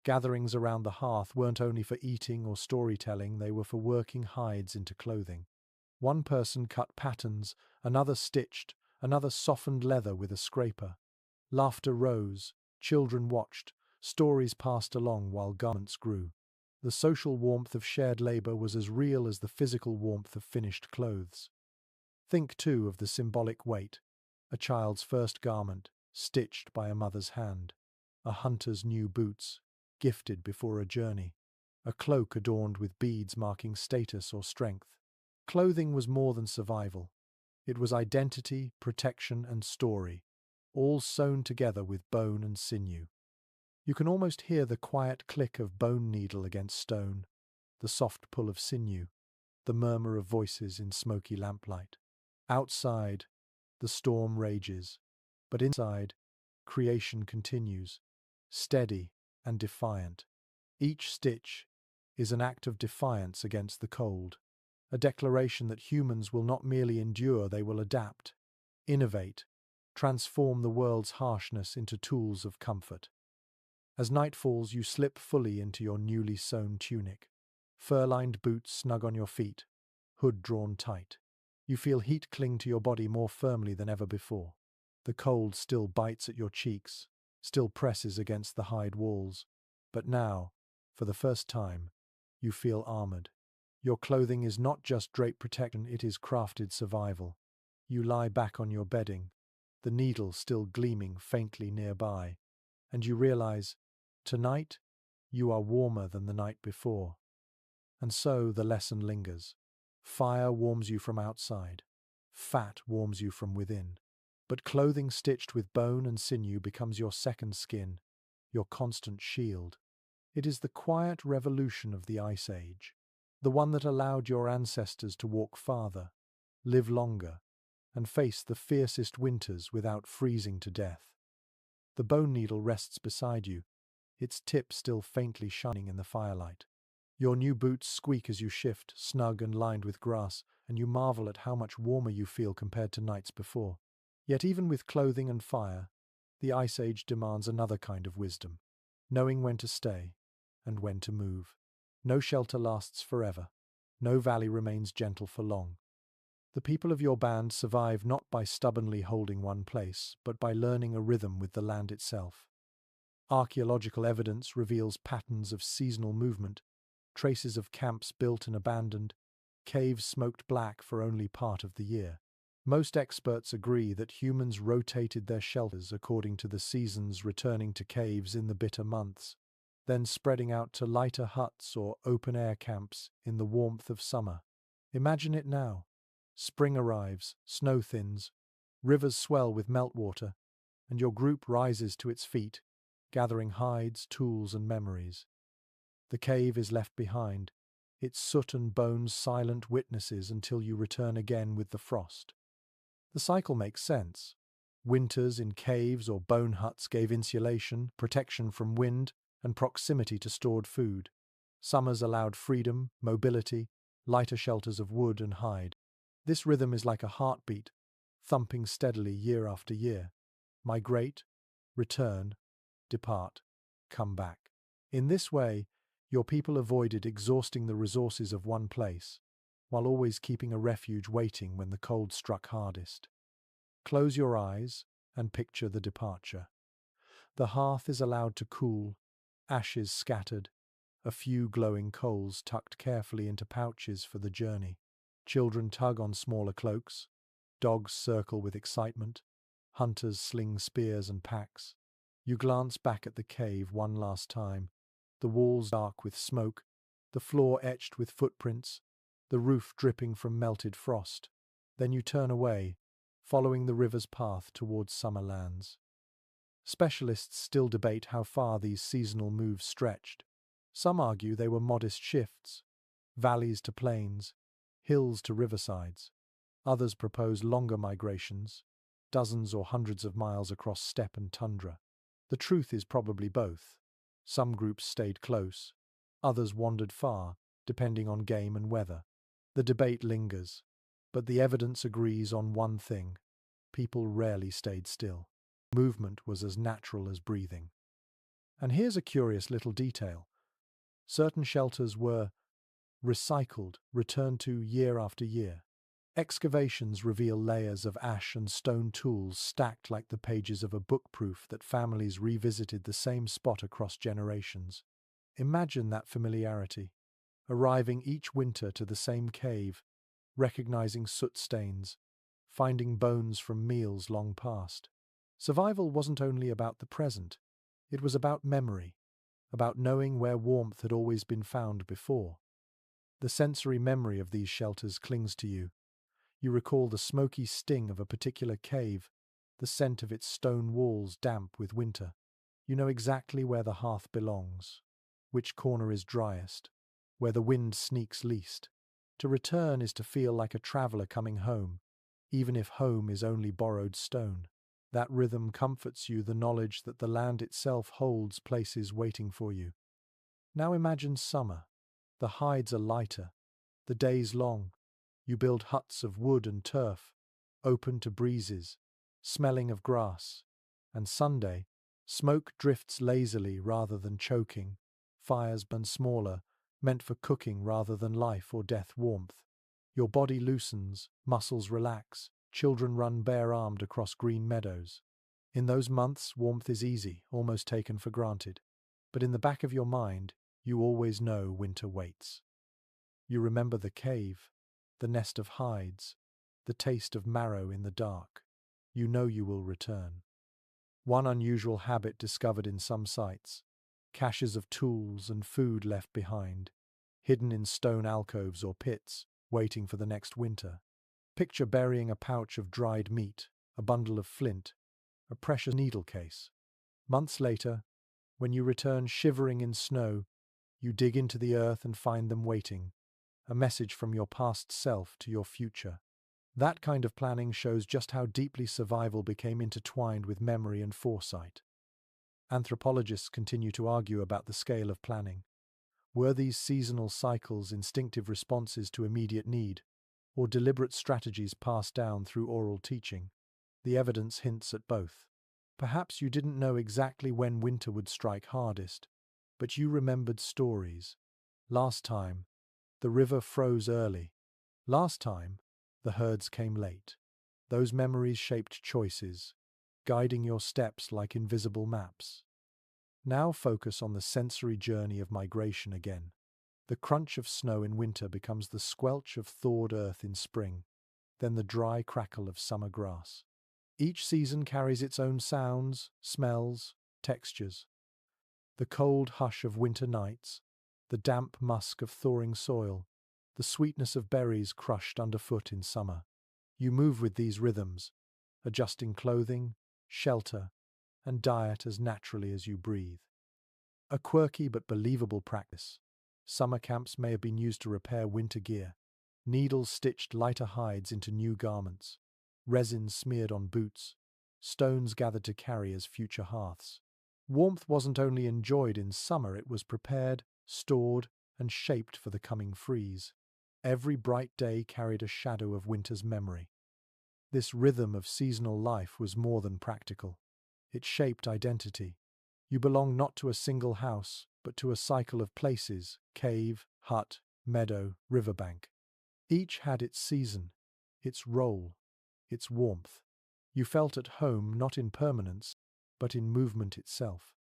Gatherings around the hearth weren't only for eating or storytelling, they were for working hides into clothing. One person cut patterns, another stitched, another softened leather with a scraper. Laughter rose, children watched, stories passed along while garments grew. The social warmth of shared labor was as real as the physical warmth of finished clothes. Think, too, of the symbolic weight: a child's first garment, stitched by a mother's hand; a hunter's new boots, gifted before a journey; a cloak adorned with beads marking status or strength. Clothing was more than survival. It was identity, protection, and story, all sewn together with bone and sinew. You can almost hear the quiet click of bone needle against stone, the soft pull of sinew, the murmur of voices in smoky lamplight. Outside, the storm rages, but inside, creation continues, steady and defiant. Each stitch is an act of defiance against the cold, a declaration that humans will not merely endure, they will adapt. innovate, transform the world's harshness into tools of comfort. As night falls, you slip fully into your newly sewn tunic, fur-lined boots snug on your feet, hood drawn tight. You feel heat cling to your body more firmly than ever before. The cold still bites at your cheeks, still presses against the hide walls. But now, for the first time, you feel armored. Your clothing is not just drape protection, it is crafted survival. You lie back on your bedding, the needle still gleaming faintly nearby, and you realize, tonight, you are warmer than the night before. And so the lesson lingers. Fire warms you from outside. Fat warms you from within. But clothing stitched with bone and sinew becomes your second skin, your constant shield. It is the quiet revolution of the Ice Age, the one that allowed your ancestors to walk farther, live longer, and face the fiercest winters without freezing to death. The bone needle rests beside you, its tip still faintly shining in the firelight. Your new boots squeak as you shift, snug and lined with grass, and you marvel at how much warmer you feel compared to nights before. Yet even with clothing and fire, the Ice Age demands another kind of wisdom, knowing when to stay and when to move. No shelter lasts forever. No valley remains gentle for long. The people of your band survive not by stubbornly holding one place, but by learning a rhythm with the land itself. Archaeological evidence reveals patterns of seasonal movement, traces of camps built and abandoned, caves smoked black for only part of the year. Most experts agree that humans rotated their shelters according to the seasons, returning to caves in the bitter months, then spreading out to lighter huts or open-air camps in the warmth of summer. Imagine it now. Spring arrives, snow thins, rivers swell with meltwater, and your group rises to its feet, gathering hides, tools, and memories. The cave is left behind, its soot and bones silent witnesses until you return again with the frost. The cycle makes sense. Winters in caves or bone huts gave insulation, protection from wind, and proximity to stored food. Summers allowed freedom, mobility, lighter shelters of wood and hide. This rhythm is like a heartbeat, thumping steadily year after year. Migrate, return, depart, come back. In this way, your people avoided exhausting the resources of one place, while always keeping a refuge waiting when the cold struck hardest. Close your eyes and picture the departure. The hearth is allowed to cool, ashes scattered, a few glowing coals tucked carefully into pouches for the journey. Children tug on smaller cloaks, dogs circle with excitement, hunters sling spears and packs. You glance back at the cave one last time, the walls dark with smoke, the floor etched with footprints, the roof dripping from melted frost. Then you turn away, following the river's path towards summer lands. Specialists still debate how far these seasonal moves stretched. Some argue they were modest shifts, valleys to plains, hills to riversides. Others propose longer migrations, dozens or hundreds of miles across steppe and tundra. The truth is probably both. Some groups stayed close, others wandered far, depending on game and weather. The debate lingers, but the evidence agrees on one thing: people rarely stayed still. Movement was as natural as breathing. And here's a curious little detail. Certain shelters were recycled, returned to year after year. Excavations reveal layers of ash and stone tools stacked like the pages of a book, proof that families revisited the same spot across generations. Imagine that familiarity, arriving each winter to the same cave, recognizing soot stains, finding bones from meals long past. Survival wasn't only about the present, it was about memory, about knowing where warmth had always been found before. The sensory memory of these shelters clings to you. You recall the smoky sting of a particular cave, the scent of its stone walls damp with winter. You know exactly where the hearth belongs, which corner is driest, where the wind sneaks least. To return is to feel like a traveler coming home, even if home is only borrowed stone. That rhythm comforts you, the knowledge that the land itself holds places waiting for you. Now imagine summer. The hides are lighter, the days long. You build huts of wood and turf, open to breezes, smelling of grass. And Sunday, smoke drifts lazily rather than choking, fires burn smaller, meant for cooking rather than life or death warmth. Your body loosens, muscles relax, children run bare-armed across green meadows. In those months, warmth is easy, almost taken for granted. But in the back of your mind, you always know winter waits. You remember the cave, the nest of hides, the taste of marrow in the dark. You know you will return. One unusual habit discovered in some sites: caches of tools and food left behind, hidden in stone alcoves or pits, waiting for the next winter. Picture burying a pouch of dried meat, a bundle of flint, a precious needle case. Months later, when you return shivering in snow, you dig into the earth and find them waiting, a message from your past self to your future. That kind of planning shows just how deeply survival became intertwined with memory and foresight. Anthropologists continue to argue about the scale of planning. Were these seasonal cycles instinctive responses to immediate need, or deliberate strategies passed down through oral teaching? The evidence hints at both. Perhaps you didn't know exactly when winter would strike hardest, but you remembered stories. Last time, the river froze early. Last time, the herds came late. Those memories shaped choices, guiding your steps like invisible maps. Now focus on the sensory journey of migration again. The crunch of snow in winter becomes the squelch of thawed earth in spring, then the dry crackle of summer grass. Each season carries its own sounds, smells, textures. The cold hush of winter nights, the damp musk of thawing soil, the sweetness of berries crushed underfoot in summer. You move with these rhythms, adjusting clothing, shelter, and diet as naturally as you breathe. A quirky but believable practice. Summer camps may have been used to repair winter gear. Needles stitched lighter hides into new garments, resin smeared on boots, stones gathered to carry as future hearths. Warmth wasn't only enjoyed in summer, it was prepared, stored, and shaped for the coming freeze. Every bright day carried a shadow of winter's memory. This rhythm of seasonal life was more than practical. It shaped identity. You belonged not to a single house, but to a cycle of places: cave, hut, meadow, riverbank. Each had its season, its role, its warmth. You felt at home not in permanence, but in movement itself.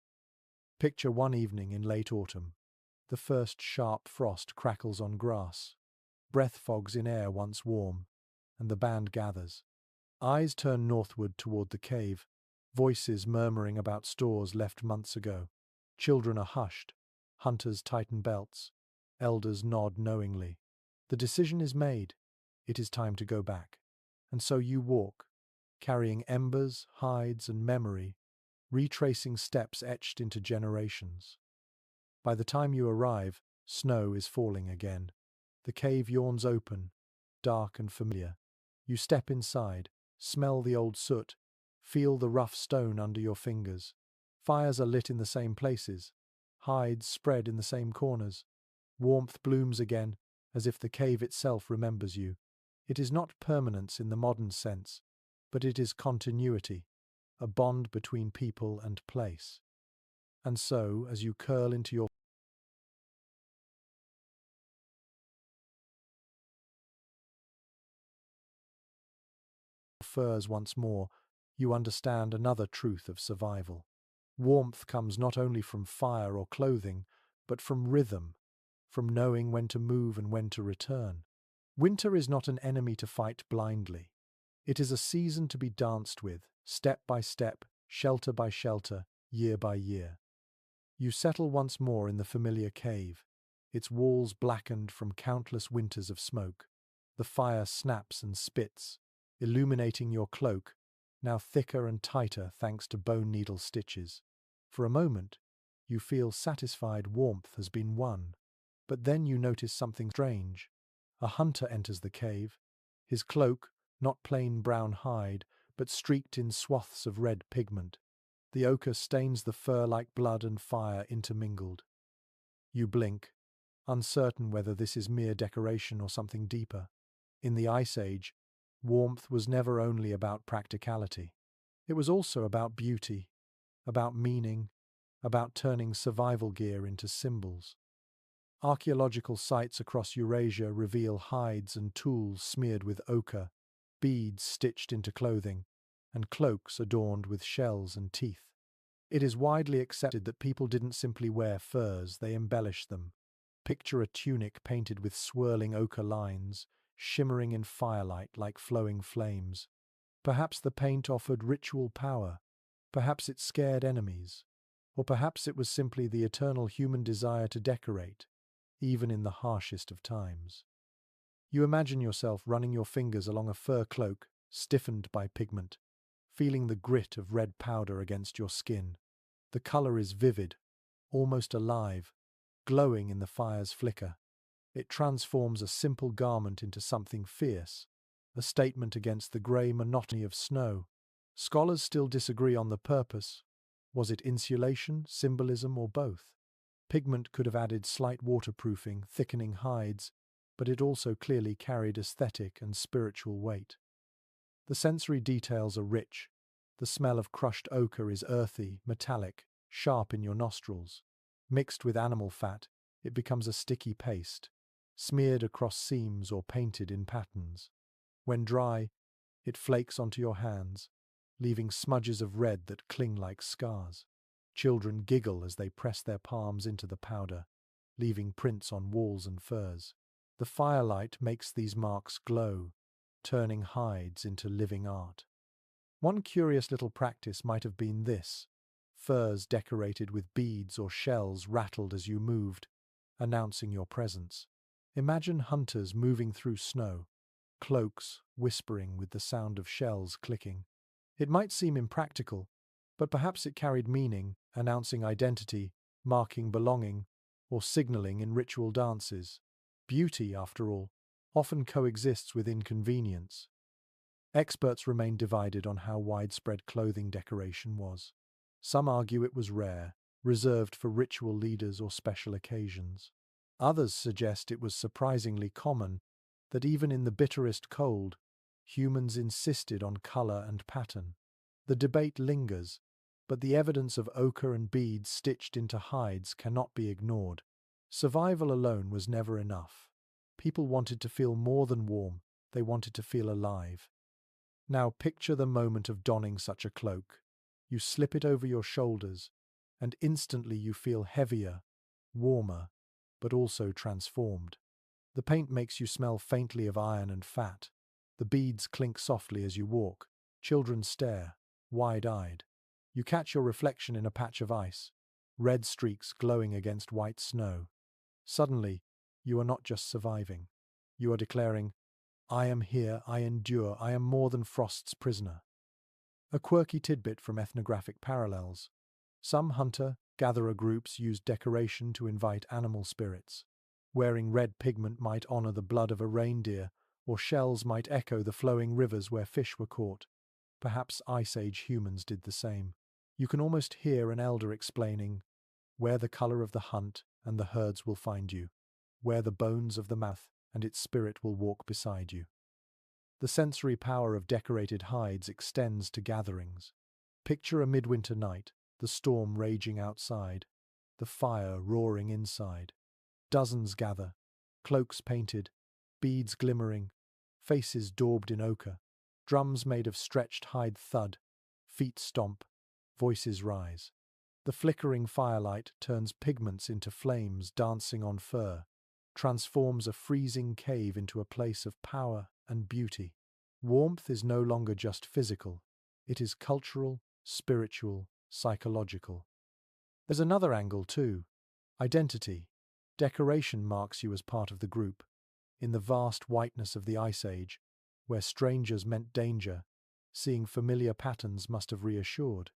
Picture one evening in late autumn. The first sharp frost crackles on grass. Breath fogs in air once warm, and the band gathers. Eyes turn northward toward the cave, voices murmuring about stores left months ago. Children are hushed, hunters tighten belts, elders nod knowingly. The decision is made. It is time to go back. And so you walk, carrying embers, hides, and memory, retracing steps etched into generations. By the time you arrive, snow is falling again. The cave yawns open, dark and familiar. You step inside, smell the old soot, feel the rough stone under your fingers. Fires are lit in the same places, hides spread in the same corners. Warmth blooms again, as if the cave itself remembers you. It is not permanence in the modern sense, but it is continuity, a bond between people and place. And so, as you curl into your furs once more, you understand another truth of survival. Warmth comes not only from fire or clothing, but from rhythm, from knowing when to move and when to return. Winter is not an enemy to fight blindly. It is a season to be danced with, step by step, shelter by shelter, year by year. You settle once more in the familiar cave, its walls blackened from countless winters of smoke. The fire snaps and spits, illuminating your cloak, now thicker and tighter thanks to bone needle stitches. For a moment, you feel satisfied warmth has been won. But then you notice something strange. A hunter enters the cave, his cloak, not plain brown hide, but streaked in swaths of red pigment. The ochre stains the fur like blood and fire intermingled. You blink, uncertain whether this is mere decoration or something deeper. In the Ice Age, Warmth was never only about practicality. It was also about beauty, about meaning, about turning survival gear into symbols. Archaeological sites across Eurasia reveal hides and tools smeared with ochre, beads stitched into clothing, and cloaks adorned with shells and teeth. It is widely accepted that people didn't simply wear furs, they embellished them. Picture a tunic painted with swirling ochre lines, shimmering in firelight like flowing flames. Perhaps the paint offered ritual power, perhaps it scared enemies, or perhaps it was simply the eternal human desire to decorate, even in the harshest of times. You imagine yourself running your fingers along a fur cloak, stiffened by pigment, feeling the grit of red powder against your skin. The color is vivid, almost alive, glowing in the fire's flicker. It transforms a simple garment into something fierce, a statement against the grey monotony of snow. Scholars still disagree on the purpose. Was it insulation, symbolism, or both? Pigment could have added slight waterproofing, thickening hides, but it also clearly carried aesthetic and spiritual weight. The sensory details are rich. The smell of crushed ochre is earthy, metallic, sharp in your nostrils. Mixed with animal fat, it becomes a sticky paste, smeared across seams or painted in patterns. When dry, it flakes onto your hands, leaving smudges of red that cling like scars. Children giggle as they press their palms into the powder, leaving prints on walls and furs. The firelight makes these marks glow, turning hides into living art. One curious little practice might have been this. Furs decorated with beads or shells rattled as you moved, announcing your presence. Imagine hunters moving through snow, cloaks whispering with the sound of shells clicking. It might seem impractical, but perhaps it carried meaning, announcing identity, marking belonging, or signaling in ritual dances. Beauty, after all, often coexists with inconvenience. Experts remain divided on how widespread clothing decoration was. Some argue it was rare, reserved for ritual leaders or special occasions. Others suggest it was surprisingly common, that even in the bitterest cold, humans insisted on color and pattern. The debate lingers, but the evidence of ochre and beads stitched into hides cannot be ignored. Survival alone was never enough. People wanted to feel more than warm, they wanted to feel alive. Now picture the moment of donning such a cloak. You slip it over your shoulders, and instantly you feel heavier, warmer, but also transformed. The paint makes you smell faintly of iron and fat. The beads clink softly as you walk. Children stare, wide-eyed. You catch your reflection in a patch of ice, red streaks glowing against white snow. Suddenly, you are not just surviving. You are declaring, I am here, I endure, I am more than frost's prisoner. A quirky tidbit from ethnographic parallels. Some hunter-gatherer groups used decoration to invite animal spirits. Wearing red pigment might honor the blood of a reindeer, or shells might echo the flowing rivers where fish were caught. Perhaps Ice Age humans did the same. You can almost hear an elder explaining, wear the color of the hunt and the herds will find you. Wear the bones of the mouth and its spirit will walk beside you. The sensory power of decorated hides extends to gatherings. Picture a midwinter night, the storm raging outside, the fire roaring inside. Dozens gather, cloaks painted, beads glimmering, faces daubed in ochre, drums made of stretched hide thud, feet stomp, voices rise. The flickering firelight turns pigments into flames dancing on fur, transforms a freezing cave into a place of power and beauty. Warmth is no longer just physical, it is cultural, spiritual, psychological. There's another angle too. Identity. Decoration marks you as part of the group. In the vast whiteness of the Ice Age, where strangers meant danger, seeing familiar patterns must have reassured.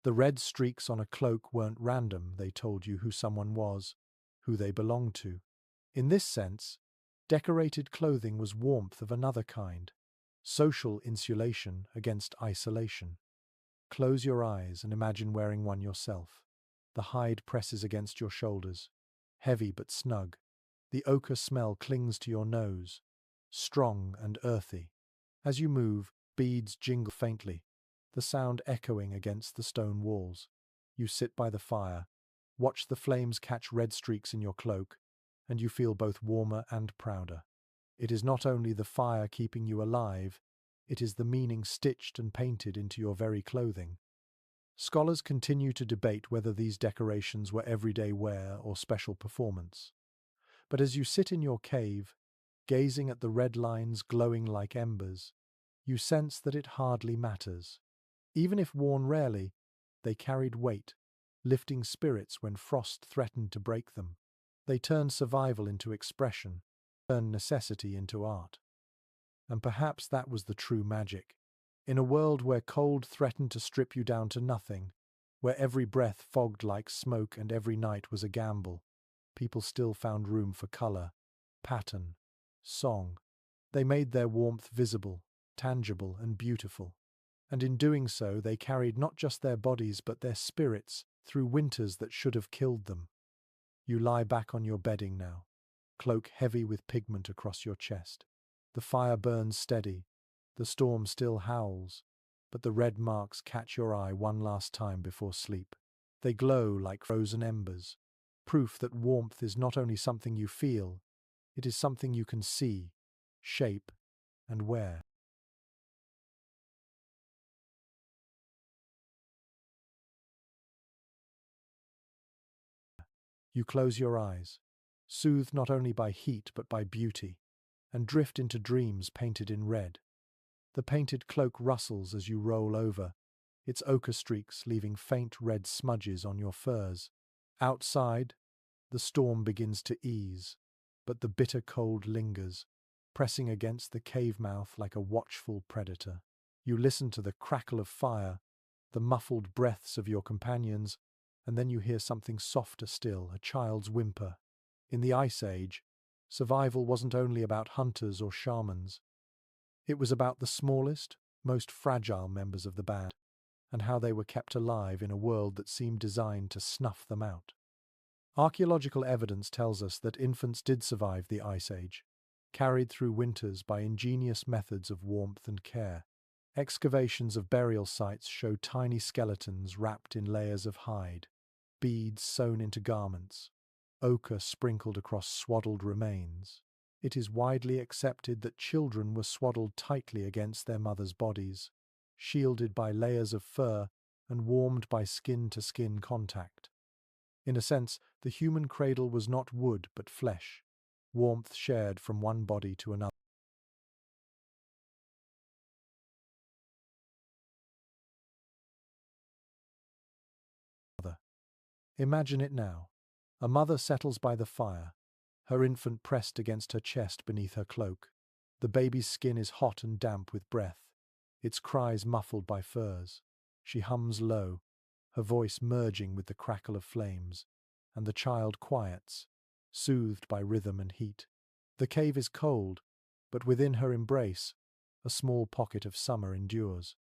The red streaks on a cloak weren't random, they told you who someone was, who they belonged to. In this sense, decorated clothing was warmth of another kind, social insulation against isolation. Close your eyes and imagine wearing one yourself. The hide presses against your shoulders, heavy but snug. The ochre smell clings to your nose, strong and earthy. As you move, beads jingle faintly, the sound echoing against the stone walls. You sit by the fire, watch the flames catch red streaks in your cloak, and you feel both warmer and prouder. It is not only the fire keeping you alive, it is the meaning stitched and painted into your very clothing. Scholars continue to debate whether these decorations were everyday wear or special performance. But as you sit in your cave, gazing at the red lines glowing like embers, you sense that it hardly matters. Even if worn rarely, they carried weight, lifting spirits when frost threatened to break them. They turned survival into expression, turned necessity into art. And perhaps that was the true magic. In a world where cold threatened to strip you down to nothing, where every breath fogged like smoke and every night was a gamble, people still found room for color, pattern, song. They made their warmth visible, tangible, and beautiful. And in doing so, they carried not just their bodies but their spirits through winters that should have killed them. You lie back on your bedding now, cloak heavy with pigment across your chest. The fire burns steady, the storm still howls, but the red marks catch your eye one last time before sleep. They glow like frozen embers, proof that warmth is not only something you feel, it is something you can see, shape, and wear. You close your eyes, soothed not only by heat but by beauty, and drift into dreams painted in red. The painted cloak rustles as you roll over, its ochre streaks leaving faint red smudges on your furs. Outside, the storm begins to ease, but the bitter cold lingers, pressing against the cave mouth like a watchful predator. You listen to the crackle of fire, the muffled breaths of your companions, and then you hear something softer still, a child's whimper. In the Ice Age, survival wasn't only about hunters or shamans. It was about the smallest, most fragile members of the band, and how they were kept alive in a world that seemed designed to snuff them out. Archaeological evidence tells us that infants did survive the Ice Age, carried through winters by ingenious methods of warmth and care. Excavations of burial sites show tiny skeletons wrapped in layers of hide, beads sewn into garments, ochre sprinkled across swaddled remains. It is widely accepted that children were swaddled tightly against their mothers' bodies, shielded by layers of fur and warmed by skin-to-skin contact. In a sense, the human cradle was not wood but flesh, warmth shared from one body to another. Imagine it now. A mother settles by the fire, her infant pressed against her chest beneath her cloak. The baby's skin is hot and damp with breath, its cries muffled by furs. She hums low, her voice merging with the crackle of flames, and the child quiets, soothed by rhythm and heat. The cave is cold, but within her embrace, a small pocket of summer endures.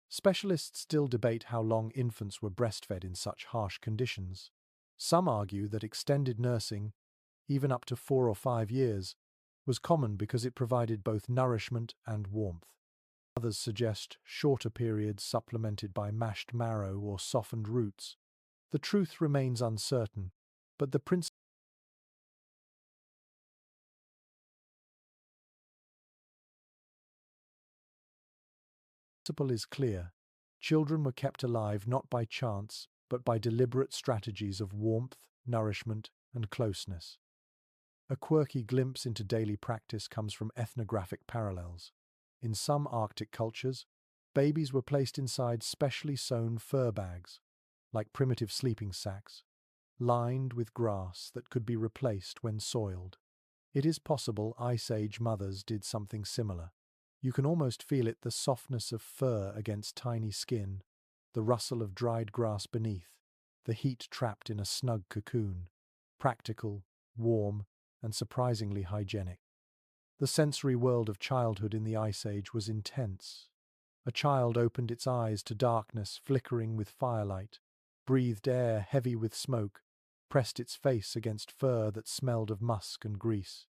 Specialists still debate how long infants were breastfed in such harsh conditions. Some argue that extended nursing, even up to 4 or 5 years, was common because it provided both nourishment and warmth. Others suggest shorter periods supplemented by mashed marrow or softened roots. The truth remains uncertain, but the principle is clear. Children were kept alive not by chance, but by deliberate strategies of warmth, nourishment, and closeness. A quirky glimpse into daily practice comes from ethnographic parallels. In some Arctic cultures, babies were placed inside specially sewn fur bags, like primitive sleeping sacks, lined with grass that could be replaced when soiled. It is possible Ice Age mothers did something similar. You can almost feel it, the softness of fur against tiny skin, the rustle of dried grass beneath, the heat trapped in a snug cocoon. Practical, warm, and surprisingly hygienic. The sensory world of childhood in the Ice Age was intense. A child opened its eyes to darkness flickering with firelight, breathed air heavy with smoke, pressed its face against fur that smelled of musk and grease.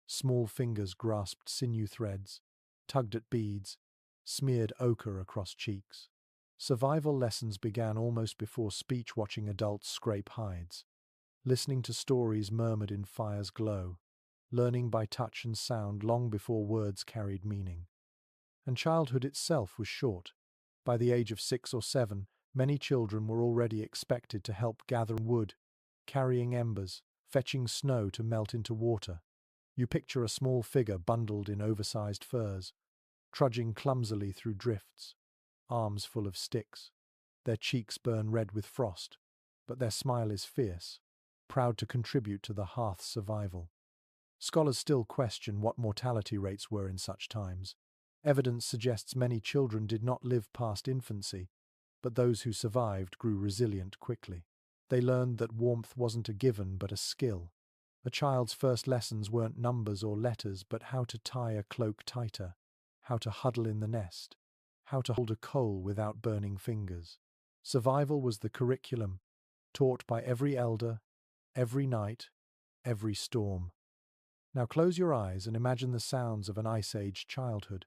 Small fingers grasped sinew threads, tugged at beads, smeared ochre across cheeks. Survival lessons began almost before speech, watching adults scrape hides, listening to stories murmured in fire's glow, learning by touch and sound long before words carried meaning. And childhood itself was short. By the age of 6 or 7, many children were already expected to help gather wood, carrying embers, fetching snow to melt into water. You picture a small figure bundled in oversized furs, trudging clumsily through drifts, arms full of sticks. Their cheeks burn red with frost, but their smile is fierce, proud to contribute to the hearth's survival. Scholars still question what mortality rates were in such times. Evidence suggests many children did not live past infancy, but those who survived grew resilient quickly. They learned that warmth wasn't a given but a skill. A child's first lessons weren't numbers or letters, but how to tie a cloak tighter, how to huddle in the nest, how to hold a coal without burning fingers. Survival was the curriculum, taught by every elder, every night, every storm. Now close your eyes and imagine the sounds of an ice-age childhood.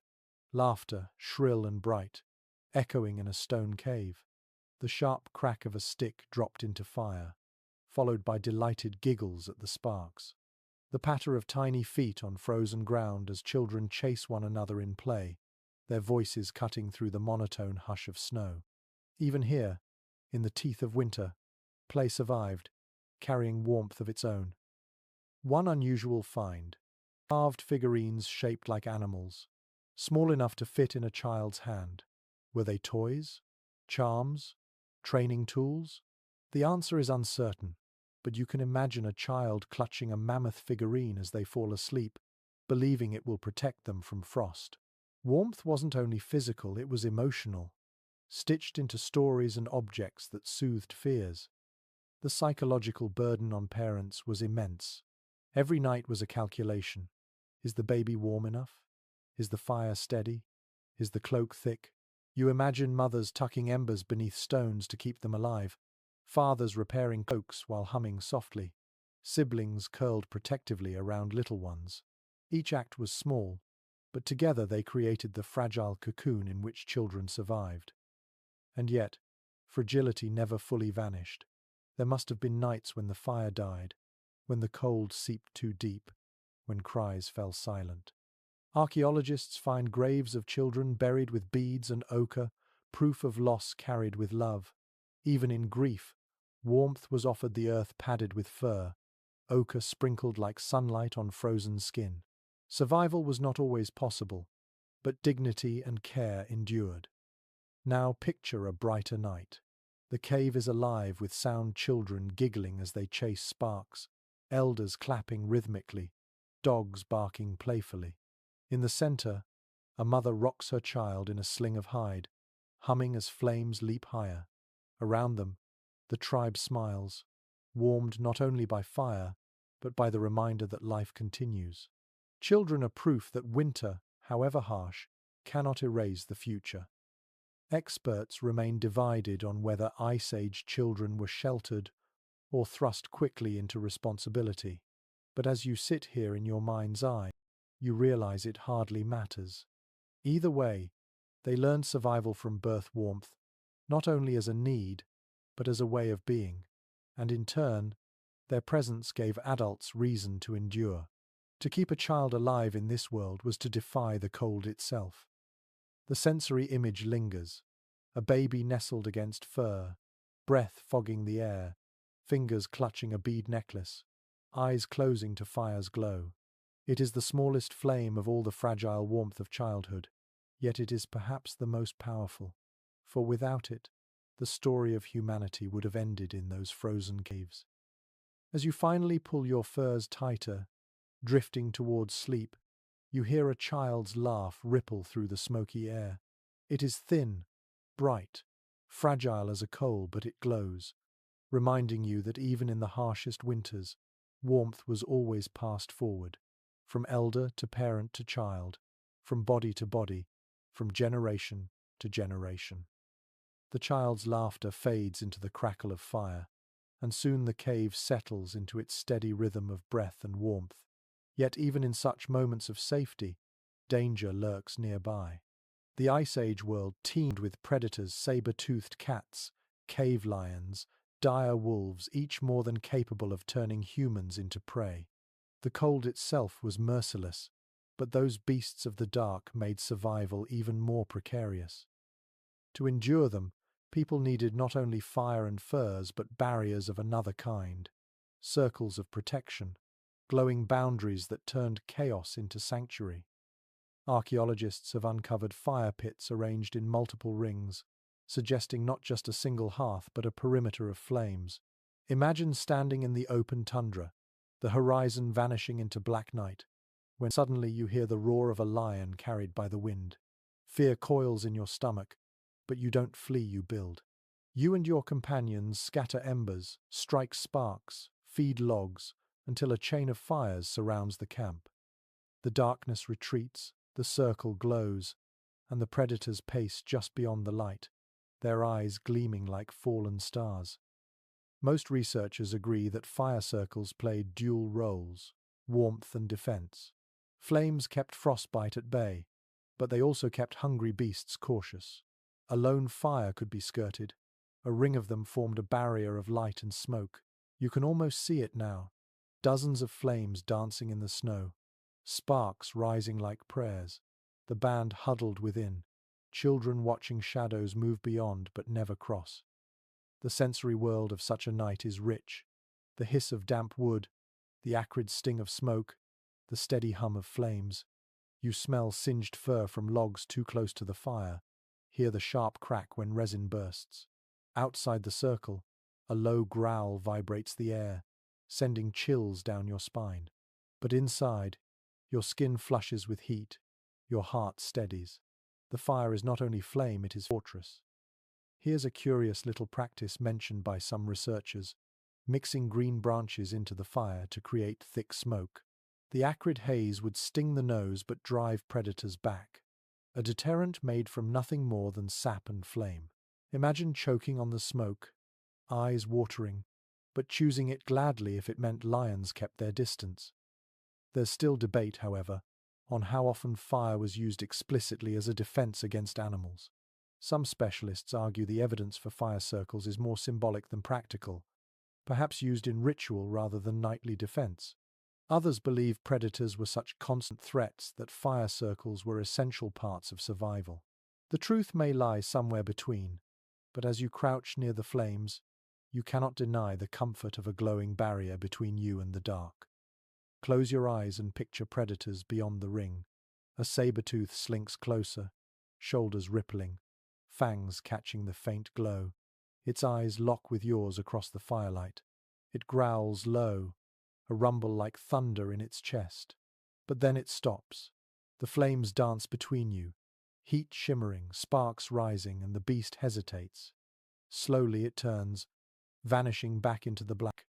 Laughter, shrill and bright, echoing in a stone cave. The sharp crack of a stick dropped into fire, followed by delighted giggles at the sparks. The patter of tiny feet on frozen ground as children chase one another in play, their voices cutting through the monotone hush of snow. Even here, in the teeth of winter, play survived, carrying warmth of its own. One unusual find: carved figurines shaped like animals, small enough to fit in a child's hand. Were they toys? Charms? Training tools? The answer is uncertain, but you can imagine a child clutching a mammoth figurine as they fall asleep, believing it will protect them from frost. Warmth wasn't only physical, it was emotional, stitched into stories and objects that soothed fears. The psychological burden on parents was immense. Every night was a calculation. Is the baby warm enough? Is the fire steady? Is the cloak thick? You imagine mothers tucking embers beneath stones to keep them alive, fathers repairing cloaks while humming softly, siblings curled protectively around little ones. Each act was small, but together they created the fragile cocoon in which children survived. And yet, fragility never fully vanished. There must have been nights when the fire died, when the cold seeped too deep, when cries fell silent. Archaeologists find graves of children buried with beads and ochre, proof of loss carried with love. Even in grief, warmth was offered, the earth padded with fur, ochre sprinkled like sunlight on frozen skin. Survival was not always possible, but dignity and care endured. Now picture a brighter night. The cave is alive with sound, children giggling as they chase sparks, elders clapping rhythmically, dogs barking playfully. In the center, a mother rocks her child in a sling of hide, humming as flames leap higher. Around them, the tribe smiles, warmed not only by fire, but by the reminder that life continues. Children are proof that winter, however harsh, cannot erase the future. Experts remain divided on whether ice-age children were sheltered or thrust quickly into responsibility. But as you sit here in your mind's eye, you realize it hardly matters. Either way, they learned survival from birth, warmth, not only as a need, but as a way of being. And in turn, their presence gave adults reason to endure. To keep a child alive in this world was to defy the cold itself. The sensory image lingers. A baby nestled against fur, breath fogging the air, fingers clutching a bead necklace, eyes closing to fire's glow. It is the smallest flame of all the fragile warmth of childhood, yet it is perhaps the most powerful, for without it, the story of humanity would have ended in those frozen caves. As you finally pull your furs tighter, drifting towards sleep, you hear a child's laugh ripple through the smoky air. It is thin, bright, fragile as a coal, but it glows, reminding you that even in the harshest winters, warmth was always passed forward, from elder to parent to child, from body to body, from generation to generation. The child's laughter fades into the crackle of fire, and soon the cave settles into its steady rhythm of breath and warmth. Yet even in such moments of safety, danger lurks nearby. The Ice Age world teemed with predators, saber-toothed cats, cave lions, dire wolves, each more than capable of turning humans into prey. The cold itself was merciless, but those beasts of the dark made survival even more precarious. To endure them, people needed not only fire and furs but barriers of another kind, circles of protection, glowing boundaries that turned chaos into sanctuary. Archaeologists have uncovered fire pits arranged in multiple rings, suggesting not just a single hearth but a perimeter of flames. Imagine standing in the open tundra, the horizon vanishing into black night, when suddenly you hear the roar of a lion carried by the wind. Fear coils in your stomach, but you don't flee, you build. You and your companions scatter embers, strike sparks, feed logs, until a chain of fires surrounds the camp. The darkness retreats, the circle glows, and the predators pace just beyond the light, their eyes gleaming like fallen stars. Most researchers agree that fire circles played dual roles, warmth and defense. Flames kept frostbite at bay, but they also kept hungry beasts cautious. A lone fire could be skirted. A ring of them formed a barrier of light and smoke. You can almost see it now. Dozens of flames dancing in the snow, sparks rising like prayers, the band huddled within, children watching shadows move beyond but never cross. The sensory world of such a night is rich. The hiss of damp wood, the acrid sting of smoke, the steady hum of flames. You smell singed fur from logs too close to the fire, hear the sharp crack when resin bursts. Outside the circle, a low growl vibrates the air, sending chills down your spine. But inside, your skin flushes with heat, your heart steadies. The fire is not only flame, it is fortress. Here's a curious little practice mentioned by some researchers: mixing green branches into the fire to create thick smoke. The acrid haze would sting the nose but drive predators back. A deterrent made from nothing more than sap and flame. Imagine choking on the smoke, eyes watering, but choosing it gladly if it meant lions kept their distance. There's still debate, however, on how often fire was used explicitly as a defense against animals. Some specialists argue the evidence for fire circles is more symbolic than practical, perhaps used in ritual rather than nightly defense. Others believe predators were such constant threats that fire circles were essential parts of survival. The truth may lie somewhere between, but as you crouch near the flames, you cannot deny the comfort of a glowing barrier between you and the dark. Close your eyes and picture predators beyond the ring. A saber-tooth slinks closer, shoulders rippling, fangs catching the faint glow. Its eyes lock with yours across the firelight. It growls low, a rumble like thunder in its chest. But then it stops. The flames dance between you, heat shimmering, sparks rising, and the beast hesitates. Slowly it turns, vanishing back into the black.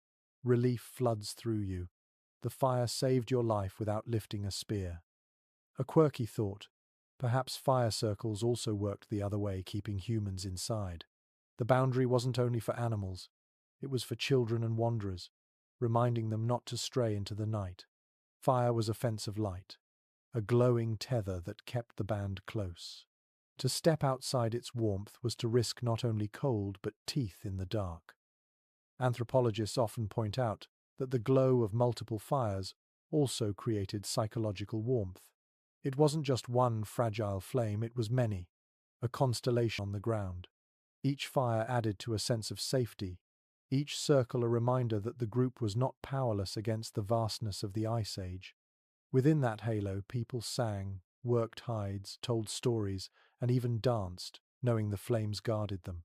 Relief floods through you. The fire saved your life without lifting a spear. A quirky thought. Perhaps fire circles also worked the other way, keeping humans inside. The boundary wasn't only for animals, it was for children and wanderers, reminding them not to stray into the night. Fire was a fence of light, a glowing tether that kept the band close. To step outside its warmth was to risk not only cold but teeth in the dark. Anthropologists often point out that the glow of multiple fires also created psychological warmth. It wasn't just one fragile flame, it was many, a constellation on the ground. Each fire added to a sense of safety, each circle a reminder that the group was not powerless against the vastness of the Ice Age. Within that halo, people sang, worked hides, told stories, and even danced, knowing the flames guarded them.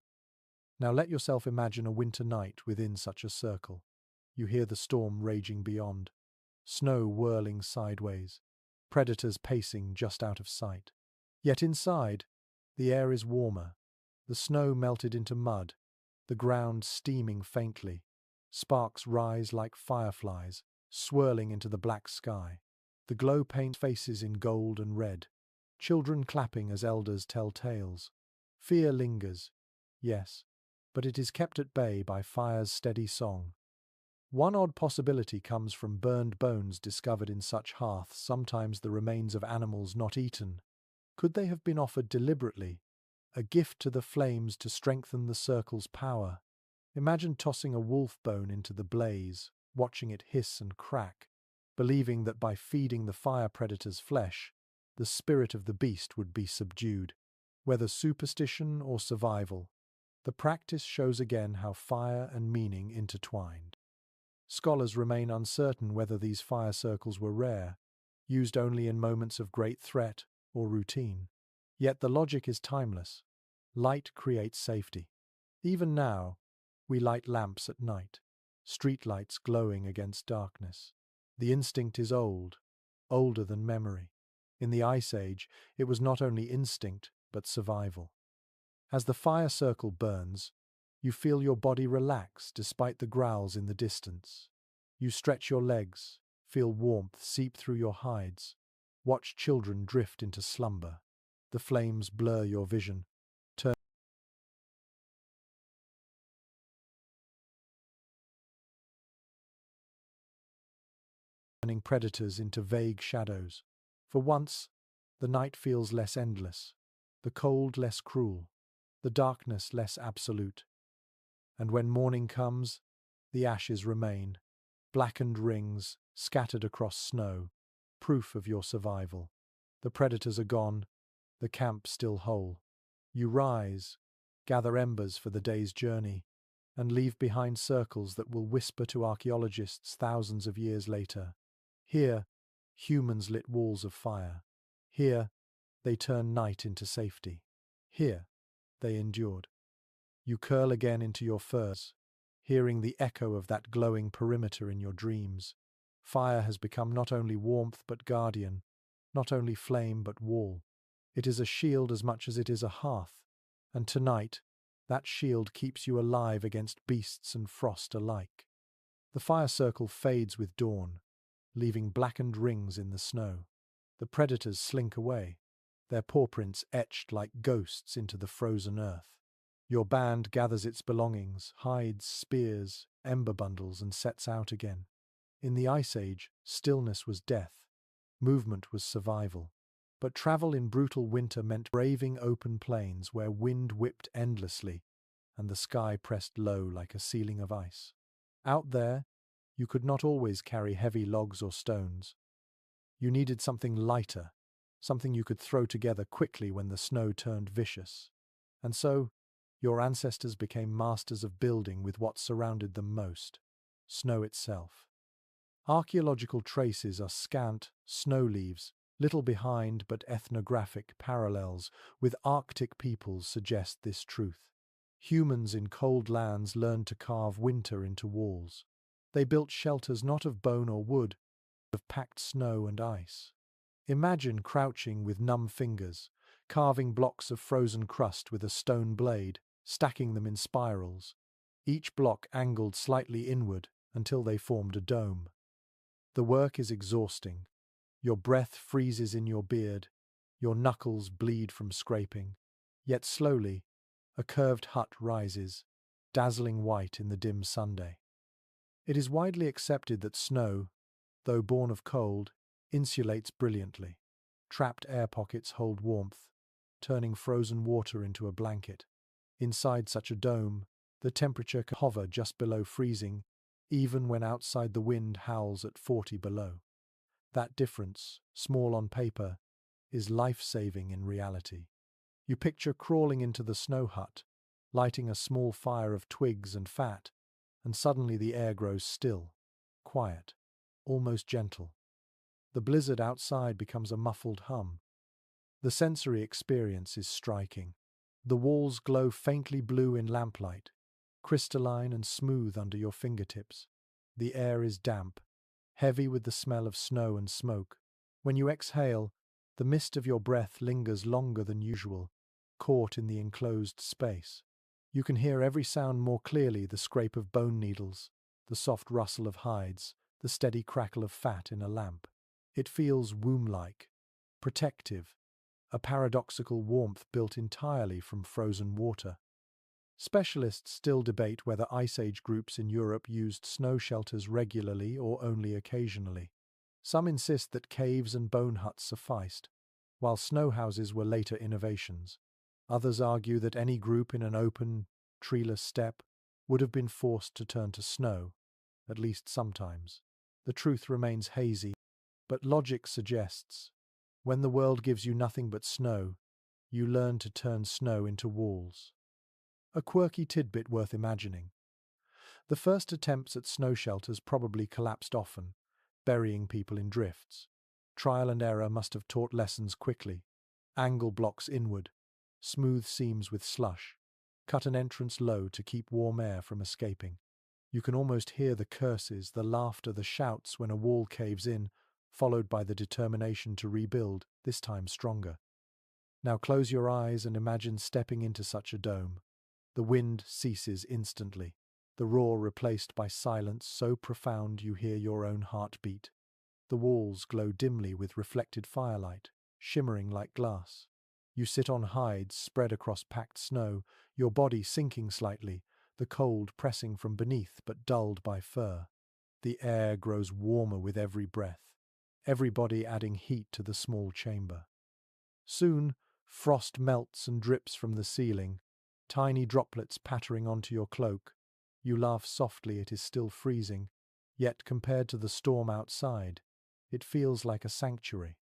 Now let yourself imagine a winter night within such a circle. You hear the storm raging beyond, snow whirling sideways, predators pacing just out of sight. Yet inside, the air is warmer, the snow melted into mud, the ground steaming faintly. Sparks rise like fireflies, swirling into the black sky. The glow paints faces in gold and red, children clapping as elders tell tales. Fear lingers, yes, but it is kept at bay by fire's steady song. One odd possibility comes from burned bones discovered in such hearths, sometimes the remains of animals not eaten. Could they have been offered deliberately, a gift to the flames to strengthen the circle's power? Imagine tossing a wolf bone into the blaze, watching it hiss and crack, believing that by feeding the fire predator's flesh, the spirit of the beast would be subdued. Whether superstition or survival, the practice shows again how fire and meaning intertwined. Scholars remain uncertain whether these fire circles were rare, used only in moments of great threat or routine. Yet the logic is timeless. Light creates safety. Even now, we light lamps at night, streetlights glowing against darkness. The instinct is old, older than memory. In the Ice Age, it was not only instinct, but survival. As the fire circle burns, you feel your body relax despite the growls in the distance. You stretch your legs, feel warmth seep through your hides, watch children drift into slumber. The flames blur your vision, turning predators into vague shadows. For once, the night feels less endless, the cold less cruel, the darkness less absolute. And when morning comes, the ashes remain, blackened rings scattered across snow, proof of your survival. The predators are gone, the camp still whole. You rise, gather embers for the day's journey, and leave behind circles that will whisper to archaeologists thousands of years later. Here, humans lit walls of fire. Here, they turned night into safety. Here, they endured. You curl again into your furs, hearing the echo of that glowing perimeter in your dreams. Fire has become not only warmth but guardian, not only flame but wall. It is a shield as much as it is a hearth, and tonight, that shield keeps you alive against beasts and frost alike. The fire circle fades with dawn, leaving blackened rings in the snow. The predators slink away, their pawprints etched like ghosts into the frozen earth. Your band gathers its belongings, hides, spears, ember bundles, and sets out again. In the Ice Age, stillness was death, movement was survival. But travel in brutal winter meant braving open plains where wind whipped endlessly and the sky pressed low like a ceiling of ice. Out there, you could not always carry heavy logs or stones. You needed something lighter, something you could throw together quickly when the snow turned vicious. And so, your ancestors became masters of building with what surrounded them most: snow itself. Archaeological traces are scant, snow leaves, little behind but ethnographic parallels with Arctic peoples suggest this truth. Humans in cold lands learned to carve winter into walls. They built shelters not of bone or wood, but of packed snow and ice. Imagine crouching with numb fingers, carving blocks of frozen crust with a stone blade, stacking them in spirals, each block angled slightly inward until they formed a dome. The work is exhausting. Your breath freezes in your beard, your knuckles bleed from scraping. Yet slowly, a curved hut rises, dazzling white in the dim Sunday. It is widely accepted that snow, though born of cold, insulates brilliantly. Trapped air pockets hold warmth, turning frozen water into a blanket. Inside such a dome, the temperature can hover just below freezing, even when outside the wind howls at 40 below. That difference, small on paper, is life-saving in reality. You picture crawling into the snow hut, lighting a small fire of twigs and fat, and suddenly the air grows still, quiet, almost gentle. The blizzard outside becomes a muffled hum. The sensory experience is striking. The walls glow faintly blue in lamplight, crystalline and smooth under your fingertips. The air is damp, heavy with the smell of snow and smoke. When you exhale, the mist of your breath lingers longer than usual, caught in the enclosed space. You can hear every sound more clearly: the scrape of bone needles, the soft rustle of hides, the steady crackle of fat in a lamp. It feels womb-like, protective, a paradoxical warmth built entirely from frozen water. Specialists still debate whether Ice Age groups in Europe used snow shelters regularly or only occasionally. Some insist that caves and bone huts sufficed, while snow houses were later innovations. Others argue that any group in an open, treeless steppe would have been forced to turn to snow, at least sometimes. The truth remains hazy, but logic suggests when the world gives you nothing but snow, you learn to turn snow into walls. A quirky tidbit worth imagining. The first attempts at snow shelters probably collapsed often, burying people in drifts. Trial and error must have taught lessons quickly. Angle blocks inward, smooth seams with slush, cut an entrance low to keep warm air from escaping. You can almost hear the curses, the laughter, the shouts when a wall caves in, followed by the determination to rebuild, this time stronger. Now close your eyes and imagine stepping into such a dome. The wind ceases instantly, the roar replaced by silence so profound you hear your own heartbeat. The walls glow dimly with reflected firelight, shimmering like glass. You sit on hides spread across packed snow, your body sinking slightly, the cold pressing from beneath but dulled by fur. The air grows warmer with every breath, every body adding heat to the small chamber. Soon, frost melts and drips from the ceiling, tiny droplets pattering onto your cloak. You laugh softly, it is still freezing, yet compared to the storm outside, it feels like a sanctuary.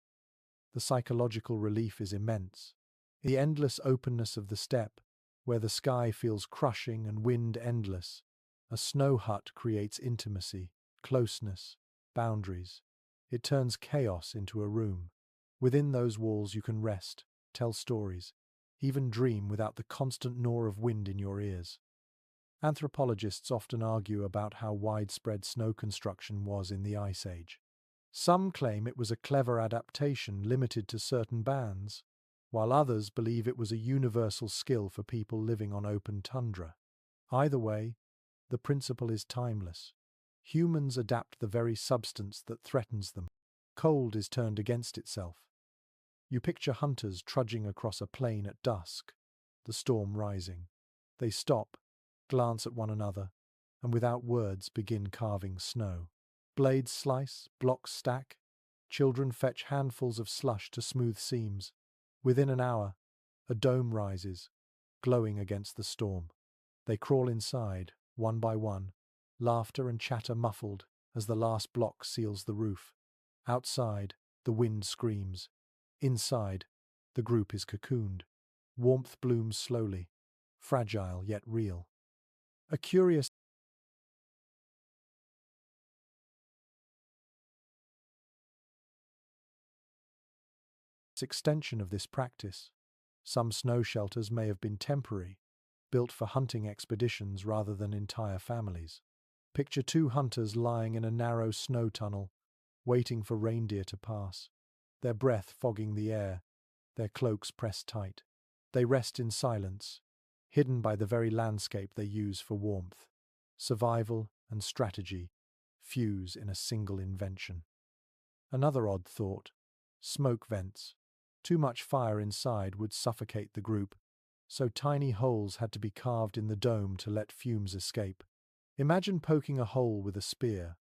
The psychological relief is immense. In the endless openness of the steppe, where the sky feels crushing and wind endless, a snow hut creates intimacy, closeness, boundaries. It turns chaos into a room. Within those walls you can rest, tell stories, even dream without the constant gnaw of wind in your ears. Anthropologists often argue about how widespread snow construction was in the Ice Age. Some claim it was a clever adaptation limited to certain bands, while others believe it was a universal skill for people living on open tundra. Either way, the principle is timeless. Humans adapt the very substance that threatens them. Cold is turned against itself. You picture hunters trudging across a plain at dusk, the storm rising. They stop, glance at one another, and without words begin carving snow. Blades slice, blocks stack. Children fetch handfuls of slush to smooth seams. Within an hour, a dome rises, glowing against the storm. They crawl inside, one by one, laughter and chatter muffled as the last block seals the roof. Outside, the wind screams. Inside, the group is cocooned. Warmth blooms slowly, fragile yet real. A curious extension of this practice. Some snow shelters may have been temporary, built for hunting expeditions rather than entire families. Picture two hunters lying in a narrow snow tunnel, waiting for reindeer to pass, their breath fogging the air, their cloaks pressed tight. They rest in silence, hidden by the very landscape they use for warmth. Survival and strategy fuse in a single invention. Another odd thought: smoke vents. Too much fire inside would suffocate the group, so tiny holes had to be carved in the dome to let fumes escape. Imagine poking a hole with a spear,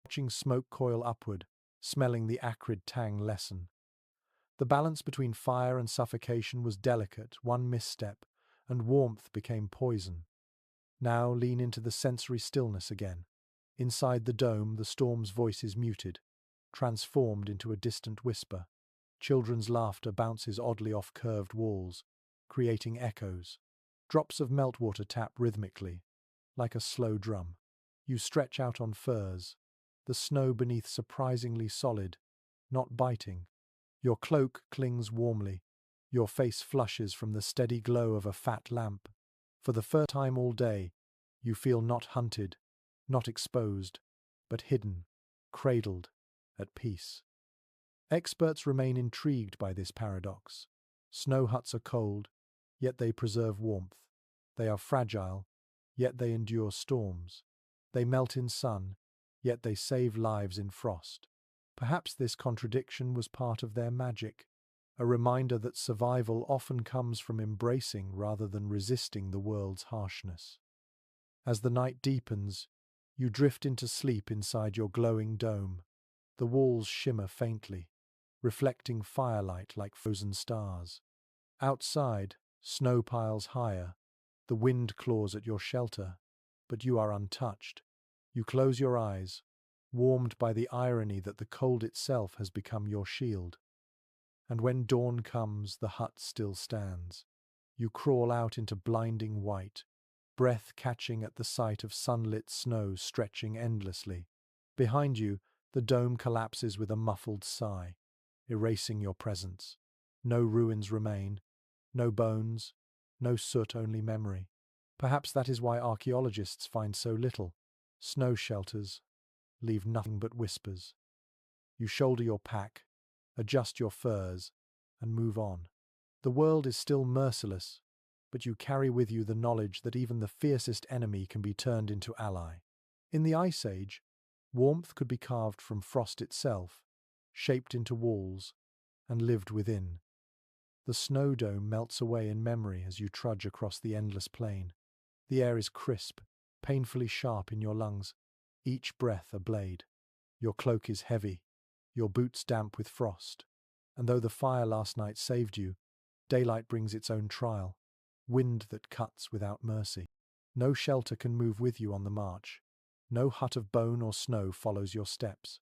watching smoke coil upward, smelling the acrid tang lessen. The balance between fire and suffocation was delicate, one misstep, and warmth became poison. Now lean into the sensory stillness again. Inside the dome, the storm's voice is muted, transformed into a distant whisper. Children's laughter bounces oddly off curved walls, creating echoes. Drops of meltwater tap rhythmically, like a slow drum. You stretch out on furs, the snow beneath surprisingly solid, not biting. Your cloak clings warmly. Your face flushes from the steady glow of a fat lamp. For the first time all day, you feel not hunted, not exposed, but hidden, cradled, at peace. Experts remain intrigued by this paradox. Snow huts are cold, yet they preserve warmth. They are fragile, yet they endure storms. They melt in sun, yet they save lives in frost. Perhaps this contradiction was part of their magic. a reminder that survival often comes from embracing rather than resisting the world's harshness. As the night deepens, you drift into sleep inside your glowing dome. The walls shimmer faintly, reflecting firelight like frozen stars. Outside, snow piles higher. The wind claws at your shelter, but you are untouched. You close your eyes, warmed by the irony that the cold itself has become your shield. And when dawn comes, the hut still stands. You crawl out into blinding white, breath catching at the sight of sunlit snow stretching endlessly. Behind you, the dome collapses with a muffled sigh, erasing your presence. No ruins remain, no bones, no soot, only memory. Perhaps that is why archaeologists find so little. Snow shelters leave nothing but whispers. You shoulder your pack, adjust your furs, and move on. The world is still merciless, but you carry with you the knowledge that even the fiercest enemy can be turned into ally. In the Ice Age, warmth could be carved from frost itself, shaped into walls, and lived within. The snow dome melts away in memory as you trudge across the endless plain. The air is crisp, painfully sharp in your lungs, each breath a blade. Your cloak is heavy, your boots damp with frost. And though the fire last night saved you, daylight brings its own trial, wind that cuts without mercy. No shelter can move with you on the march. No hut of bone or snow follows your steps.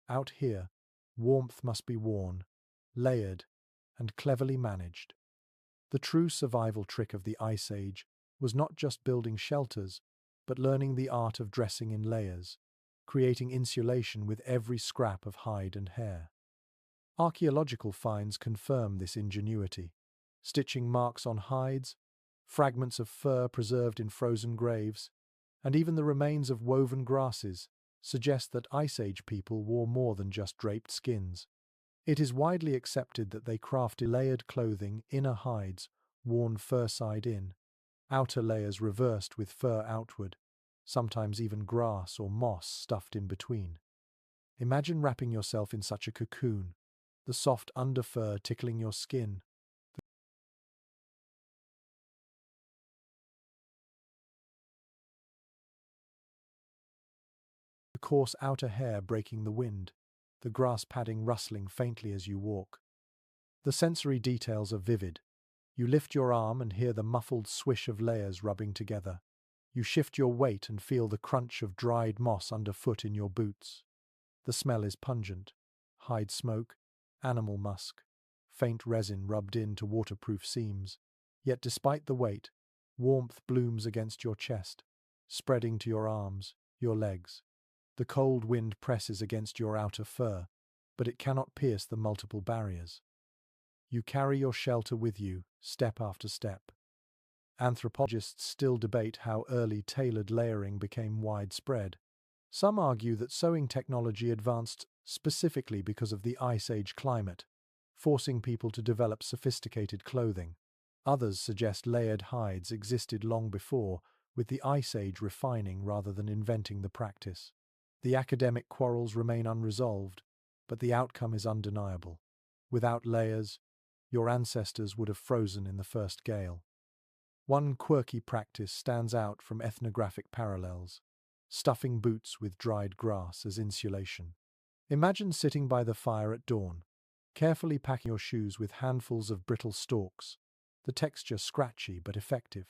Out here, warmth must be worn, layered, and cleverly managed. The true survival trick of the Ice Age was not just building shelters, but learning the art of dressing in layers, creating insulation with every scrap of hide and hair. Archaeological finds confirm this ingenuity. Stitching marks on hides, fragments of fur preserved in frozen graves, and even the remains of woven grasses suggest that Ice Age people wore more than just draped skins. It is widely accepted that they crafted layered clothing, inner hides worn fur side in, outer layers reversed with fur outward, sometimes even grass or moss stuffed in between. Imagine wrapping yourself in such a cocoon, the soft underfur tickling your skin, the coarse outer hair breaking the wind, the grass padding rustling faintly as you walk. The sensory details are vivid. You lift your arm and hear the muffled swish of layers rubbing together. You shift your weight and feel the crunch of dried moss underfoot in your boots. The smell is pungent. Hide smoke, animal musk, faint resin rubbed into waterproof seams. Yet despite the weight, warmth blooms against your chest, spreading to your arms, your legs. The cold wind presses against your outer fur, but it cannot pierce the multiple barriers. You carry your shelter with you, step after step. Anthropologists still debate how early tailored layering became widespread. Some argue that sewing technology advanced specifically because of the Ice Age climate, forcing people to develop sophisticated clothing. Others suggest layered hides existed long before, with the Ice Age refining rather than inventing the practice. The academic quarrels remain unresolved, but the outcome is undeniable. Without layers, your ancestors would have frozen in the first gale. One quirky practice stands out from ethnographic parallels: stuffing boots with dried grass as insulation. Imagine sitting by the fire at dawn, carefully packing your shoes with handfuls of brittle stalks, the texture scratchy but effective.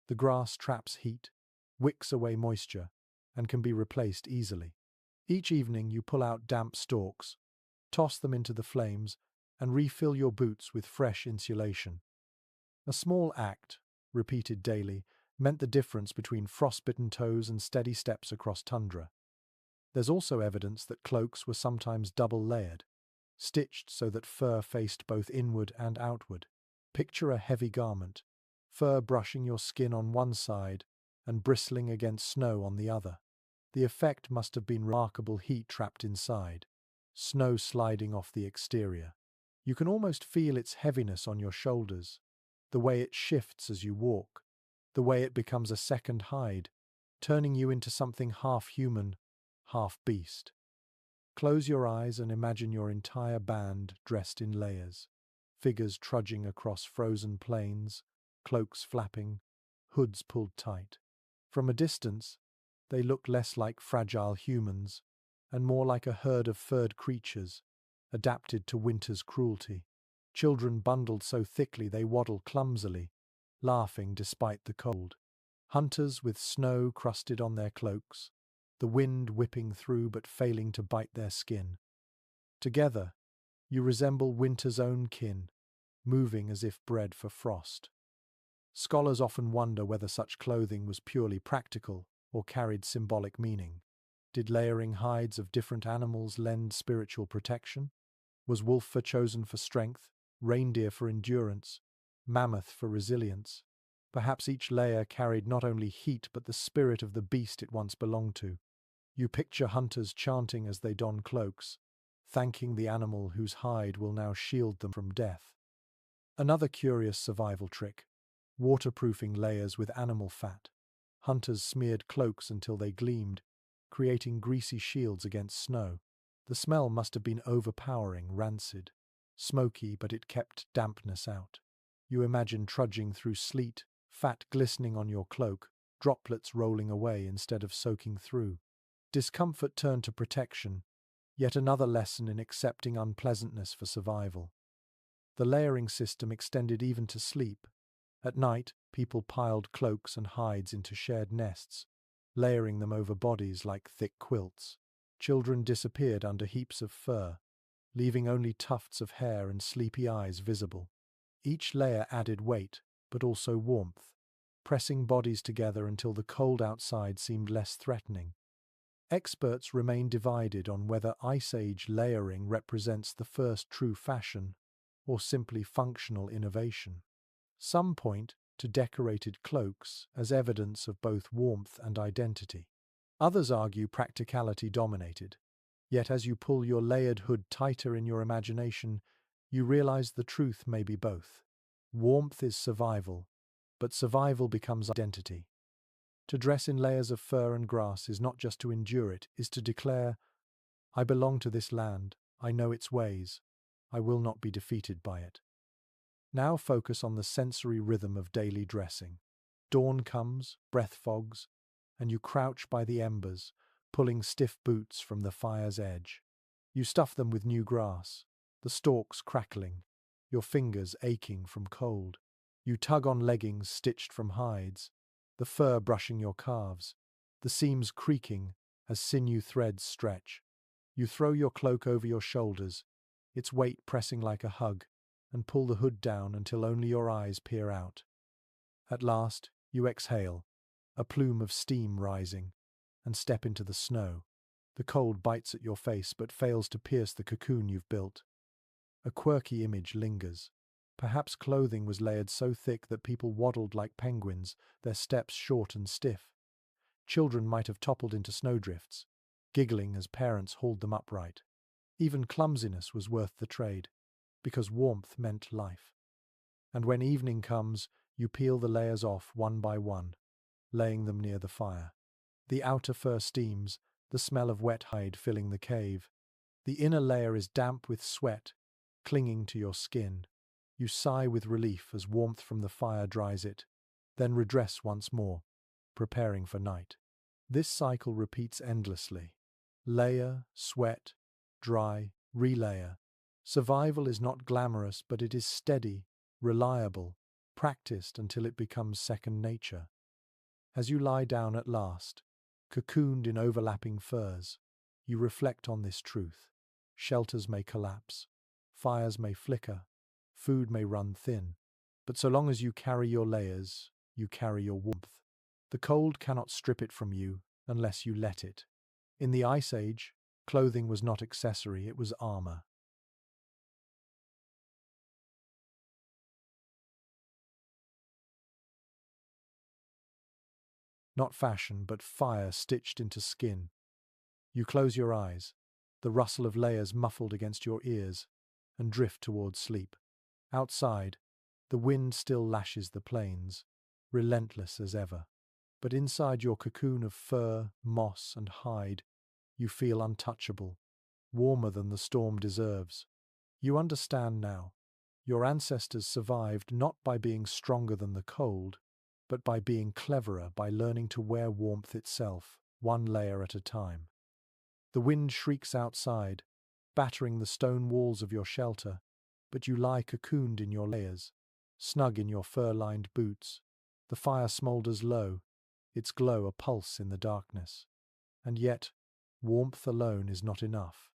The grass traps heat, wicks away moisture, and can be replaced easily. Each evening you pull out damp stalks, toss them into the flames, and refill your boots with fresh insulation. A small act, repeated daily, meant the difference between frostbitten toes and steady steps across tundra. There's also evidence that cloaks were sometimes double-layered, stitched so that fur faced both inward and outward. Picture a heavy garment, fur brushing your skin on one side and bristling against snow on the other. The effect must have been remarkable: heat trapped inside, snow sliding off the exterior. You can almost feel its heaviness on your shoulders, the way it shifts as you walk, the way it becomes a second hide, turning you into something half human, half beast. Close your eyes and imagine your entire band dressed in layers. figures trudging across frozen plains, cloaks flapping, hoods pulled tight. From a distance, they look less like fragile humans and more like a herd of furred creatures, adapted to winter's cruelty. Children bundled so thickly they waddle clumsily, laughing despite the cold. Hunters with snow crusted on their cloaks, the wind whipping through but failing to bite their skin. Together, you resemble winter's own kin, moving as if bred for frost. Scholars often wonder whether such clothing was purely practical or carried symbolic meaning. Did layering hides of different animals lend spiritual protection? Was wolf fur chosen for strength, reindeer for endurance, mammoth for resilience? Perhaps each layer carried not only heat but the spirit of the beast it once belonged to. You picture hunters chanting as they don cloaks, thanking the animal whose hide will now shield them from death. Another curious survival trick: waterproofing layers with animal fat. Hunters smeared cloaks until they gleamed, creating greasy shields against snow. The smell must have been overpowering, rancid, smoky, but it kept dampness out. You imagine trudging through sleet, fat glistening on your cloak, droplets rolling away instead of soaking through. Discomfort turned to protection, yet another lesson in accepting unpleasantness for survival. The layering system extended even to sleep. At night, people piled cloaks and hides into shared nests, layering them over bodies like thick quilts. Children disappeared under heaps of fur, leaving only tufts of hair and sleepy eyes visible. Each layer added weight, but also warmth, pressing bodies together until the cold outside seemed less threatening. Experts remain divided on whether Ice Age layering represents the first true fashion or simply functional innovation. Some point to decorated cloaks as evidence of both warmth and identity. Others argue practicality dominated. Yet as you pull your layered hood tighter in your imagination, you realize the truth may be both. Warmth is survival, but survival becomes identity. To dress in layers of fur and grass is not just to endure it, is to declare, I belong to this land, I know its ways, I will not be defeated by it. Now focus on the sensory rhythm of daily dressing. Dawn comes, breath fogs, and you crouch by the embers, pulling stiff boots from the fire's edge. You stuff them with new grass, the stalks crackling, your fingers aching from cold. You tug on leggings stitched from hides, the fur brushing your calves, the seams creaking as sinew threads stretch. You throw your cloak over your shoulders, its weight pressing like a hug, and pull the hood down until only your eyes peer out. At last, you exhale, a plume of steam rising, and step into the snow. The cold bites at your face but fails to pierce the cocoon you've built. A quirky image lingers. Perhaps clothing was layered so thick that people waddled like penguins, their steps short and stiff. Children might have toppled into snowdrifts, giggling as parents hauled them upright. Even clumsiness was worth the trade, because warmth meant life. And when evening comes, you peel the layers off one by one, laying them near the fire. The outer fur steams, the smell of wet hide filling the cave. The inner layer is damp with sweat, clinging to your skin. You sigh with relief as warmth from the fire dries it, then redress once more, preparing for night. This cycle repeats endlessly. Layer, sweat, dry, relayer. Survival is not glamorous, but it is steady, reliable, practiced until it becomes second nature. As you lie down at last, cocooned in overlapping furs, you reflect on this truth. Shelters may collapse, fires may flicker, food may run thin, but so long as you carry your layers, you carry your warmth. The cold cannot strip it from you unless you let it. In the Ice Age, clothing was not accessory, it was armor. Not fashion, but fire stitched into skin. You close your eyes, the rustle of layers muffled against your ears, and drift towards sleep. Outside, the wind still lashes the plains, relentless as ever. But inside your cocoon of fur, moss, and hide, you feel untouchable, warmer than the storm deserves. You understand now. Your ancestors survived not by being stronger than the cold, but by being cleverer, by learning to wear warmth itself, one layer at a time. The wind shrieks outside, battering the stone walls of your shelter, but you lie cocooned in your layers, snug in your fur-lined boots. The fire smoulders low, its glow a pulse in the darkness. And yet, warmth alone is not enough.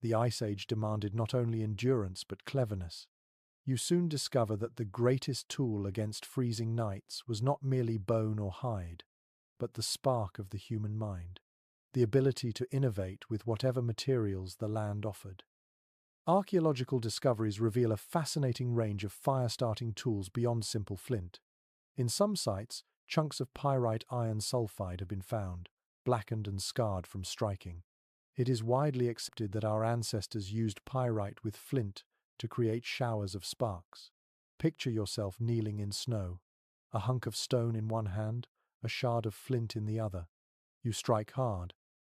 The Ice Age demanded not only endurance but cleverness. You soon discover that the greatest tool against freezing nights was not merely bone or hide, but the spark of the human mind, the ability to innovate with whatever materials the land offered. Archaeological discoveries reveal a fascinating range of fire-starting tools beyond simple flint. In some sites, chunks of pyrite iron sulfide have been found, blackened and scarred from striking. It is widely accepted that our ancestors used pyrite with flint to create showers of sparks. Picture yourself kneeling in snow, a hunk of stone in one hand, a shard of flint in the other. You strike hard,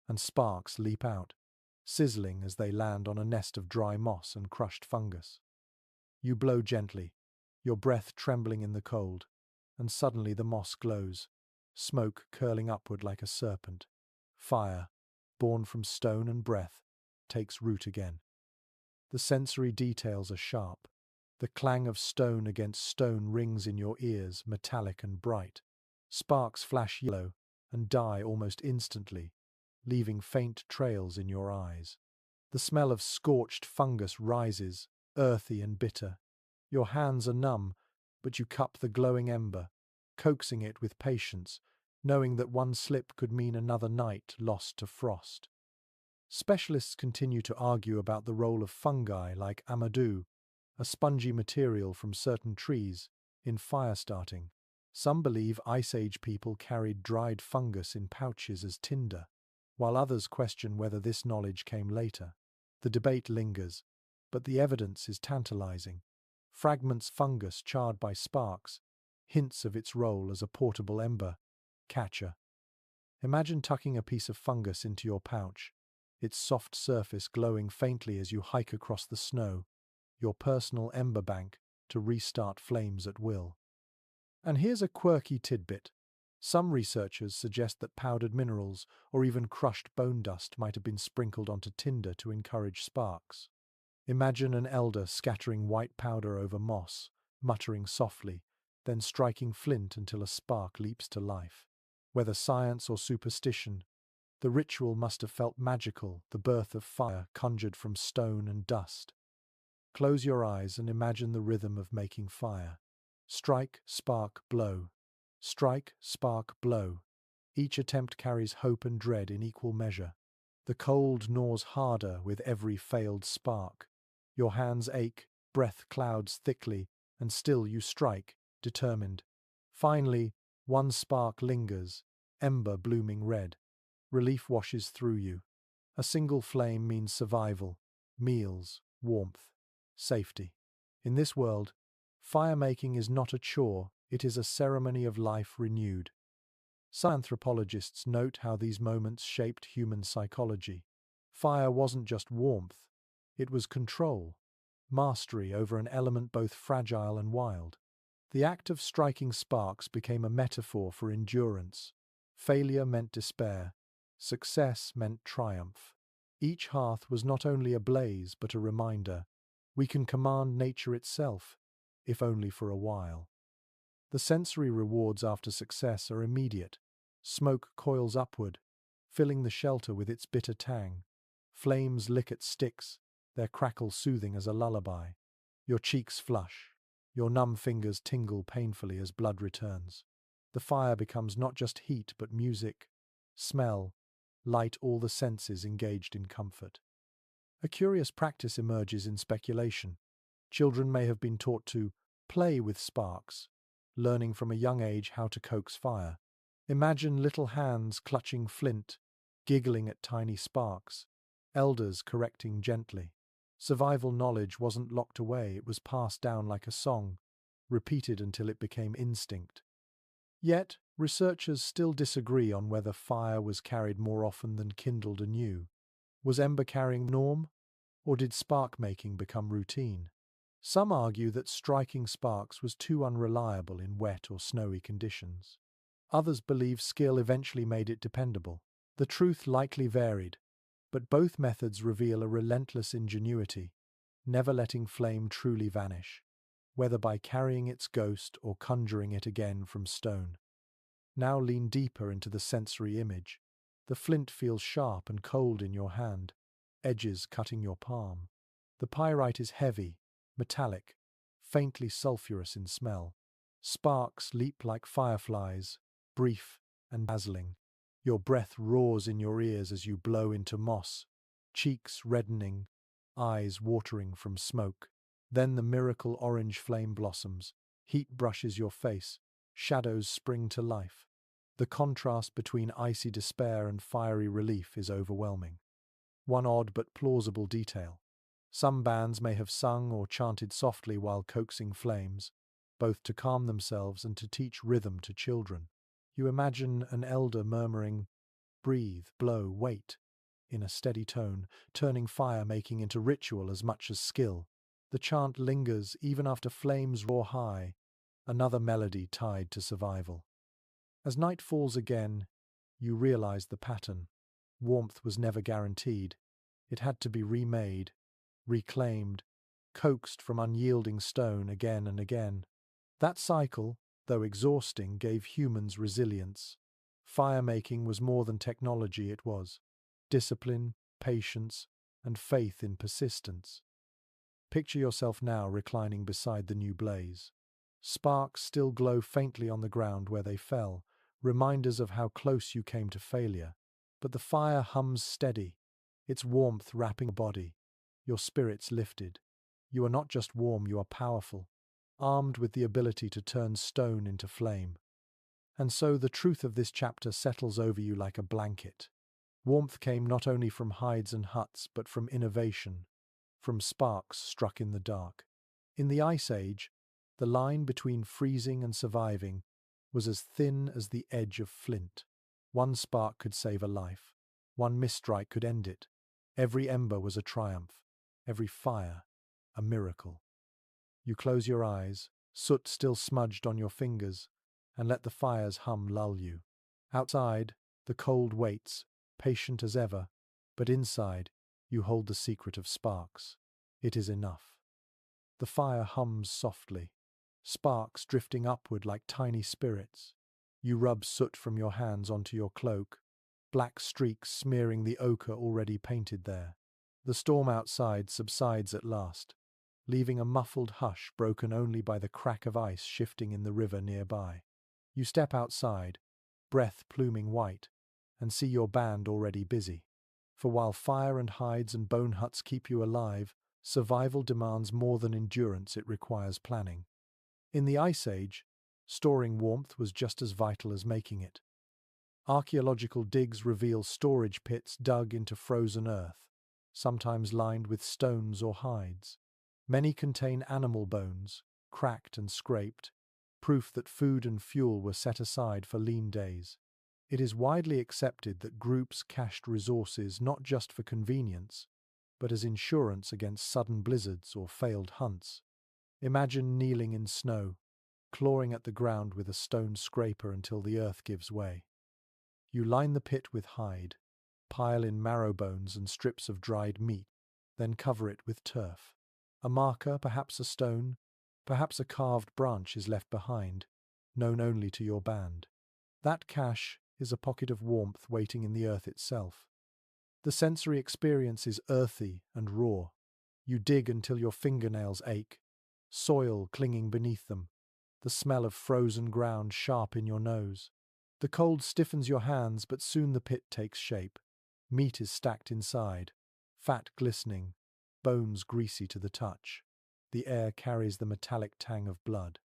and sparks leap out, sizzling as they land on a nest of dry moss and crushed fungus. You blow gently, your breath trembling in the cold, and suddenly the moss glows, smoke curling upward like a serpent. Fire, born from stone and breath, takes root again. The sensory details are sharp. The clang of stone against stone rings in your ears, metallic and bright. Sparks flash yellow and die almost instantly, leaving faint trails in your eyes. The smell of scorched fungus rises, earthy and bitter. Your hands are numb, but you cup the glowing ember, coaxing it with patience, knowing that one slip could mean another night lost to frost. Specialists continue to argue about the role of fungi like amadou, a spongy material from certain trees, in fire starting. Some believe Ice Age people carried dried fungus in pouches as tinder, while others question whether this knowledge came later. The debate lingers, but the evidence is tantalizing. Fragments fungus charred by sparks, hints of its role as a portable ember catcher. Imagine tucking a piece of fungus into your pouch, its soft surface glowing faintly as you hike across the snow, your personal ember bank to restart flames at will. And here's a quirky tidbit. Some researchers suggest that powdered minerals or even crushed bone dust might have been sprinkled onto tinder to encourage sparks. Imagine an elder scattering white powder over moss, muttering softly, then striking flint until a spark leaps to life. Whether science or superstition, the ritual must have felt magical, the birth of fire conjured from stone and dust. Close your eyes and imagine the rhythm of making fire. Strike, spark, blow. Strike, spark, blow. Each attempt carries hope and dread in equal measure. The cold gnaws harder with every failed spark. Your hands ache, breath clouds thickly, and still you strike, determined. Finally, one spark lingers, ember blooming red. Relief washes through you. A single flame means survival, meals, warmth, safety. In this world, fire-making is not a chore, it is a ceremony of life renewed. Some anthropologists note how these moments shaped human psychology. Fire wasn't just warmth, it was control, mastery over an element both fragile and wild. The act of striking sparks became a metaphor for endurance. Failure meant despair, success meant triumph. Each hearth was not only a blaze but a reminder. We can command nature itself, if only for a while. The sensory rewards after success are immediate. Smoke coils upward, filling the shelter with its bitter tang. Flames lick at sticks, their crackle soothing as a lullaby. Your cheeks flush, your numb fingers tingle painfully as blood returns. The fire becomes not just heat but music, smell, light, all the senses engaged in comfort. A curious practice emerges in speculation. Children may have been taught to play with sparks, learning from a young age how to coax fire. Imagine little hands clutching flint, giggling at tiny sparks, elders correcting gently. Survival knowledge wasn't locked away, it was passed down like a song, repeated until it became instinct. Yet, researchers still disagree on whether fire was carried more often than kindled anew. Was ember carrying the norm, or did spark making become routine? Some argue that striking sparks was too unreliable in wet or snowy conditions. Others believe skill eventually made it dependable. The truth likely varied, but both methods reveal a relentless ingenuity, never letting flame truly vanish, whether by carrying its ghost or conjuring it again from stone. Now lean deeper into the sensory image. The flint feels sharp and cold in your hand, edges cutting your palm. The pyrite is heavy, metallic, faintly sulphurous in smell. Sparks leap like fireflies, brief and dazzling. Your breath roars in your ears as you blow into moss, cheeks reddening, eyes watering from smoke. Then the miracle orange flame blossoms, heat brushes your face, shadows spring to life. The contrast between icy despair and fiery relief is overwhelming. One odd but plausible detail. Some bands may have sung or chanted softly while coaxing flames, both to calm themselves and to teach rhythm to children. You imagine an elder murmuring, "Breathe, blow, wait," in a steady tone, turning fire-making into ritual as much as skill. The chant lingers even after flames roar high, another melody tied to survival. As night falls again, you realize the pattern. Warmth was never guaranteed. It had to be remade, reclaimed, coaxed from unyielding stone again and again. That cycle, though exhausting, gave humans resilience. Fire-making was more than technology, it was discipline, patience, and faith in persistence. Picture yourself now reclining beside the new blaze. Sparks still glow faintly on the ground where they fell, reminders of how close you came to failure. But the fire hums steady, its warmth wrapping your body, your spirits lifted. You are not just warm, you are powerful, armed with the ability to turn stone into flame. And so the truth of this chapter settles over you like a blanket. Warmth came not only from hides and huts, but from innovation, from sparks struck in the dark. In the Ice Age, the line between freezing and surviving was as thin as the edge of flint. One spark could save a life. One misstrike could end it. Every ember was a triumph. Every fire, a miracle. You close your eyes, soot still smudged on your fingers, and let the fire's hum lull you. Outside, the cold waits, patient as ever, but inside, you hold the secret of sparks. It is enough. The fire hums softly, sparks drifting upward like tiny spirits. You rub soot from your hands onto your cloak, black streaks smearing the ochre already painted there. The storm outside subsides at last, leaving a muffled hush broken only by the crack of ice shifting in the river nearby. You step outside, breath pluming white, and see your band already busy. For while fire and hides and bone huts keep you alive, survival demands more than endurance, it requires planning. In the Ice Age, storing warmth was just as vital as making it. Archaeological digs reveal storage pits dug into frozen earth, sometimes lined with stones or hides. Many contain animal bones, cracked and scraped, proof that food and fuel were set aside for lean days. It is widely accepted that groups cached resources not just for convenience, but as insurance against sudden blizzards or failed hunts. Imagine kneeling in snow, clawing at the ground with a stone scraper until the earth gives way. You line the pit with hide, pile in marrow bones and strips of dried meat, then cover it with turf. A marker, perhaps a stone, perhaps a carved branch is left behind, known only to your band. That cache is a pocket of warmth waiting in the earth itself. The sensory experience is earthy and raw. You dig until your fingernails ache, soil clinging beneath them, the smell of frozen ground sharp in your nose. The cold stiffens your hands, but soon the pit takes shape. Meat is stacked inside, fat glistening, bones greasy to the touch. The air carries the metallic tang of blood.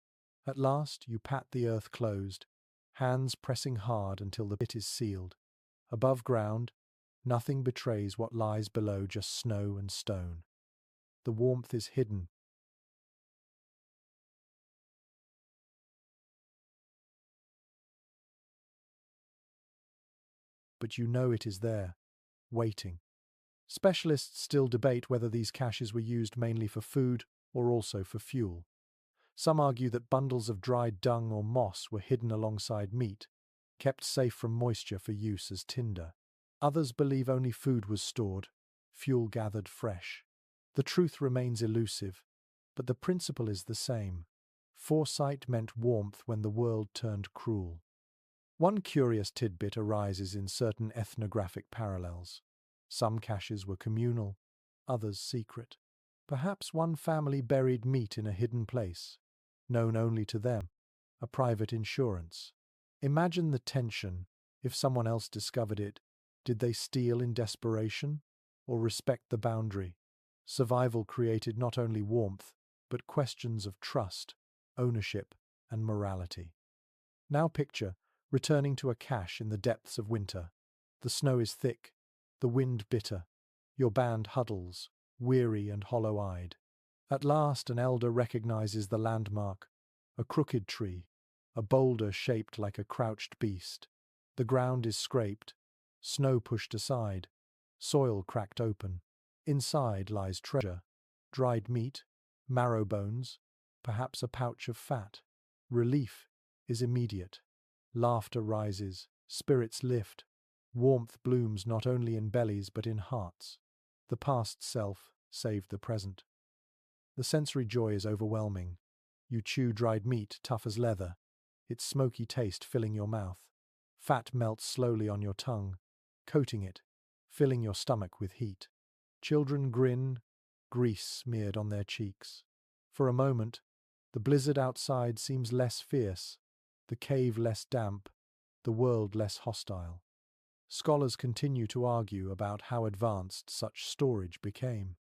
At last you pat the earth closed, hands pressing hard until the pit is sealed. Above ground, nothing betrays what lies below, just snow and stone. The warmth is hidden, but you know it is there, waiting. Specialists still debate whether these caches were used mainly for food or also for fuel. Some argue that bundles of dried dung or moss were hidden alongside meat, kept safe from moisture for use as tinder. Others believe only food was stored, fuel gathered fresh. The truth remains elusive, but the principle is the same. Foresight meant warmth when the world turned cruel. One curious tidbit arises in certain ethnographic parallels. Some caches were communal, others secret. Perhaps one family buried meat in a hidden place, known only to them, a private insurance. Imagine the tension. If someone else discovered it, did they steal in desperation or respect the boundary? Survival created not only warmth, but questions of trust, ownership, and morality. Now picture returning to a cache in the depths of winter. The snow is thick, the wind bitter. Your band huddles, weary and hollow-eyed. At last an elder recognizes the landmark, a crooked tree, a boulder shaped like a crouched beast. The ground is scraped, snow pushed aside, soil cracked open. Inside lies treasure, dried meat, marrow bones, perhaps a pouch of fat. Relief is immediate. Laughter rises, spirits lift, warmth blooms not only in bellies but in hearts. The past self saved the present. The sensory joy is overwhelming. You chew dried meat tough as leather, its smoky taste filling your mouth. Fat melts slowly on your tongue, coating it, filling your stomach with heat. Children grin, grease smeared on their cheeks. For a moment, the blizzard outside seems less fierce, the cave less damp, the world less hostile. Scholars continue to argue about how advanced such storage became.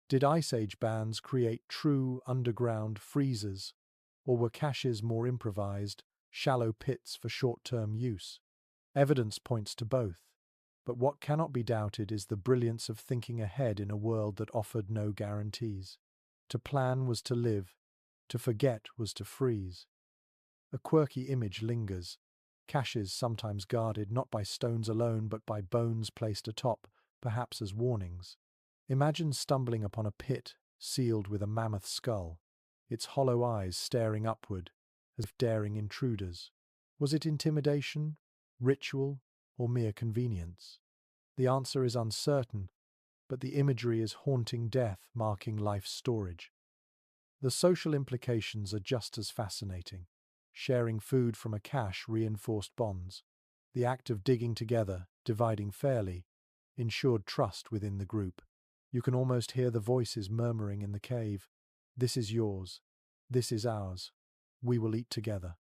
Did Ice Age bands create true underground freezers, or were caches more improvised, shallow pits for short-term use? Evidence points to both, but what cannot be doubted is the brilliance of thinking ahead in a world that offered no guarantees. To plan was to live, to forget was to freeze. A quirky image lingers, caches sometimes guarded not by stones alone but by bones placed atop, perhaps as warnings. Imagine stumbling upon a pit sealed with a mammoth skull, its hollow eyes staring upward, as if daring intruders. Was it intimidation, ritual, or mere convenience? The answer is uncertain, but the imagery is haunting death marking life's storage. The social implications are just as fascinating. Sharing food from a cache reinforced bonds. The act of digging together, dividing fairly, ensured trust within the group. You can almost hear the voices murmuring in the cave. This is yours. This is ours. We will eat together.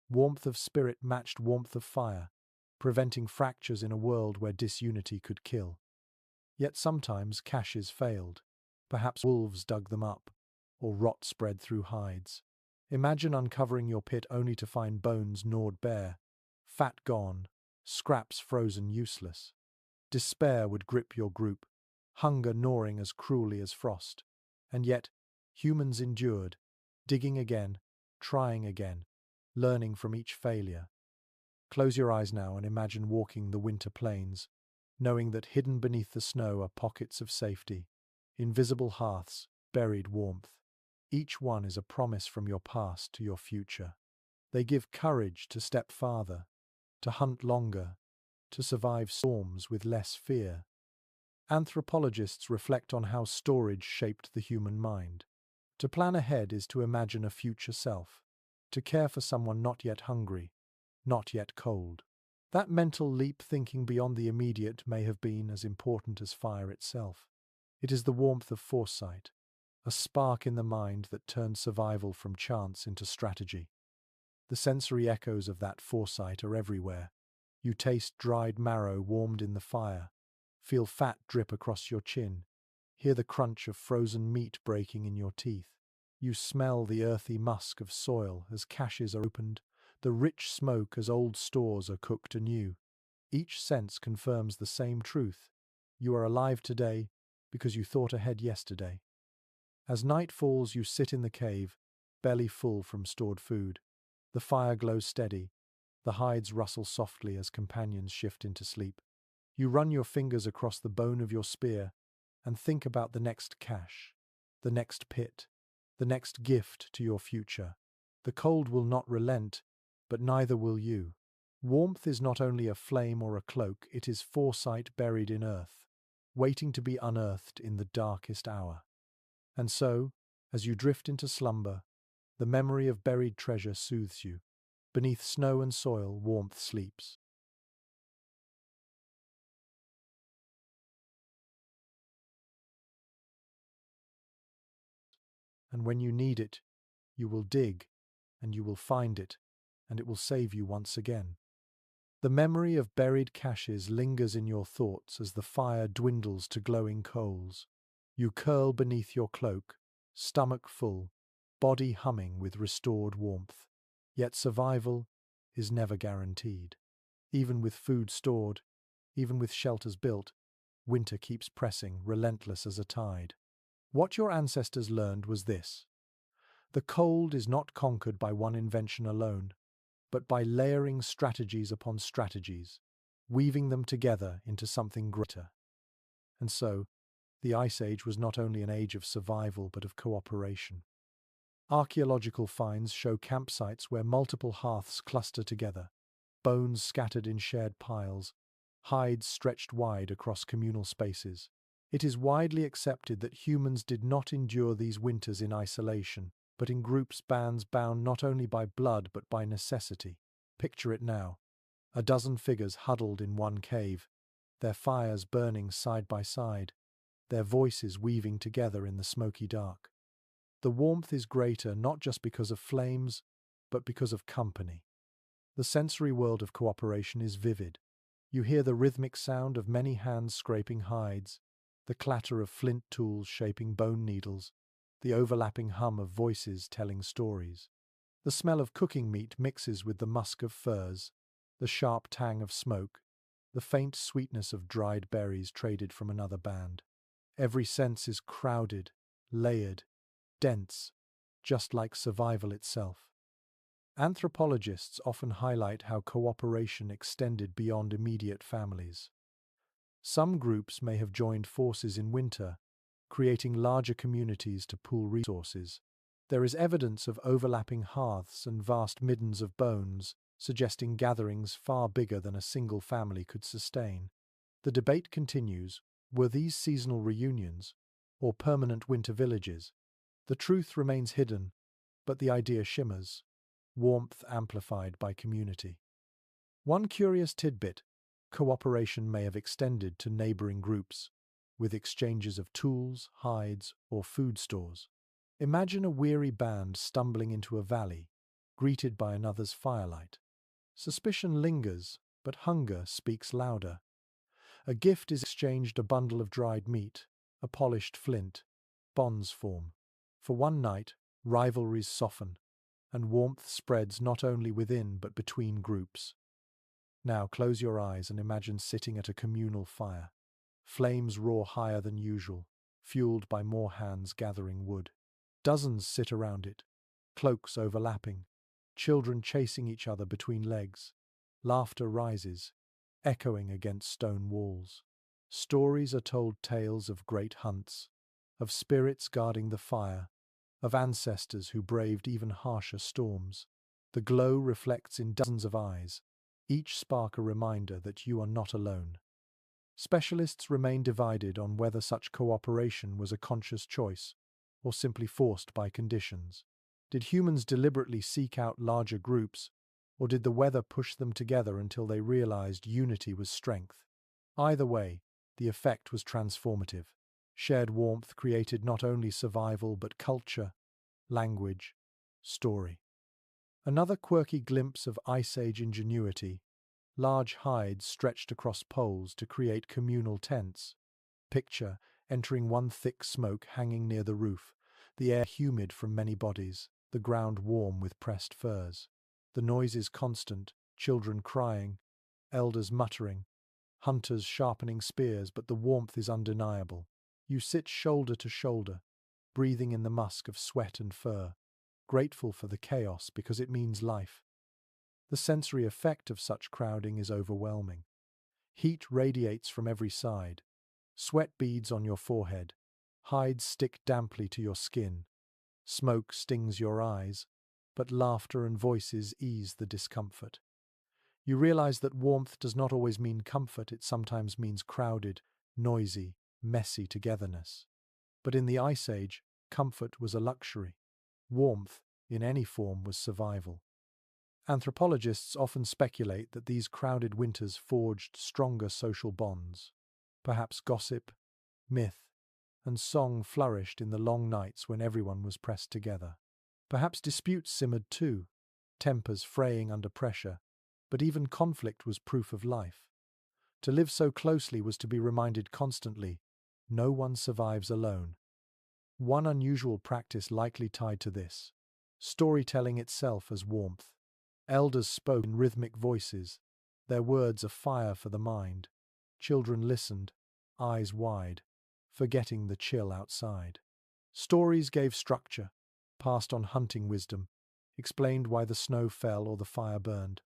Warmth of spirit matched warmth of fire, preventing fractures in a world where disunity could kill. Yet sometimes caches failed. Perhaps wolves dug them up, or rot spread through hides. Imagine uncovering your pit only to find bones gnawed bare, fat gone, scraps frozen useless. Despair would grip your group, hunger gnawing as cruelly as frost. And yet, humans endured, digging again, trying again, learning from each failure. Close your eyes now and imagine walking the winter plains, knowing that hidden beneath the snow are pockets of safety, invisible hearths, buried warmth. Each one is a promise from your past to your future. They give courage to step farther, to hunt longer, to survive storms with less fear. Anthropologists reflect on how storage shaped the human mind. To plan ahead is to imagine a future self, to care for someone not yet hungry, not yet cold. That mental leap thinking beyond the immediate may have been as important as fire itself. It is the warmth of foresight, a spark in the mind that turns survival from chance into strategy. The sensory echoes of that foresight are everywhere. You taste dried marrow warmed in the fire, feel fat drip across your chin, hear the crunch of frozen meat breaking in your teeth. You smell the earthy musk of soil as caches are opened, the rich smoke as old stores are cooked anew. Each sense confirms the same truth. You are alive today because you thought ahead yesterday. As night falls, you sit in the cave, belly full from stored food. The fire glows steady. The hides rustle softly as companions shift into sleep. You run your fingers across the bone of your spear and think about the next cache, the next pit, the the next gift to your future. The cold will not relent, but neither will you. Warmth is not only a flame or a cloak, it is foresight buried in earth, waiting to be unearthed in the darkest hour. And so, as you drift into slumber, the memory of buried treasure soothes you. Beneath snow and soil, warmth sleeps. And when you need it, you will dig, and you will find it, and it will save you once again. The memory of buried caches lingers in your thoughts as the fire dwindles to glowing coals. You curl beneath your cloak, stomach full, body humming with restored warmth. Yet survival is never guaranteed. Even with food stored, even with shelters built, winter keeps pressing, relentless as a tide. What your ancestors learned was this: the cold is not conquered by one invention alone, but by layering strategies upon strategies, weaving them together into something greater. And so, the Ice Age was not only an age of survival but of cooperation. Archaeological finds show campsites where multiple hearths cluster together, bones scattered in shared piles, hides stretched wide across communal spaces. It is widely accepted that humans did not endure these winters in isolation, but in groups, bands bound not only by blood but by necessity. Picture it now: a dozen figures huddled in one cave, their fires burning side by side, their voices weaving together in the smoky dark. The warmth is greater not just because of flames, but because of company. The sensory world of cooperation is vivid. You hear the rhythmic sound of many hands scraping hides, the clatter of flint tools shaping bone needles, the overlapping hum of voices telling stories. The smell of cooking meat mixes with the musk of furs, the sharp tang of smoke, the faint sweetness of dried berries traded from another band. Every sense is crowded, layered, dense, just like survival itself. Anthropologists often highlight how cooperation extended beyond immediate families. Some groups may have joined forces in winter, creating larger communities to pool resources. There is evidence of overlapping hearths and vast middens of bones, suggesting gatherings far bigger than a single family could sustain. The debate continues: were these seasonal reunions, or permanent winter villages? The truth remains hidden, but the idea shimmers: warmth amplified by community. One curious tidbit: cooperation may have extended to neighboring groups, with exchanges of tools, hides, or food stores. Imagine a weary band stumbling into a valley, greeted by another's firelight. Suspicion lingers, but hunger speaks louder. A gift is exchanged: a bundle of dried meat, a polished flint. Bonds form. For one night, rivalries soften, and warmth spreads not only within but between groups. Now close your eyes and imagine sitting at a communal fire. Flames roar higher than usual, fueled by more hands gathering wood. Dozens sit around it, cloaks overlapping, children chasing each other between legs. Laughter rises, echoing against stone walls. Stories are told: tales of great hunts, of spirits guarding the fire, of ancestors who braved even harsher storms. The glow reflects in dozens of eyes, each spark a reminder that you are not alone. Specialists remain divided on whether such cooperation was a conscious choice or simply forced by conditions. Did humans deliberately seek out larger groups, or did the weather push them together until they realized unity was strength? Either way, the effect was transformative. Shared warmth created not only survival but culture, language, story. Another quirky glimpse of Ice Age ingenuity: large hides stretched across poles to create communal tents. Picture entering one thick smoke hanging near the roof, the air humid from many bodies, the ground warm with pressed furs. The noise is constant: children crying, elders muttering, hunters sharpening spears, but the warmth is undeniable. You sit shoulder to shoulder, breathing in the musk of sweat and fur, grateful for the chaos because it means life. The sensory effect of such crowding is overwhelming. Heat radiates from every side. Sweat beads on your forehead. Hides stick damply to your skin. Smoke stings your eyes, but laughter and voices ease the discomfort. You realize that warmth does not always mean comfort, it sometimes means crowded, noisy, messy togetherness. But in the Ice Age, comfort was a luxury. Warmth, in any form, was survival. Anthropologists often speculate that these crowded winters forged stronger social bonds. Perhaps gossip, myth, and song flourished in the long nights when everyone was pressed together. Perhaps disputes simmered too, tempers fraying under pressure, but even conflict was proof of life. To live so closely was to be reminded constantly, no one survives alone. One unusual practice likely tied to this: storytelling itself as warmth. Elders spoke in rhythmic voices, their words a fire for the mind. Children listened, eyes wide, forgetting the chill outside. Stories gave structure, passed on hunting wisdom, explained why the snow fell or the fire burned.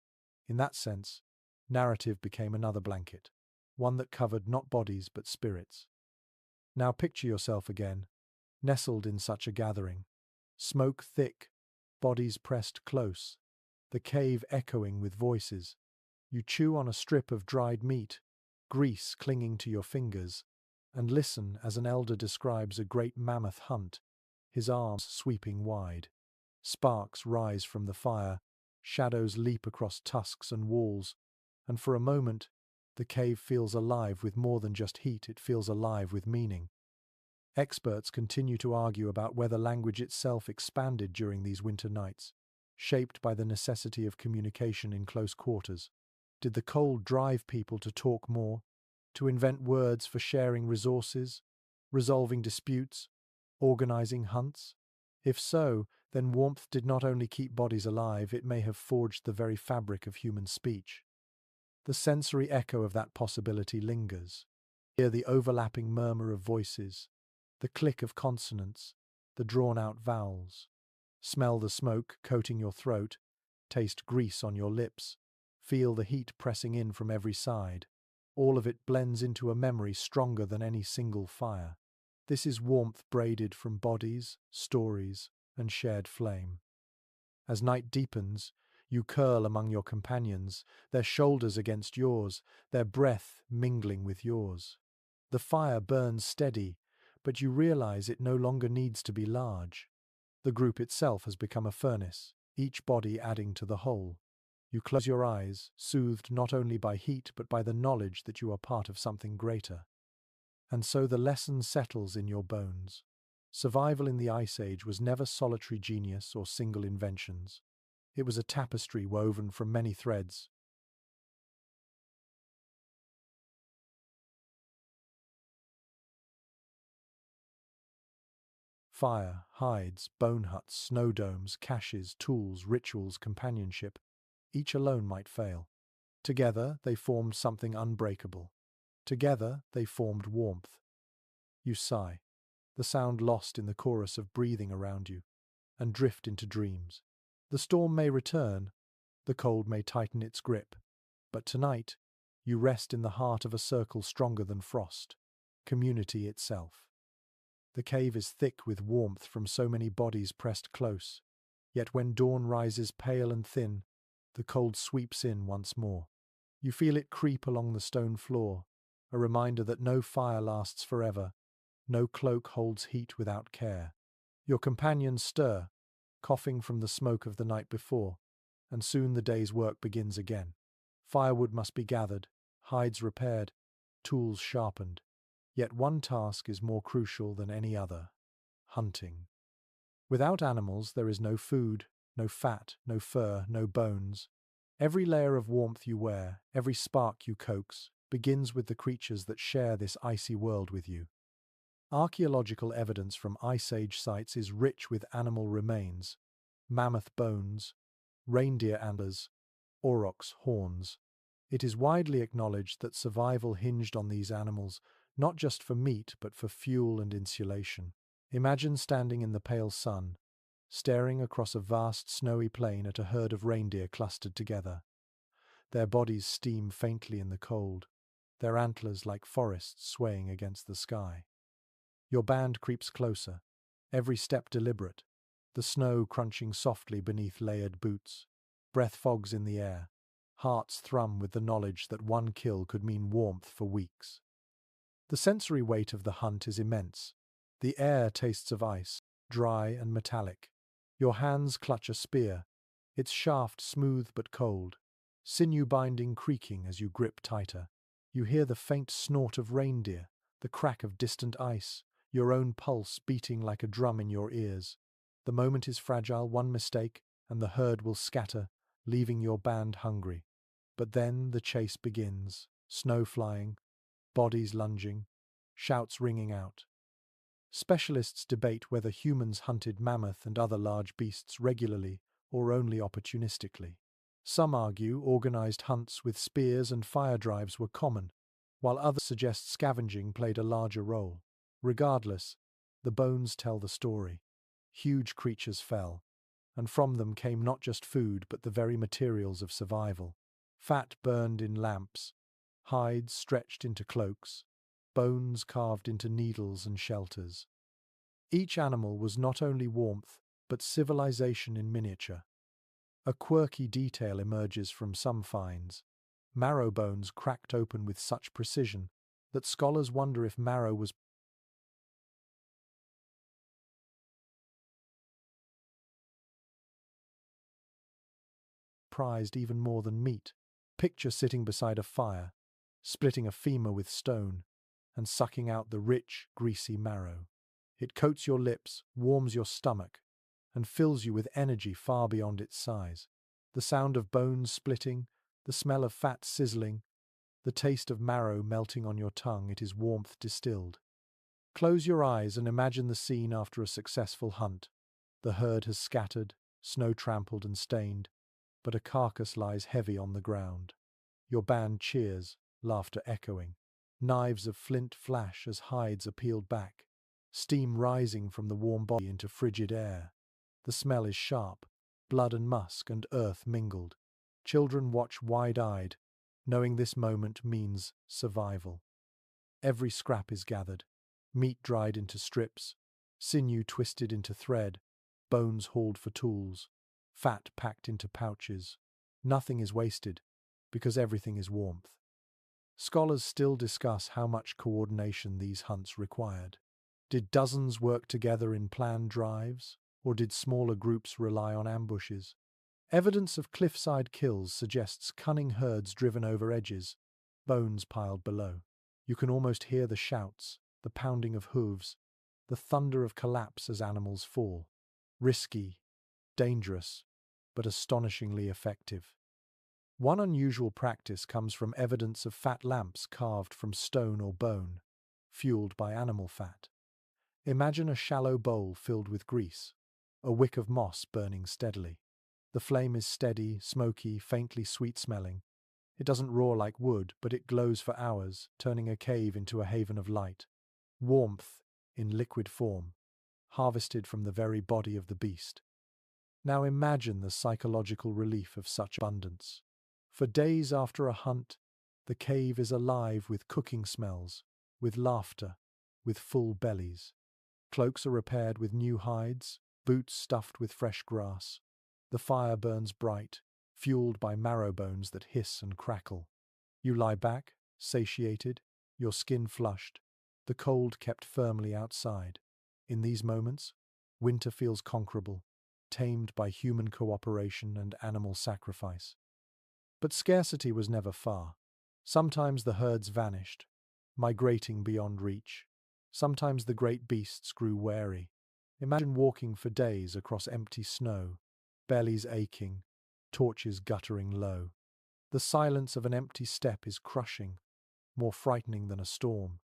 In that sense, narrative became another blanket, one that covered not bodies but spirits. Now picture yourself again, nestled in such a gathering. Smoke thick, bodies pressed close, the cave echoing with voices. You chew on a strip of dried meat, grease clinging to your fingers, and listen as an elder describes a great mammoth hunt, his arms sweeping wide. Sparks rise from the fire, shadows leap across tusks and walls, and for a moment, the cave feels alive with more than just heat, it feels alive with meaning. Experts continue to argue about whether language itself expanded during these winter nights, shaped by the necessity of communication in close quarters. Did the cold drive people to talk more, to invent words for sharing resources, resolving disputes, organizing hunts? If so, then warmth did not only keep bodies alive, it may have forged the very fabric of human speech. The sensory echo of that possibility lingers. Hear the overlapping murmur of voices, the click of consonants, the drawn-out vowels. Smell the smoke coating your throat, taste grease on your lips, feel the heat pressing in from every side. All of it blends into a memory stronger than any single fire. This is warmth braided from bodies, stories, and shared flame. As night deepens, you curl among your companions, their shoulders against yours, their breath mingling with yours. The fire burns steady, but you realize it no longer needs to be large. The group itself has become a furnace, each body adding to the whole. You close your eyes, soothed not only by heat but by the knowledge that you are part of something greater. And so the lesson settles in your bones. Survival in the Ice Age was never solitary genius or single inventions. It was a tapestry woven from many threads. Fire, hides, bone huts, snow domes, caches, tools, rituals, companionship. Each alone might fail. Together they formed something unbreakable. Together they formed warmth. You sigh, the sound lost in the chorus of breathing around you, and drift into dreams. The storm may return, the cold may tighten its grip, but tonight you rest in the heart of a circle stronger than frost, community itself. The cave is thick with warmth from so many bodies pressed close, yet when dawn rises pale and thin, the cold sweeps in once more. You feel it creep along the stone floor, a reminder that no fire lasts forever, no cloak holds heat without care. Your companions stir, coughing from the smoke of the night before, and soon the day's work begins again. Firewood must be gathered, hides repaired, tools sharpened. Yet one task is more crucial than any other: hunting. Without animals there is no food, no fat, no fur, no bones. Every layer of warmth you wear, every spark you coax, begins with the creatures that share this icy world with you. Archaeological evidence from Ice Age sites is rich with animal remains: mammoth bones, reindeer antlers, aurochs horns. It is widely acknowledged that survival hinged on these animals, not just for meat but for fuel and insulation. Imagine standing in the pale sun, staring across a vast snowy plain at a herd of reindeer clustered together. Their bodies steam faintly in the cold, their antlers like forests swaying against the sky. Your band creeps closer, every step deliberate, the snow crunching softly beneath layered boots. Breath fogs in the air. Hearts thrum with the knowledge that one kill could mean warmth for weeks. The sensory weight of the hunt is immense. The air tastes of ice, dry and metallic. Your hands clutch a spear, its shaft smooth but cold, sinew binding creaking as you grip tighter. You hear the faint snort of reindeer, the crack of distant ice, your own pulse beating like a drum in your ears. The moment is fragile, one mistake, and the herd will scatter, leaving your band hungry. But then the chase begins, snow flying, bodies lunging, shouts ringing out. Specialists debate whether humans hunted mammoth and other large beasts regularly or only opportunistically. Some argue organized hunts with spears and fire drives were common, while others suggest scavenging played a larger role. Regardless, the bones tell the story. Huge creatures fell, and from them came not just food but the very materials of survival. Fat burned in lamps, hides stretched into cloaks, bones carved into needles and shelters. Each animal was not only warmth, but civilization in miniature. A quirky detail emerges from some finds. Marrow bones cracked open with such precision that scholars wonder if marrow was prized even more than meat. Picture sitting beside a fire, splitting a femur with stone, and sucking out the rich, greasy marrow. It coats your lips, warms your stomach, and fills you with energy far beyond its size. The sound of bones splitting, the smell of fat sizzling, the taste of marrow melting on your tongue, it is warmth distilled. Close your eyes and imagine the scene after a successful hunt. The herd has scattered, snow trampled and stained, but a carcass lies heavy on the ground. Your band cheers, laughter echoing. Knives of flint flash as hides are peeled back, steam rising from the warm body into frigid air. The smell is sharp, blood and musk and earth mingled. Children watch wide-eyed, knowing this moment means survival. Every scrap is gathered, meat dried into strips, sinew twisted into thread, bones hauled for tools, fat packed into pouches. Nothing is wasted, because everything is warmth. Scholars still discuss how much coordination these hunts required. Did dozens work together in planned drives, or did smaller groups rely on ambushes? Evidence of cliffside kills suggests cunning herds driven over edges, bones piled below. You can almost hear the shouts, the pounding of hooves, the thunder of collapse as animals fall. Risky, dangerous, but astonishingly effective. One unusual practice comes from evidence of fat lamps carved from stone or bone, fueled by animal fat. Imagine a shallow bowl filled with grease, a wick of moss burning steadily. The flame is steady, smoky, faintly sweet-smelling. It doesn't roar like wood, but it glows for hours, turning a cave into a haven of light. Warmth, in liquid form, harvested from the very body of the beast. Now imagine the psychological relief of such abundance. For days after a hunt, the cave is alive with cooking smells, with laughter, with full bellies. Cloaks are repaired with new hides, boots stuffed with fresh grass. The fire burns bright, fueled by marrow bones that hiss and crackle. You lie back, satiated, your skin flushed, the cold kept firmly outside. In these moments, winter feels conquerable, tamed by human cooperation and animal sacrifice. But scarcity was never far. Sometimes the herds vanished, migrating beyond reach. Sometimes the great beasts grew wary. Imagine walking for days across empty snow, bellies aching, torches guttering low. The silence of an empty steppe is crushing, more frightening than a storm.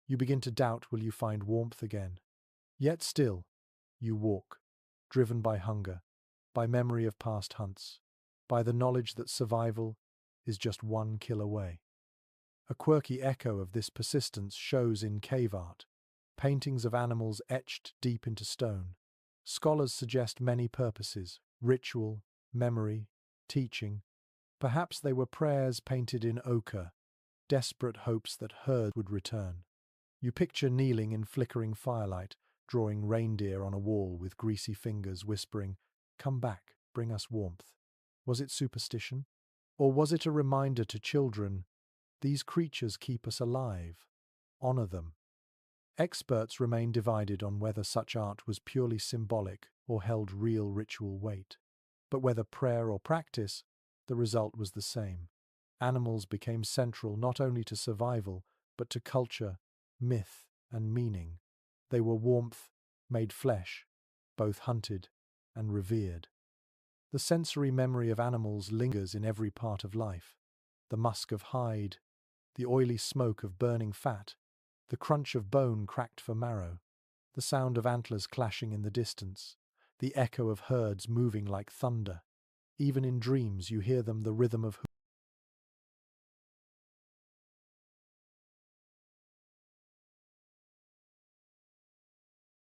You begin to doubt, will you find warmth again? Yet still, you walk, driven by hunger, by memory of past hunts, by the knowledge that survival is just one kill away. A quirky echo of this persistence shows in cave art, paintings of animals etched deep into stone. Scholars suggest many purposes: ritual, memory, teaching. Perhaps they were prayers painted in ochre, desperate hopes that herds would return. You picture kneeling in flickering firelight, drawing reindeer on a wall with greasy fingers, whispering, "Come back, bring us warmth." Was it superstition? Or was it a reminder to children, these creatures keep us alive? Honor them. Experts remain divided on whether such art was purely symbolic or held real ritual weight. But whether prayer or practice, the result was the same. Animals became central not only to survival, but to culture, myth, and meaning. They were warmth, made flesh, both hunted and revered. The sensory memory of animals lingers in every part of life. The musk of hide, the oily smoke of burning fat, the crunch of bone cracked for marrow, the sound of antlers clashing in the distance, the echo of herds moving like thunder. Even in dreams you hear them, the rhythm of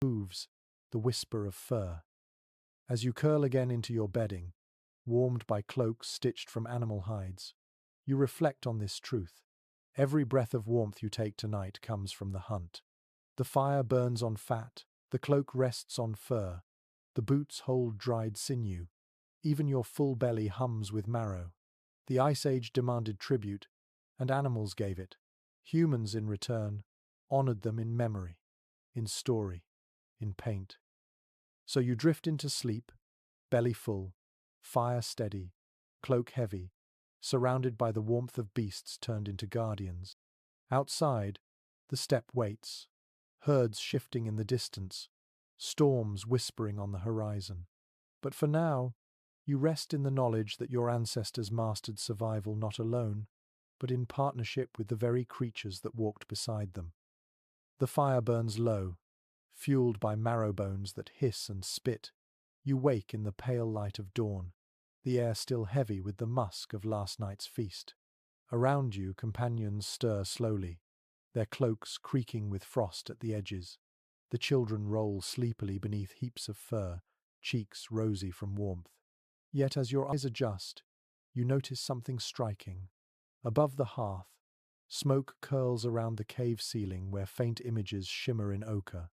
hooves, the whisper of fur. As you curl again into your bedding, warmed by cloaks stitched from animal hides, you reflect on this truth. Every breath of warmth you take tonight comes from the hunt. The fire burns on fat, the cloak rests on fur, the boots hold dried sinew, even your full belly hums with marrow. The Ice Age demanded tribute, and animals gave it. Humans, in return, honored them in memory, in story, in paint. So you drift into sleep, belly full, fire steady, cloak heavy, surrounded by the warmth of beasts turned into guardians. Outside, the steppe waits, herds shifting in the distance, storms whispering on the horizon. But for now, you rest in the knowledge that your ancestors mastered survival not alone, but in partnership with the very creatures that walked beside them. The fire burns low, fueled by marrow bones that hiss and spit. You wake in the pale light of dawn, the air still heavy with the musk of last night's feast. Around you, companions stir slowly, their cloaks creaking with frost at the edges. The children roll sleepily beneath heaps of fur, cheeks rosy from warmth. Yet as your eyes adjust, you notice something striking. Above the hearth, smoke curls around the cave ceiling where faint images shimmer in ochre.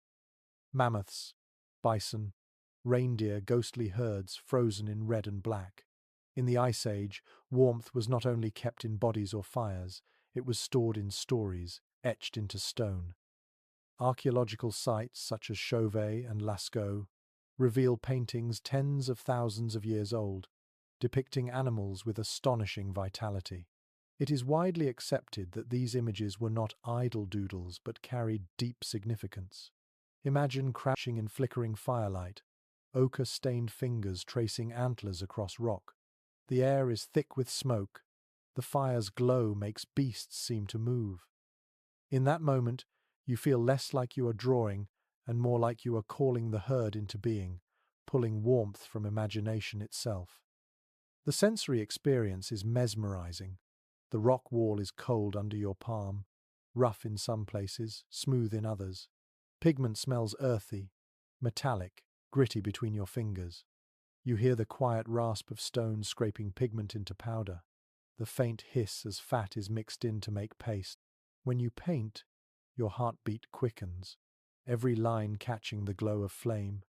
Mammoths, bison, reindeer, ghostly herds frozen in red and black. In the Ice Age, warmth was not only kept in bodies or fires, it was stored in stories, etched into stone. Archaeological sites such as Chauvet and Lascaux reveal paintings tens of thousands of years old, depicting animals with astonishing vitality. It is widely accepted that these images were not idle doodles but carried deep significance. Imagine crouching in flickering firelight, ochre-stained fingers tracing antlers across rock. The air is thick with smoke. The fire's glow makes beasts seem to move. In that moment, you feel less like you are drawing and more like you are calling the herd into being, pulling warmth from imagination itself. The sensory experience is mesmerizing. The rock wall is cold under your palm, rough in some places, smooth in others. Pigment smells earthy, metallic, gritty between your fingers. You hear the quiet rasp of stones scraping pigment into powder, the faint hiss as fat is mixed in to make paste. When you paint, your heartbeat quickens, every line catching the glow of flame,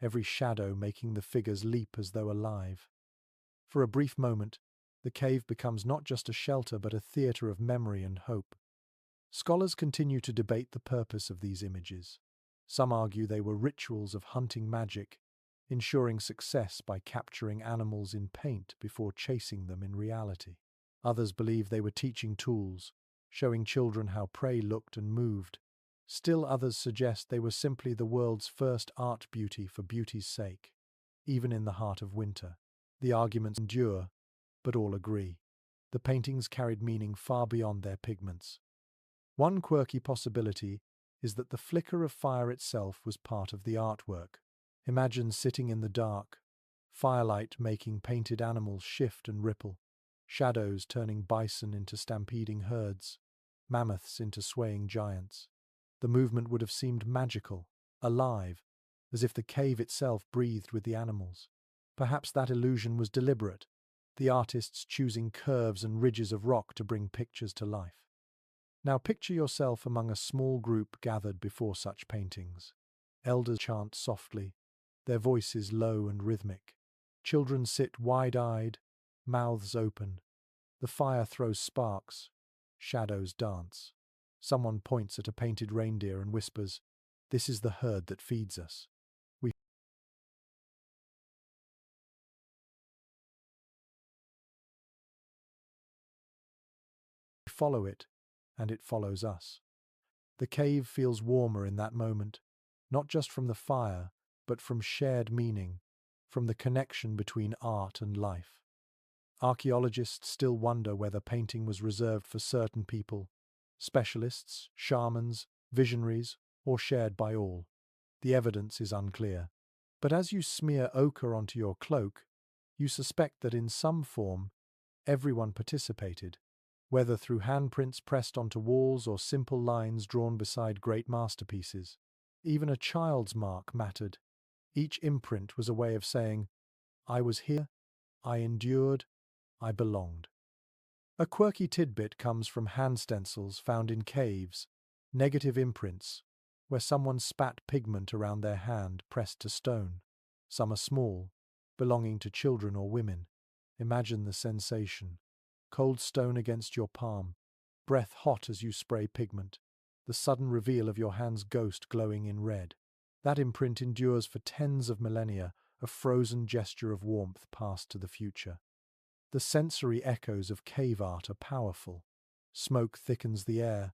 every shadow making the figures leap as though alive. For a brief moment, the cave becomes not just a shelter but a theatre of memory and hope. Scholars continue to debate the purpose of these images. Some argue they were rituals of hunting magic, ensuring success by capturing animals in paint before chasing them in reality. Others believe they were teaching tools, showing children how prey looked and moved. Still others suggest they were simply the world's first art beauty for beauty's sake, even in the heart of winter. The arguments endure, but all agree. The paintings carried meaning far beyond their pigments. One quirky possibility is that the flicker of fire itself was part of the artwork. Imagine sitting in the dark, firelight making painted animals shift and ripple, shadows turning bison into stampeding herds, mammoths into swaying giants. The movement would have seemed magical, alive, as if the cave itself breathed with the animals. Perhaps that illusion was deliberate, the artists choosing curves and ridges of rock to bring pictures to life. Now picture yourself among a small group gathered before such paintings. Elders chant softly, their voices low and rhythmic. Children sit wide-eyed, mouths open. The fire throws sparks, shadows dance. Someone points at a painted reindeer and whispers, "This is the herd that feeds us." We follow it, and it follows us. The cave feels warmer in that moment, not just from the fire, but from shared meaning, from the connection between art and life. Archaeologists still wonder whether painting was reserved for certain people, specialists, shamans, visionaries, or shared by all. The evidence is unclear. But as you smear ochre onto your cloak, you suspect that in some form, everyone participated, whether through handprints pressed onto walls or simple lines drawn beside great masterpieces. Even a child's mark mattered. Each imprint was a way of saying, "I was here, I endured, I belonged." A quirky tidbit comes from hand stencils found in caves, negative imprints, where someone spat pigment around their hand pressed to stone. Some are small, belonging to children or women. Imagine the sensation. Cold stone against your palm, breath hot as you spray pigment, the sudden reveal of your hand's ghost glowing in red. That imprint endures for tens of millennia, a frozen gesture of warmth passed to the future. The sensory echoes of cave art are powerful. Smoke thickens the air,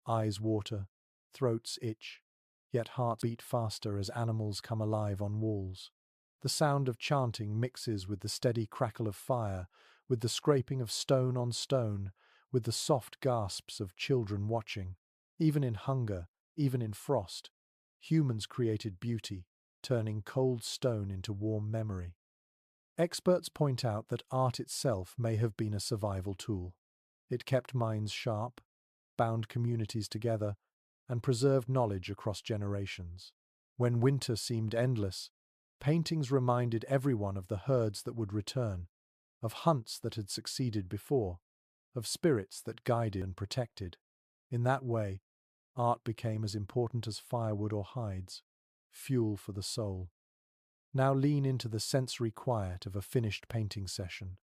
eyes water, throats itch, yet hearts beat faster as animals come alive on walls. The sound of chanting mixes with the steady crackle of fire, with the scraping of stone on stone, with the soft gasps of children watching. Even in hunger, even in frost, humans created beauty, turning cold stone into warm memory. Experts point out that art itself may have been a survival tool. It kept minds sharp, bound communities together, and preserved knowledge across generations. When winter seemed endless, paintings reminded everyone of the herds that would return, of hunts that had succeeded before, of spirits that guided and protected. In that way, art became as important as firewood or hides, fuel for the soul. Now lean into the sensory quiet of a finished painting session.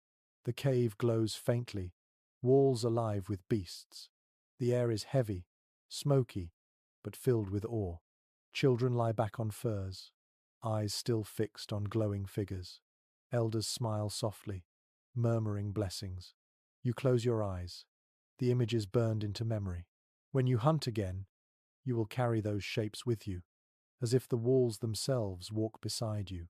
The cave glows faintly, walls alive with beasts. The air is heavy, smoky, but filled with awe. Children lie back on furs, eyes still fixed on glowing figures. Elders smile softly, murmuring blessings. You close your eyes. The image is burned into memory. When you hunt again, you will carry those shapes with you, as if the walls themselves walk beside you.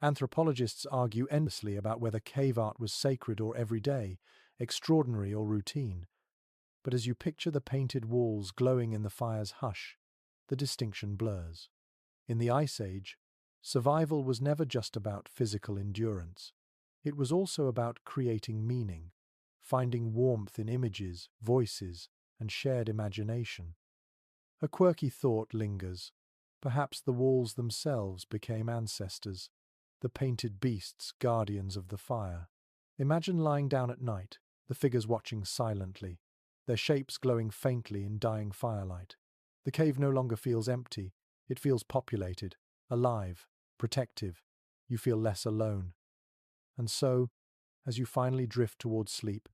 Anthropologists argue endlessly about whether cave art was sacred or everyday, extraordinary or routine. But as you picture the painted walls glowing in the fire's hush, the distinction blurs. In the Ice Age, survival was never just about physical endurance. It was also about creating meaning, finding warmth in images, voices, and shared imagination. A quirky thought lingers. Perhaps the walls themselves became ancestors, the painted beasts guardians of the fire. Imagine lying down at night, the figures watching silently, their shapes glowing faintly in dying firelight. The cave no longer feels empty, it feels populated, alive, protective. You feel less alone. And so, as you finally drift towards sleep,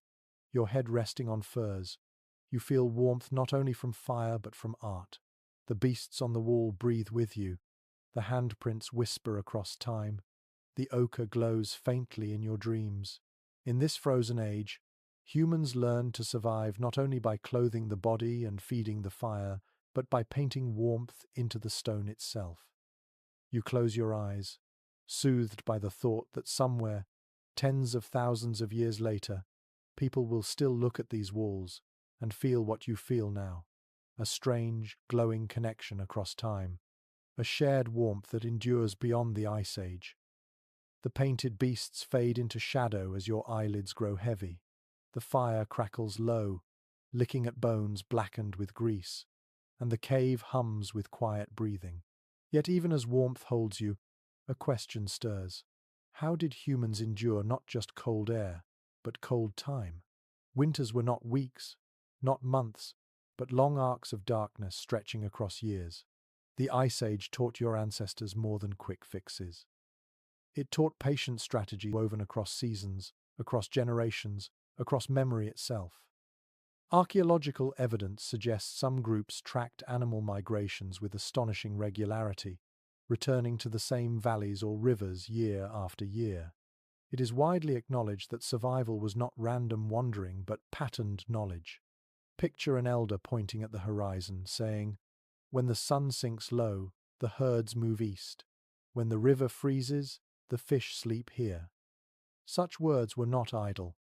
your head resting on furs, you feel warmth not only from fire but from art. The beasts on the wall breathe with you, the handprints whisper across time, the ochre glows faintly in your dreams. In this frozen age, humans learn to survive not only by clothing the body and feeding the fire, but by painting warmth into the stone itself. You close your eyes, soothed by the thought that somewhere, tens of thousands of years later, people will still look at these walls and feel what you feel now, a strange, glowing connection across time, a shared warmth that endures beyond the Ice Age. The painted beasts fade into shadow as your eyelids grow heavy. The fire crackles low, licking at bones blackened with grease, and the cave hums with quiet breathing. Yet even as warmth holds you, a question stirs. How did humans endure not just cold air, but cold time? Winters were not weeks, not months, but long arcs of darkness stretching across years. The Ice Age taught your ancestors more than quick fixes. It taught patient strategy woven across seasons, across generations, across memory itself. Archaeological evidence suggests some groups tracked animal migrations with astonishing regularity, returning to the same valleys or rivers year after year. It is widely acknowledged that survival was not random wandering but patterned knowledge. Picture an elder pointing at the horizon, saying, "When the sun sinks low, the herds move east. When the river freezes, the fish sleep here." Such words were not idle.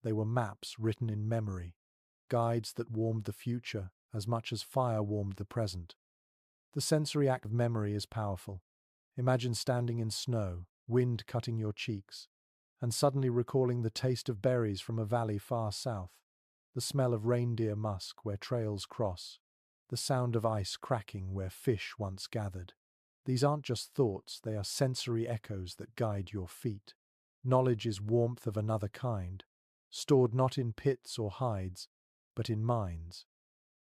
They were maps written in memory, guides that warmed the future as much as fire warmed the present. The sensory act of memory is powerful. Imagine standing in snow, wind cutting your cheeks, and suddenly recalling the taste of berries from a valley far south, the smell of reindeer musk where trails cross, the sound of ice cracking where fish once gathered. These aren't just thoughts, they are sensory echoes that guide your feet. Knowledge is warmth of another kind, stored not in pits or hides, but in minds.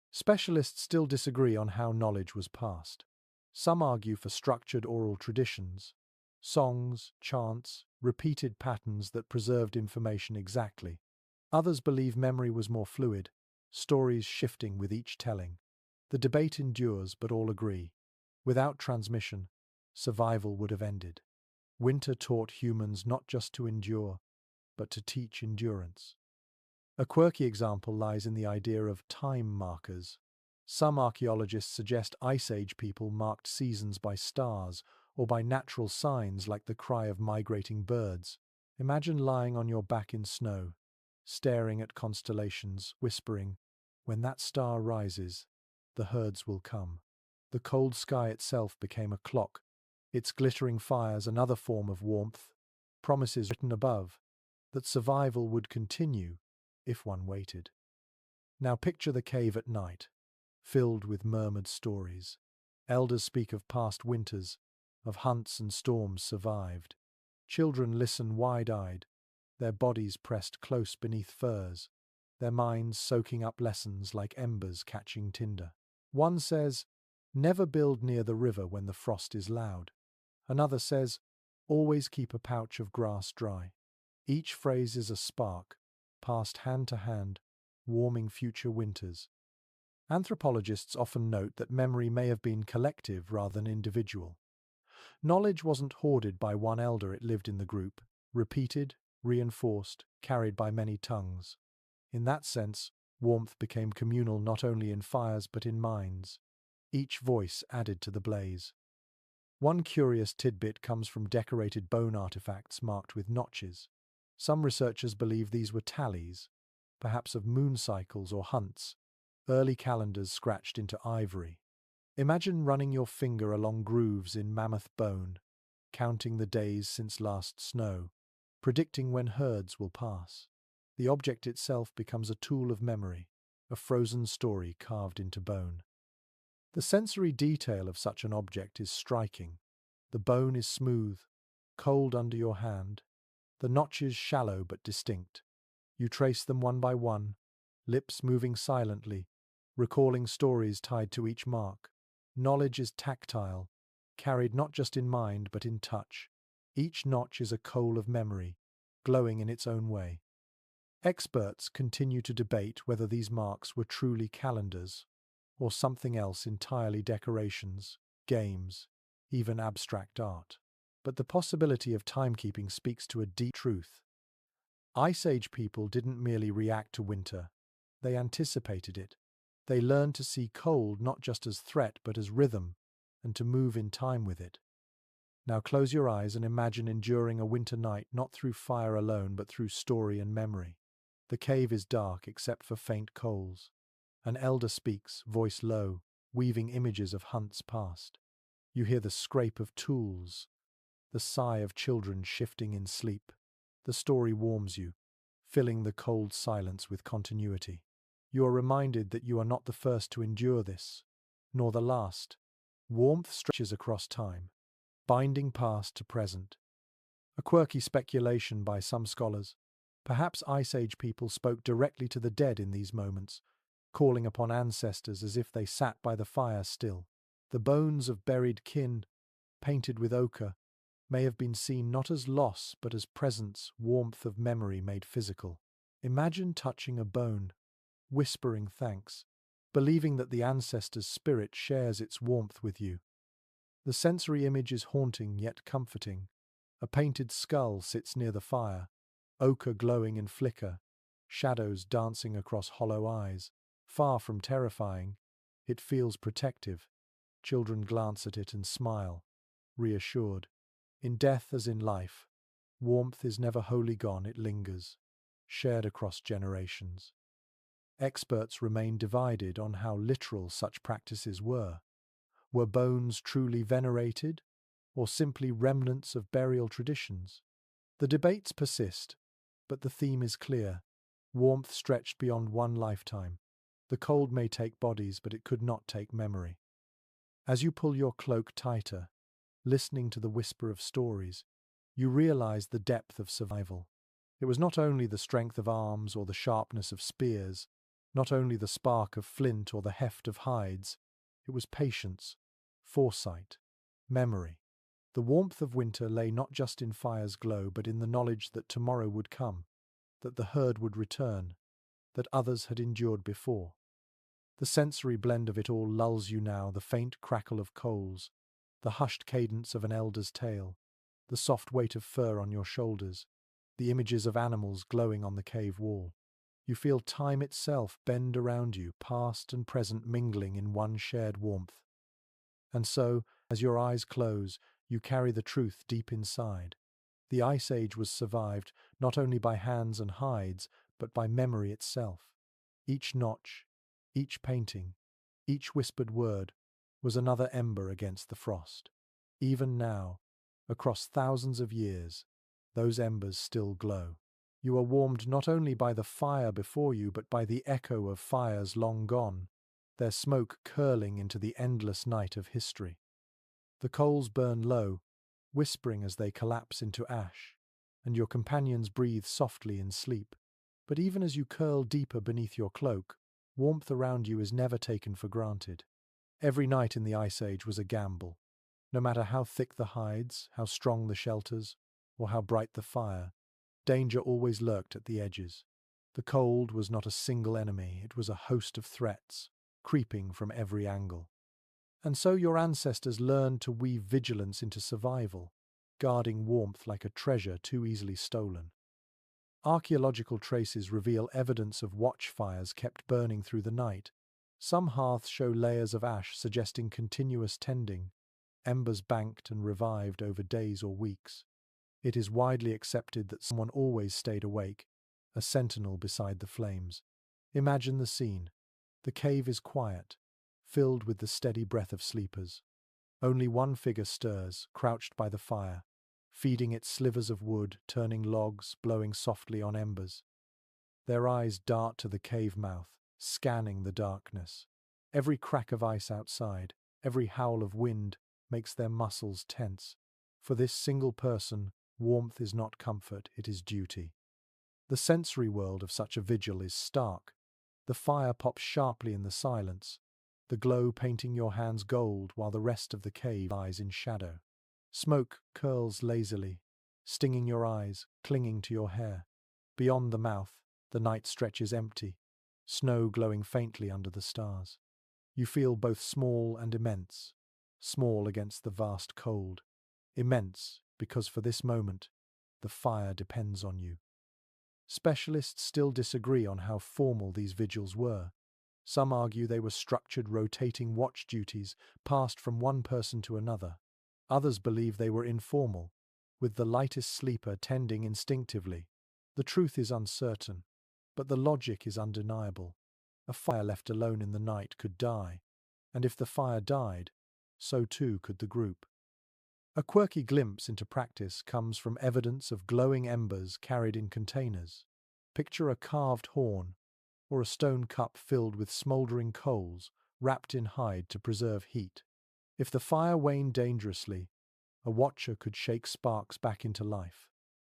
Specialists still disagree on how knowledge was passed. Some argue for structured oral traditions, songs, chants, repeated patterns that preserved information exactly. Others believe memory was more fluid, stories shifting with each telling. The debate endures, but all agree. Without transmission, survival would have ended. Winter taught humans not just to endure, but to teach endurance. A quirky example lies in the idea of time markers. Some archaeologists suggest Ice Age people marked seasons by stars or by natural signs like the cry of migrating birds. Imagine lying on your back in snow, staring at constellations, whispering, "When that star rises, the herds will come." The cold sky itself became a clock, its glittering fires another form of warmth, promises written above that survival would continue if one waited. Now picture the cave at night, filled with murmured stories. Elders speak of past winters, of hunts and storms survived. Children listen wide-eyed, their bodies pressed close beneath furs, their minds soaking up lessons like embers catching tinder. One says, "Never build near the river when the frost is loud." Another says, "Always keep a pouch of grass dry." Each phrase is a spark, passed hand to hand, warming future winters. Anthropologists often note that memory may have been collective rather than individual. Knowledge wasn't hoarded by one elder, it lived in the group, repeated, reinforced, carried by many tongues. In that sense, warmth became communal not only in fires but in minds. Each voice added to the blaze. One curious tidbit comes from decorated bone artifacts marked with notches. Some researchers believe these were tallies, perhaps of moon cycles or hunts, early calendars scratched into ivory. Imagine running your finger along grooves in mammoth bone, counting the days since last snow, predicting when herds will pass. The object itself becomes a tool of memory, a frozen story carved into bone. The sensory detail of such an object is striking. The bone is smooth, cold under your hand, the notches shallow but distinct. You trace them one by one, lips moving silently, recalling stories tied to each mark. Knowledge is tactile, carried not just in mind but in touch. Each notch is a coal of memory, glowing in its own way. Experts continue to debate whether these marks were truly calendars, or something else entirely: decorations, games, even abstract art. But the possibility of timekeeping speaks to a deep truth. Ice Age people didn't merely react to winter, they anticipated it. They learned to see cold not just as threat but as rhythm, and to move in time with it. Now close your eyes and imagine enduring a winter night not through fire alone but through story and memory. The cave is dark except for faint coals. An elder speaks, voice low, weaving images of hunts past. You hear the scrape of tools, the sigh of children shifting in sleep. The story warms you, filling the cold silence with continuity. You are reminded that you are not the first to endure this, nor the last. Warmth stretches across time, binding past to present. A quirky speculation by some scholars. Perhaps Ice Age people spoke directly to the dead in these moments, calling upon ancestors as if they sat by the fire still. The bones of buried kin, painted with ochre, may have been seen not as loss but as presence, warmth of memory made physical. Imagine touching a bone, whispering thanks, believing that the ancestor's spirit shares its warmth with you. The sensory image is haunting yet comforting. A painted skull sits near the fire, ochre glowing in flicker, shadows dancing across hollow eyes. Far from terrifying, it feels protective. Children glance at it and smile, reassured. In death as in life, warmth is never wholly gone, it lingers, shared across generations. Experts remain divided on how literal such practices were. Were bones truly venerated, or simply remnants of burial traditions? The debates persist, but the theme is clear. Warmth stretched beyond one lifetime. The cold may take bodies, but it could not take memory. As you pull your cloak tighter, listening to the whisper of stories, you realize the depth of survival. It was not only the strength of arms or the sharpness of spears, not only the spark of flint or the heft of hides, it was patience, foresight, memory. The warmth of winter lay not just in fire's glow, but in the knowledge that tomorrow would come, that the herd would return, that others had endured before. The sensory blend of it all lulls you now, the faint crackle of coals, the hushed cadence of an elder's tale, the soft weight of fur on your shoulders, the images of animals glowing on the cave wall. You feel time itself bend around you, past and present mingling in one shared warmth. And so, as your eyes close, you carry the truth deep inside. The Ice Age was survived not only by hands and hides, but by memory itself. Each notch, each painting, each whispered word was another ember against the frost. Even now, across thousands of years, those embers still glow. You are warmed not only by the fire before you, but by the echo of fires long gone, their smoke curling into the endless night of history. The coals burn low, whispering as they collapse into ash, and your companions breathe softly in sleep. But even as you curl deeper beneath your cloak, warmth around you is never taken for granted. Every night in the Ice Age was a gamble. No matter how thick the hides, how strong the shelters, or how bright the fire, danger always lurked at the edges. The cold was not a single enemy, it was a host of threats, creeping from every angle. And so your ancestors learned to weave vigilance into survival, guarding warmth like a treasure too easily stolen. Archaeological traces reveal evidence of watchfires kept burning through the night. Some hearths show layers of ash suggesting continuous tending, embers banked and revived over days or weeks. It is widely accepted that someone always stayed awake, a sentinel beside the flames. Imagine the scene. The cave is quiet, filled with the steady breath of sleepers. Only one figure stirs, crouched by the fire, feeding it slivers of wood, turning logs, blowing softly on embers. Their eyes dart to the cave mouth, scanning the darkness. Every crack of ice outside, every howl of wind makes their muscles tense. For this single person, warmth is not comfort, it is duty. The sensory world of such a vigil is stark. The fire pops sharply in the silence, the glow painting your hands gold while the rest of the cave lies in shadow. Smoke curls lazily, stinging your eyes, clinging to your hair. Beyond the mouth, the night stretches empty, snow glowing faintly under the stars. You feel both small and immense, small against the vast cold, immense because for this moment, the fire depends on you. Specialists still disagree on how formal these vigils were. Some argue they were structured rotating watch duties passed from one person to another. Others believe they were informal, with the lightest sleeper tending instinctively. The truth is uncertain, but the logic is undeniable. A fire left alone in the night could die, and if the fire died, so too could the group. A quirky glimpse into practice comes from evidence of glowing embers carried in containers. Picture a carved horn, or a stone cup filled with smouldering coals, wrapped in hide to preserve heat. If the fire waned dangerously, a watcher could shake sparks back into life.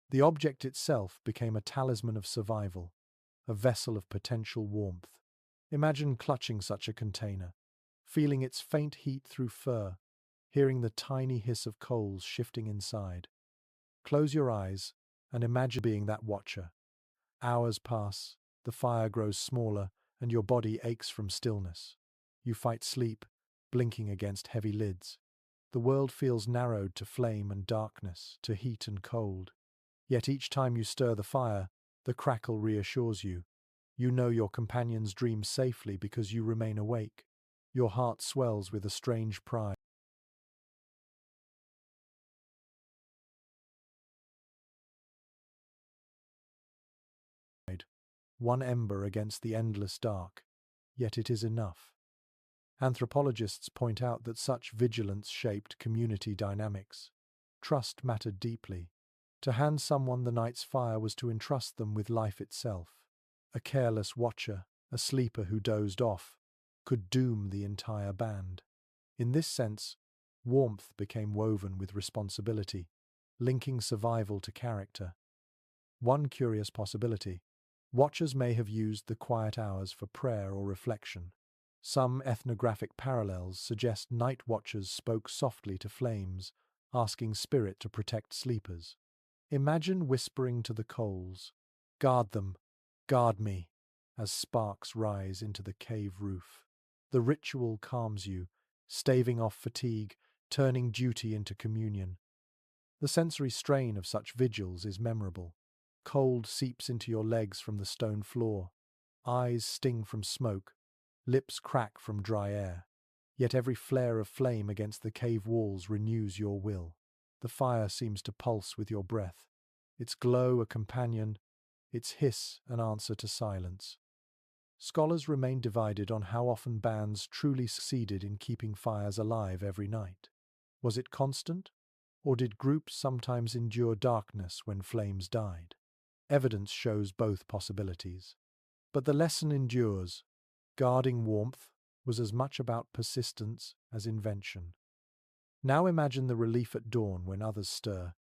The object itself became a talisman of survival, a vessel of potential warmth. Imagine clutching such a container, feeling its faint heat through fur, hearing the tiny hiss of coals shifting inside. Close your eyes and imagine being that watcher. Hours pass, the fire grows smaller, and your body aches from stillness. You fight sleep, blinking against heavy lids. The world feels narrowed to flame and darkness, to heat and cold. Yet each time you stir the fire, the crackle reassures you. You know your companions dream safely because you remain awake. Your heart swells with a strange pride. One ember against the endless dark, yet it is enough. Anthropologists point out that such vigilance shaped community dynamics. Trust mattered deeply. To hand someone the night's fire was to entrust them with life itself. A careless watcher, a sleeper who dozed off, could doom the entire band. In this sense, warmth became woven with responsibility, linking survival to character. One curious possibility: watchers may have used the quiet hours for prayer or reflection. Some ethnographic parallels suggest night watchers spoke softly to flames, asking spirit to protect sleepers. Imagine whispering to the coals, "Guard them, guard me," as sparks rise into the cave roof. The ritual calms you, staving off fatigue, turning duty into communion. The sensory strain of such vigils is memorable. Cold seeps into your legs from the stone floor. Eyes sting from smoke. Lips crack from dry air. Yet every flare of flame against the cave walls renews your will. The fire seems to pulse with your breath. Its glow a companion, its hiss an answer to silence. Scholars remain divided on how often bands truly succeeded in keeping fires alive every night. Was it constant, or did groups sometimes endure darkness when flames died? Evidence shows both possibilities. But the lesson endures. Guarding warmth was as much about persistence as invention. Now imagine the relief at dawn when others stir,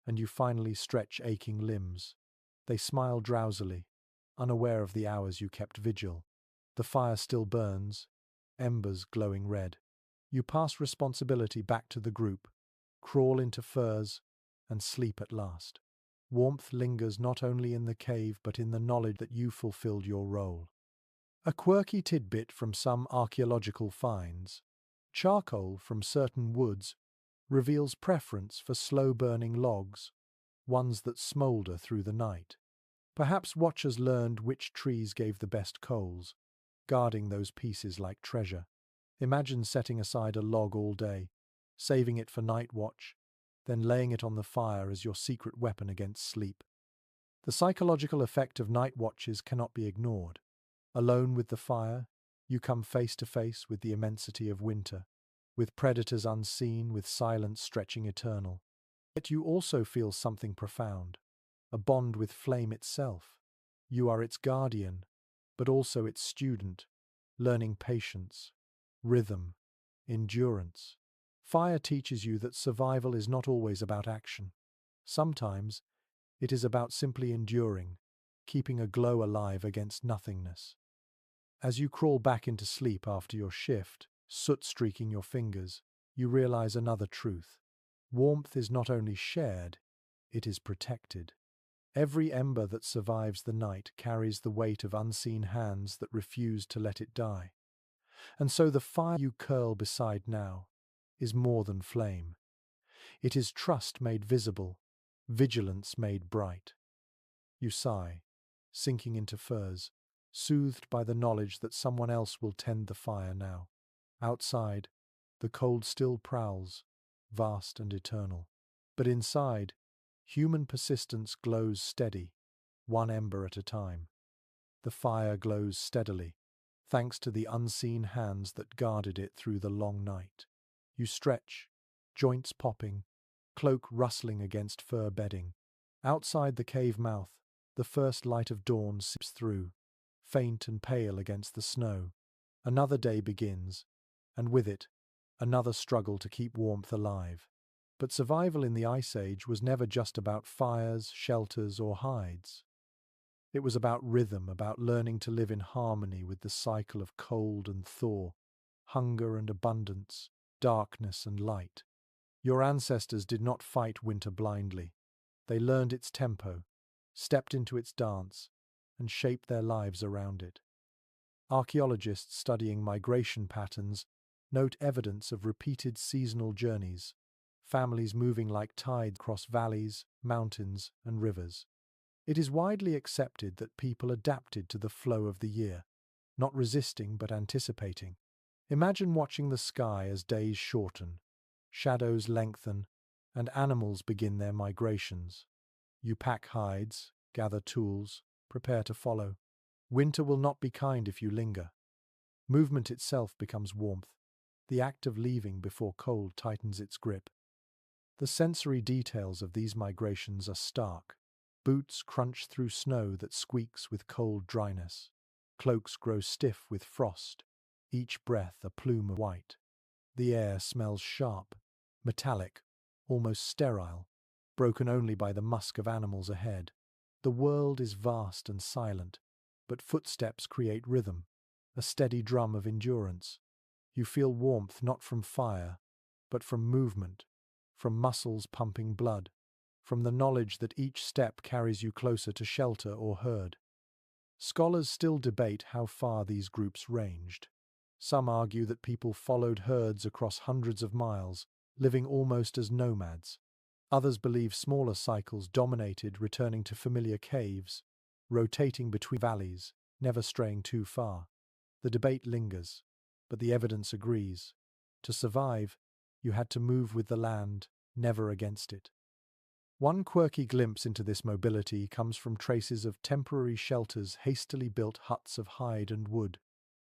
and you finally stretch aching limbs. They smile drowsily, unaware of the hours you kept vigil. The fire still burns, embers glowing red. You pass responsibility back to the group, crawl into furs, and sleep at last. Warmth lingers not only in the cave but in the knowledge that you fulfilled your role. A quirky tidbit from some archaeological finds: charcoal from certain woods reveals preference for slow-burning logs, ones that smoulder through the night. Perhaps watchers learned which trees gave the best coals, guarding those pieces like treasure. Imagine setting aside a log all day, saving it for night watch, then laying it on the fire as your secret weapon against sleep. The psychological effect of night watches cannot be ignored. Alone with the fire, you come face to face with the immensity of winter, with predators unseen, with silence stretching eternal. Yet you also feel something profound, a bond with flame itself. You are its guardian, but also its student, learning patience, rhythm, endurance. Fire teaches you that survival is not always about action. Sometimes it is about simply enduring, keeping a glow alive against nothingness. As you crawl back into sleep after your shift, soot streaking your fingers, you realize another truth. Warmth is not only shared, it is protected. Every ember that survives the night carries the weight of unseen hands that refuse to let it die. And so the fire you curl beside now is more than flame. It is trust made visible, vigilance made bright. You sigh, sinking into furs, soothed by the knowledge that someone else will tend the fire now. Outside, the cold still prowls, vast and eternal. But inside, human persistence glows steady, one ember at a time. The fire glows steadily, thanks to the unseen hands that guarded it through the long night. You stretch, joints popping, cloak rustling against fur bedding. Outside the cave mouth, the first light of dawn seeps through, faint and pale against the snow. Another day begins, and with it, another struggle to keep warmth alive. But survival in the Ice Age was never just about fires, shelters, or hides. It was about rhythm, about learning to live in harmony with the cycle of cold and thaw. hunger and abundance, darkness and light. Your ancestors did not fight winter blindly. They learned its tempo, stepped into its dance, and shaped their lives around it. Archaeologists studying migration patterns note evidence of repeated seasonal journeys, families moving like tides across valleys, mountains, and rivers. It is widely accepted that people adapted to the flow of the year, not resisting but anticipating. Imagine watching the sky as days shorten, shadows lengthen, and animals begin their migrations. You pack hides, gather tools, prepare to follow. Winter will not be kind if you linger. Movement itself becomes warmth, the act of leaving before cold tightens its grip. The sensory details of these migrations are stark. Boots crunch through snow that squeaks with cold dryness. Cloaks grow stiff with frost, each breath a plume of white. The air smells sharp, metallic, almost sterile, broken only by the musk of animals ahead. The world is vast and silent, but footsteps create rhythm, a steady drum of endurance. You feel warmth not from fire, but from movement, from muscles pumping blood, from the knowledge that each step carries you closer to shelter or herd. Scholars still debate how far these groups ranged. Some argue that people followed herds across hundreds of miles, living almost as nomads. Others believe smaller cycles dominated, returning to familiar caves, rotating between valleys, never straying too far. The debate lingers, but the evidence agrees. To survive, you had to move with the land, never against it. One quirky glimpse into this mobility comes from traces of temporary shelters, hastily built huts of hide and wood,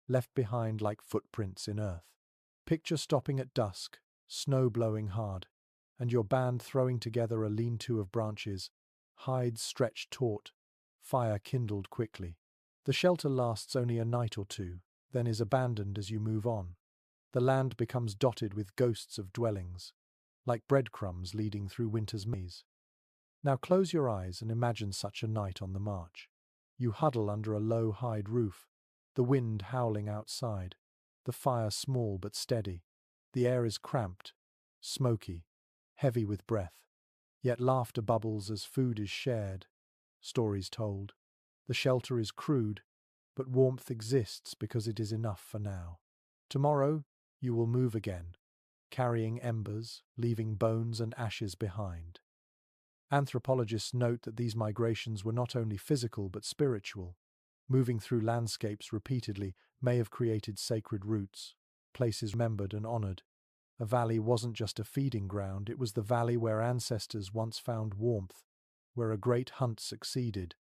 left behind like footprints in earth. Picture stopping at dusk, snow blowing hard, and your band throwing together a lean-to of branches, hides stretched taut, fire kindled quickly. The shelter lasts only a night or two, then is abandoned as you move on. The land becomes dotted with ghosts of dwellings, like breadcrumbs leading through winter's maze. Now close your eyes and imagine such a night on the march. You huddle under a low hide roof, the wind howling outside, the fire small but steady. The air is cramped, smoky, heavy with breath. Yet laughter bubbles as food is shared, stories told. The shelter is crude, but warmth exists because it is enough for now. Tomorrow, you will move again, carrying embers, leaving bones and ashes behind. Anthropologists note that these migrations were not only physical but spiritual. Moving through landscapes repeatedly may have created sacred roots, places remembered and honored. A valley wasn't just a feeding ground, it was the valley where ancestors once found warmth, where a great hunt succeeded,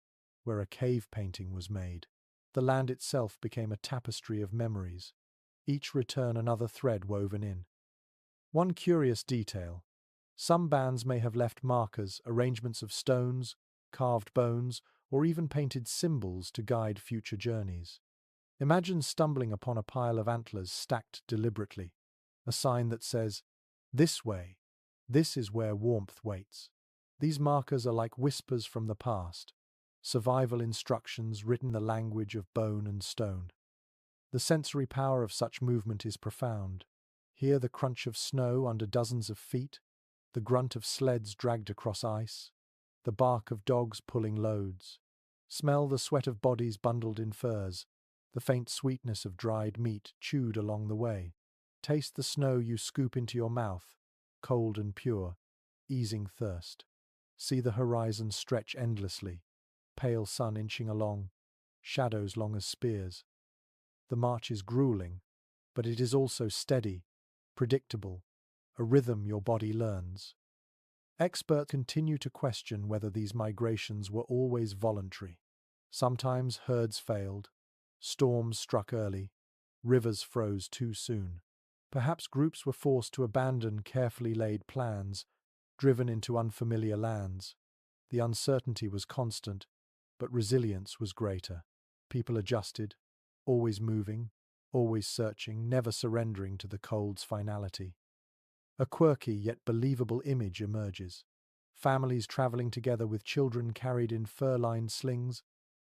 where a cave painting was made. The land itself became a tapestry of memories, each return another thread woven in. One curious detail: some bands may have left markers, arrangements of stones, carved bones, or even painted symbols to guide future journeys. Imagine stumbling upon a pile of antlers stacked deliberately, a sign that says, "This way, this is where warmth waits." These markers are like whispers from the past, survival instructions written in the language of bone and stone. The sensory power of such movement is profound. Hear the crunch of snow under dozens of feet, the grunt of sleds dragged across ice, the bark of dogs pulling loads. Smell the sweat of bodies bundled in furs, the faint sweetness of dried meat chewed along the way. Taste the snow you scoop into your mouth, cold and pure, easing thirst. See the horizon stretch endlessly, pale sun inching along, shadows long as spears. The march is grueling, but it is also steady, predictable, a rhythm your body learns. Experts continue to question whether these migrations were always voluntary. Sometimes herds failed, storms struck early, rivers froze too soon. Perhaps groups were forced to abandon carefully laid plans, driven into unfamiliar lands. The uncertainty was constant, but resilience was greater. People adjusted, always moving, always searching, never surrendering to the cold's finality. A quirky yet believable image emerges. Families traveling together with children carried in fur-lined slings,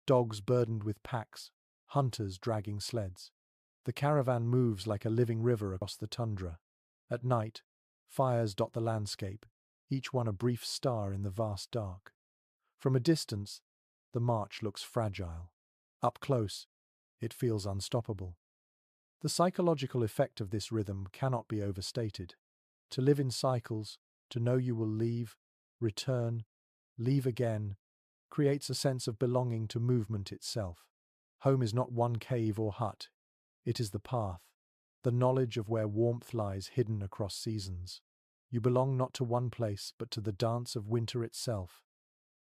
dogs burdened with packs, hunters dragging sleds. The caravan moves like a living river across the tundra. At night, fires dot the landscape, each one a brief star in the vast dark. From a distance, the march looks fragile. Up close, it feels unstoppable. The psychological effect of this rhythm cannot be overstated. To live in cycles, to know you will leave, return, leave again, creates a sense of belonging to movement itself. Home is not one cave or hut, it is the path, the knowledge of where warmth lies hidden across seasons. You belong not to one place, but to the dance of winter itself.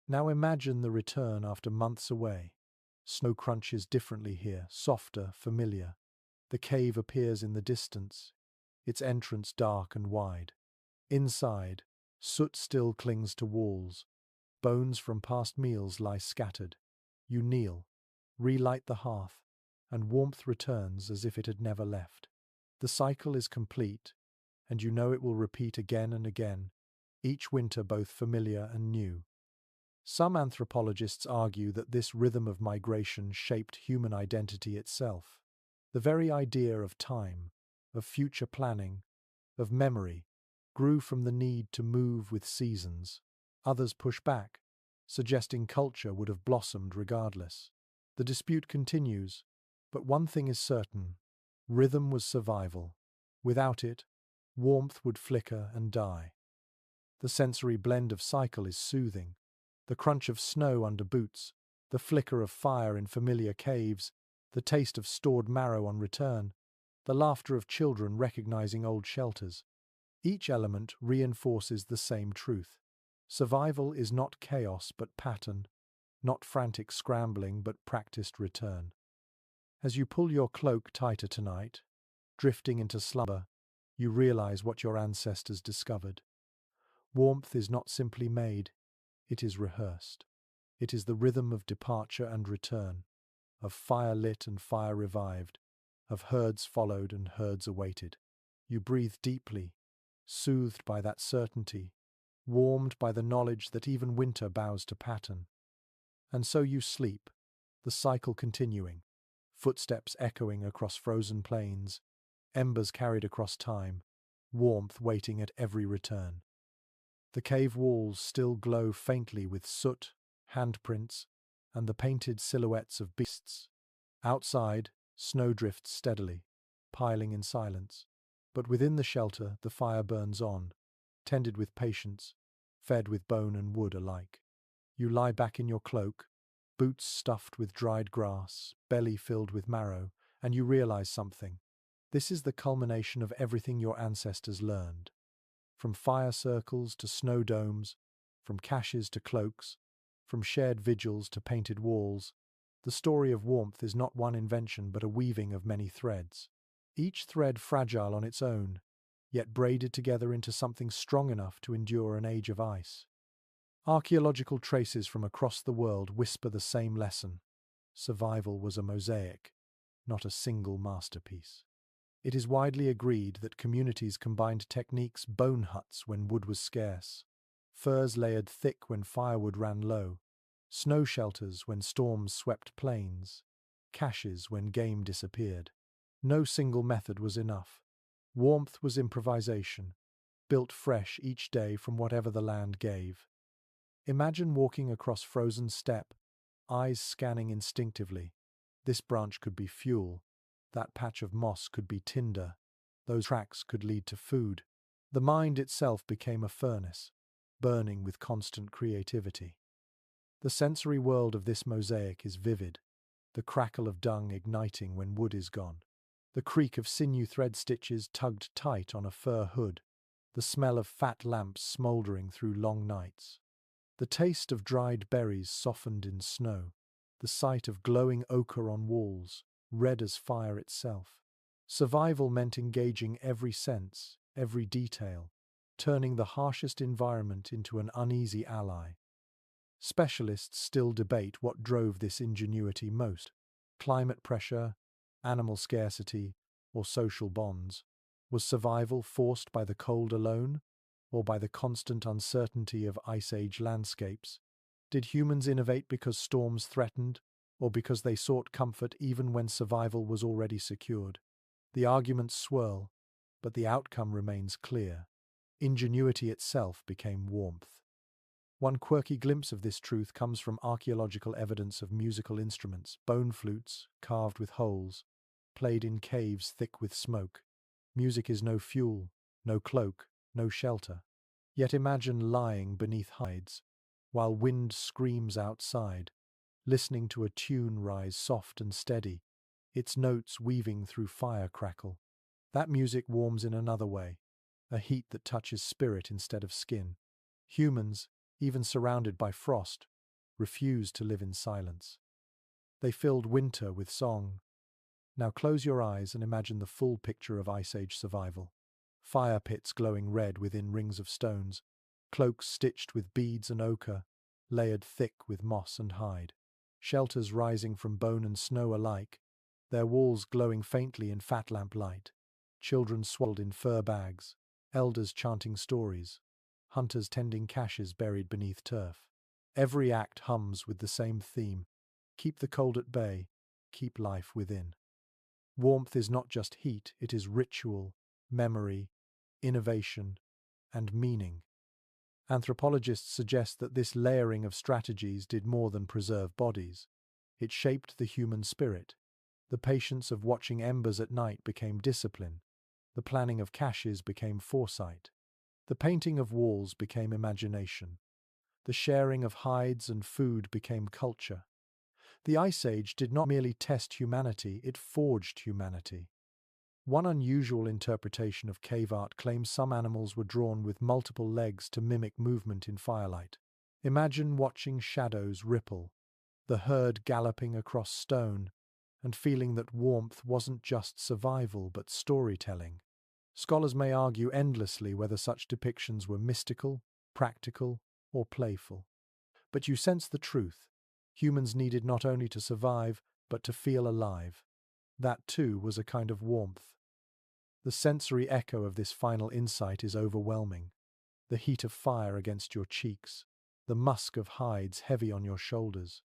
Now imagine the return after months away. Snow crunches differently here, softer, familiar. The cave appears in the distance, its entrance dark and wide. Inside, soot still clings to walls. Bones from past meals lie scattered. You kneel, relight the hearth, and warmth returns as if it had never left. The cycle is complete, and you know it will repeat again and again, each winter both familiar and new. Some anthropologists argue that this rhythm of migration shaped human identity itself. The very idea of time, of future planning, of memory, grew from the need to move with seasons. Others push back, suggesting culture would have blossomed regardless. The dispute continues, but one thing is certain: rhythm was survival. Without it, warmth would flicker and die. The sensory blend of cycle is soothing. The crunch of snow under boots, the flicker of fire in familiar caves, the taste of stored marrow on return, the laughter of children recognizing old shelters. Each element reinforces the same truth. Survival is not chaos but pattern, not frantic scrambling but practiced return. As you pull your cloak tighter tonight, drifting into slumber, you realize what your ancestors discovered. Warmth is not simply made, it is rehearsed. It is the rhythm of departure and return, of fire lit and fire revived, of herds followed and herds awaited. You breathe deeply, soothed by that certainty, warmed by the knowledge that even winter bows to pattern. And so you sleep, the cycle continuing, footsteps echoing across frozen plains, embers carried across time, warmth waiting at every return. The cave walls still glow faintly with soot, handprints, and the painted silhouettes of beasts. Outside, snow drifts steadily, piling in silence. But within the shelter, the fire burns on, tended with patience, fed with bone and wood alike. You lie back in your cloak, boots stuffed with dried grass, belly filled with marrow, and you realize something. This is the culmination of everything your ancestors learned. From fire circles to snow domes, from caches to cloaks, from shared vigils to painted walls, the story of warmth is not one invention but a weaving of many threads. Each thread fragile on its own, yet braided together into something strong enough to endure an age of ice. Archaeological traces from across the world whisper the same lesson. Survival was a mosaic, not a single masterpiece. It is widely agreed that communities combined techniques: bone huts when wood was scarce, furs layered thick when firewood ran low, snow shelters when storms swept plains, caches when game disappeared. No single method was enough. Warmth was improvisation, built fresh each day from whatever the land gave. Imagine walking across frozen steppe, eyes scanning instinctively. This branch could be fuel. That patch of moss could be tinder. Those tracks could lead to food. The mind itself became a furnace, burning with constant creativity. The sensory world of this mosaic is vivid, the crackle of dung igniting when wood is gone, the creak of sinew thread stitches tugged tight on a fur hood, the smell of fat lamps smouldering through long nights, the taste of dried berries softened in snow, the sight of glowing ochre on walls, red as fire itself. Survival meant engaging every sense, every detail, turning the harshest environment into an uneasy ally. Specialists still debate what drove this ingenuity most: climate pressure, animal scarcity, or social bonds. Was survival forced by the cold alone, or by the constant uncertainty of ice age landscapes? Did humans innovate because storms threatened, or because they sought comfort even when survival was already secured. The arguments swirl, but the outcome remains clear. Ingenuity itself became warmth. One quirky glimpse of this truth comes from archaeological evidence of musical instruments, bone flutes, carved with holes, played in caves thick with smoke. Music is no fuel, no cloak, no shelter. Yet imagine lying beneath hides, while wind screams outside, listening to a tune rise soft and steady, its notes weaving through fire crackle. That music warms in another way, a heat that touches spirit instead of skin. Humans, even surrounded by frost, refused to live in silence. They filled winter with song. Now close your eyes and imagine the full picture of Ice Age survival. Fire pits glowing red within rings of stones, cloaks stitched with beads and ochre, layered thick with moss and hide. Shelters rising from bone and snow alike, their walls glowing faintly in fat lamp light. Children swaddled in fur bags, elders chanting stories, hunters tending caches buried beneath turf. Every act hums with the same theme: keep the cold at bay, keep life within. Warmth is not just heat, it is ritual, memory, innovation, and meaning. Anthropologists suggest that this layering of strategies did more than preserve bodies. It shaped the human spirit. The patience of watching embers at night became discipline. The planning of caches became foresight. The painting of walls became imagination. The sharing of hides and food became culture. The Ice Age did not merely test humanity, it forged humanity. One unusual interpretation of cave art claims some animals were drawn with multiple legs to mimic movement in firelight. Imagine watching shadows ripple, the herd galloping across stone, and feeling that warmth wasn't just survival but storytelling. Scholars may argue endlessly whether such depictions were mystical, practical, or playful. But you sense the truth. Humans needed not only to survive, but to feel alive. That, too, was a kind of warmth. The sensory echo of this final insight is overwhelming. The heat of fire against your cheeks, the musk of hides heavy on your shoulders,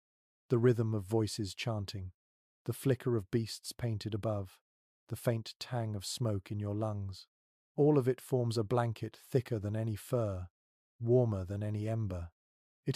the rhythm of voices chanting, the flicker of beasts painted above, the faint tang of smoke in your lungs. All of it forms a blanket thicker than any fur, warmer than any ember.